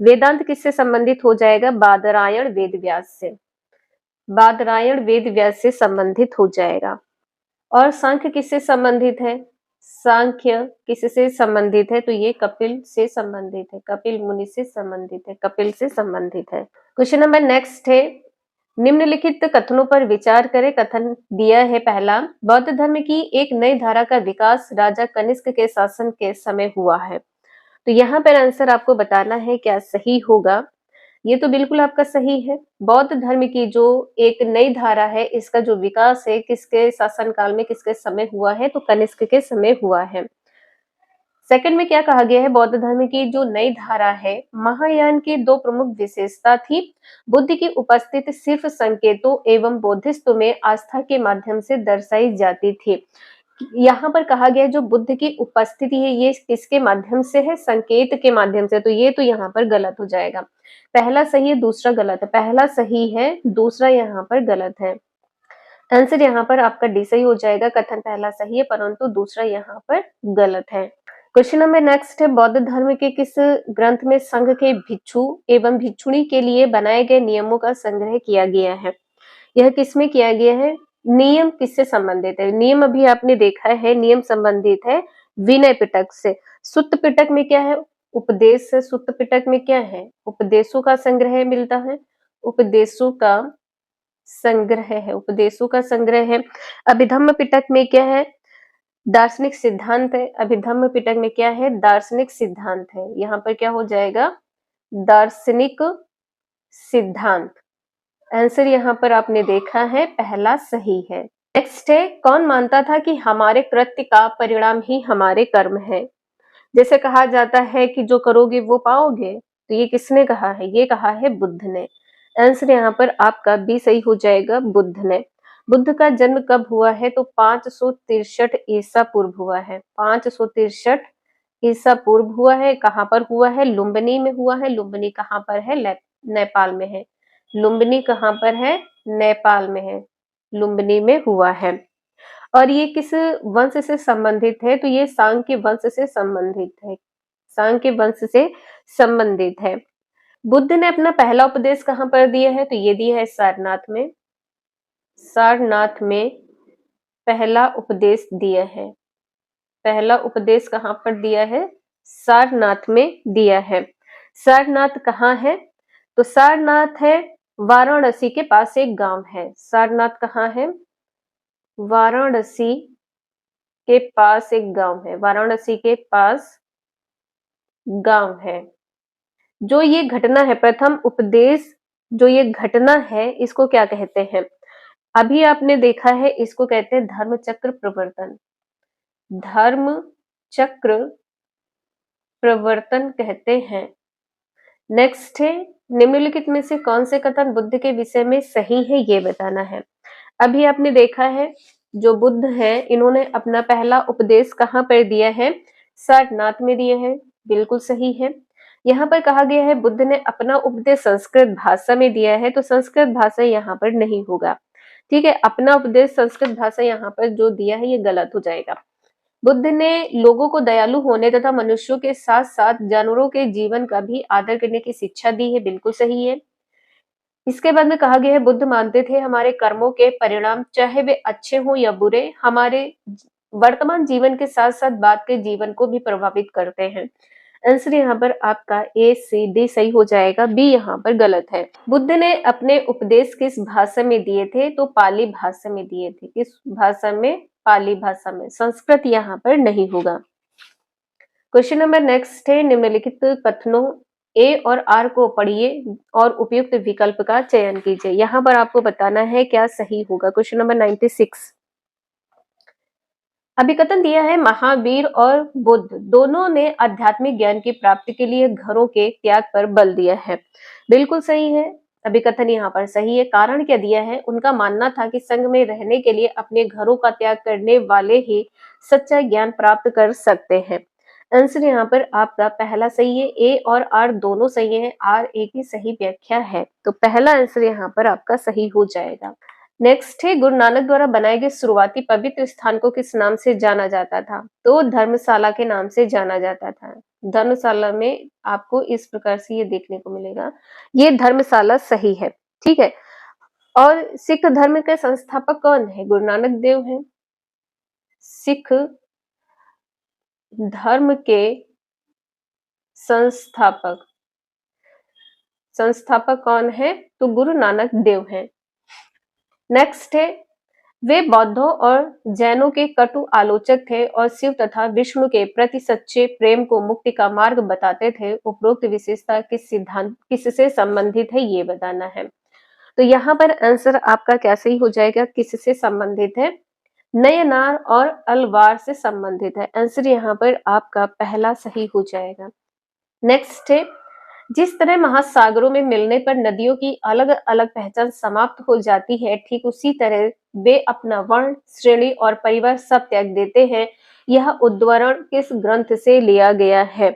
वेदांत किससे संबंधित हो जाएगा? बादरायण वेद व्यास से। बादरायण वेद व्यास से संबंधित हो जाएगा। और सांख्य किससे संबंधित है? सांख्य किससे संबंधित है? तो ये कपिल से संबंधित है, कपिल मुनि से संबंधित है, कपिल से संबंधित है। क्वेश्चन नंबर नेक्स्ट है, निम्नलिखित कथनों पर विचार करें। कथन दिया है पहला, बौद्ध धर्म की एक नई धारा का विकास राजा कनिष्क के शासन के समय हुआ है। तो यहाँ पर आंसर आपको बताना है क्या सही होगा। ये तो बिल्कुल आपका सही है। बौद्ध धर्म की जो एक नई धारा है, इसका जो विकास है किसके शासनकाल में, किसके समय हुआ है? तो कनिष्क के समय हुआ है। सेकंड में क्या कहा गया है? बौद्ध धर्म की जो नई धारा है, महायान की दो प्रमुख विशेषता थी। बुद्ध की उपस्थिति सिर्फ संकेतों एवं बोधिसत्व में आस्था के माध्यम से दर्शाई जाती थी। यहाँ पर कहा गया जो बुद्ध की उपस्थिति है ये किसके माध्यम से है? संकेत के माध्यम से। तो ये तो यहाँ पर गलत हो जाएगा। पहला सही है, दूसरा गलत है। पहला सही है, दूसरा यहाँ पर गलत है। आंसर यहाँ पर आपका डी सही हो जाएगा। कथन पहला सही है परंतु दूसरा यहाँ पर गलत है। क्वेश्चन नंबर नेक्स्ट है, बौद्ध धर्म के किस ग्रंथ में संघ के भिक्षु एवं भिक्षुणी के लिए बनाए गए नियमों का संग्रह किया गया है? यह किसमें किया गया है? नियम किससे संबंधित है? नियम अभी आपने देखा है, नियम संबंधित है विनय पिटक से। सुत्त पिटक में क्या है? उपदेश है। सुत्त पिटक में क्या है? उपदेशों का संग्रह मिलता है, उपदेशों का संग्रह है, उपदेशों का संग्रह है। अभिधम्म पिटक में क्या है? दार्शनिक सिद्धांत है। अभिधम्म पिटक में क्या है? दार्शनिक सिद्धांत है। यहाँ पर क्या हो जाएगा? दार्शनिक सिद्धांत। आंसर यहाँ पर आपने देखा है पहला सही है। नेक्स्ट है, कौन मानता था कि हमारे कृत्य का परिणाम ही हमारे कर्म है? जैसे कहा जाता है कि जो करोगे वो पाओगे, तो ये किसने कहा है? ये कहा है बुद्ध ने। आंसर यहाँ पर आपका बी सही हो जाएगा, बुद्ध ने। बुद्ध का जन्म कब हुआ है? तो 563 ईसा पूर्व हुआ है। 563 ईसा पूर्व हुआ है। कहाँ पर हुआ है? लुम्बिनी में हुआ है। लुम्बिनी कहाँ पर है? नेपाल में है। लुम्बिनी कहाँ पर है? नेपाल में है। लुम्बिनी में हुआ है। और ये किस वंश से संबंधित है? तो ये सांक्य वंश से संबंधित है। सांक्य वंश से संबंधित है। बुद्ध ने अपना पहला उपदेश कहाँ पर दिया है? तो ये दिया है सारनाथ में। सारनाथ में पहला उपदेश दिया है। पहला उपदेश कहाँ पर दिया है? सारनाथ में दिया है। सारनाथ कहाँ है? तो सारनाथ है वाराणसी के पास एक गांव है। सारनाथ कहाँ है? वाराणसी के पास एक गांव है। वाराणसी के पास गांव है। जो ये घटना है, प्रथम उपदेश, जो ये घटना है, इसको क्या कहते हैं? अभी आपने देखा है, इसको कहते हैं धर्म चक्र प्रवर्तन। धर्म चक्र प्रवर्तन कहते हैं। नेक्स्ट है, निम्नलिखित में से कौन से कथन बुद्ध के विषय में सही है, ये बताना है। अभी आपने देखा है, जो बुद्ध है, इन्होंने अपना पहला उपदेश कहाँ पर दिया है? सारनाथ में दिया है, बिल्कुल सही है। यहाँ पर कहा गया है बुद्ध ने अपना उपदेश संस्कृत भाषा में दिया है, तो संस्कृत भाषा यहाँ पर नहीं होगा। ठीक है, अपना उपदेश संस्कृत भाषा यहाँ पर जो दिया है ये गलत हो जाएगा। बुद्ध ने लोगों को दयालु होने तथा मनुष्यों के साथ साथ जानवरों के जीवन का भी आदर करने की शिक्षा दी है, बिल्कुल सही है। इसके बाद में कहा गया है बुद्ध मानते थे हमारे कर्मों के परिणाम, चाहे वे अच्छे हों या बुरे, हमारे वर्तमान जीवन के साथ साथ बाद के जीवन को भी प्रभावित करते हैं। आंसर यहाँ पर आपका ए सी डी सही हो जाएगा, बी यहाँ पर गलत है। बुद्ध ने अपने उपदेश किस भाषा में दिए थे? तो पाली भाषा में दिए थे। किस भाषा में? पाली भाषा में। संस्कृत यहाँ पर नहीं होगा। क्वेश्चन नंबर नेक्स्ट है, निम्नलिखित कथनों ए और आर को पढ़िए और उपयुक्त विकल्प का चयन कीजिए। यहाँ पर आपको बताना है क्या सही होगा। क्वेश्चन नंबर 96, अभिकथन दिया है महावीर और बुद्ध दोनों ने आध्यात्मिक ज्ञान की प्राप्ति के लिए घरों के त्याग पर बल दिया है, बिल्कुल सही है। अभिकथन यहाँ पर सही है। कारण क्या दिया है? उनका मानना था कि संघ में रहने के लिए अपने घरों का त्याग करने वाले ही सच्चा ज्ञान प्राप्त कर सकते हैं। आंसर यहाँ पर आपका पहला सही है। ए और आर दोनों सही है। आर ए की सही व्याख्या है, तो पहला आंसर यहाँ पर आपका सही हो जाएगा। नेक्स्ट है, गुरु नानक द्वारा बनाए गए शुरुआती पवित्र स्थान को किस नाम से जाना जाता था? तो धर्मशाला के नाम से जाना जाता था। धर्मशाला में आपको इस प्रकार से ये देखने को मिलेगा, ये धर्मशाला सही है। ठीक है, और सिख धर्म के संस्थापक कौन है? गुरु नानक देव हैं। सिख धर्म के संस्थापक संस्थापक कौन है? तो गुरु नानक देव हैं। नेक्स्ट है, वे बौद्धों और जैनों के कटु आलोचक थे और शिव तथा विष्णु के प्रति सच्चे प्रेम को मुक्ति का मार्ग बताते थे। उपरोक्त विशेषता किस सिद्धांत किससे संबंधित है, ये बताना है। तो यहाँ पर आंसर आपका क्या सही हो जाएगा? किससे संबंधित है? नयनार और अलवार से संबंधित है। आंसर यहाँ पर आपका पहला सही हो जाएगा। नेक्स्ट है, जिस तरह महासागरों में मिलने पर नदियों की अलग अलग पहचान समाप्त हो जाती है, ठीक उसी तरह वे अपना वर्ण, श्रेणी और परिवार सब त्याग देते हैं। यह उद्धरण किस ग्रंथ से लिया गया है?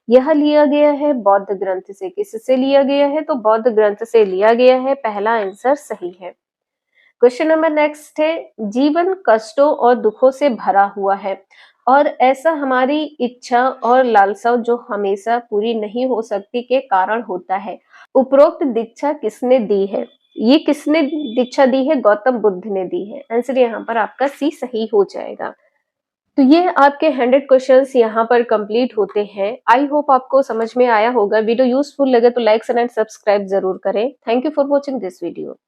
यह लिया गया है बौद्ध ग्रंथ से। किससे लिया गया है? तो बौद्ध ग्रंथ से लिया गया है। पहला आंसर सही है। क्वेश्चन नंबर नेक्स्ट है, जीवन कष्टों और दुखों से भरा हुआ है और ऐसा हमारी इच्छा और लालसा जो हमेशा पूरी नहीं हो सकती के कारण होता है। उपरोक्त दीक्षा किसने दी है? ये किसने दीक्षा दी है? गौतम बुद्ध ने दी है। आंसर यहाँ पर आपका सी सही हो जाएगा। तो ये आपके 100 क्वेश्चंस यहाँ पर कंप्लीट होते हैं। आई होप आपको समझ में आया होगा। वीडियो यूजफुल लगे तो लाइक एंड सब्सक्राइब जरूर करें। Thank you for watching this video.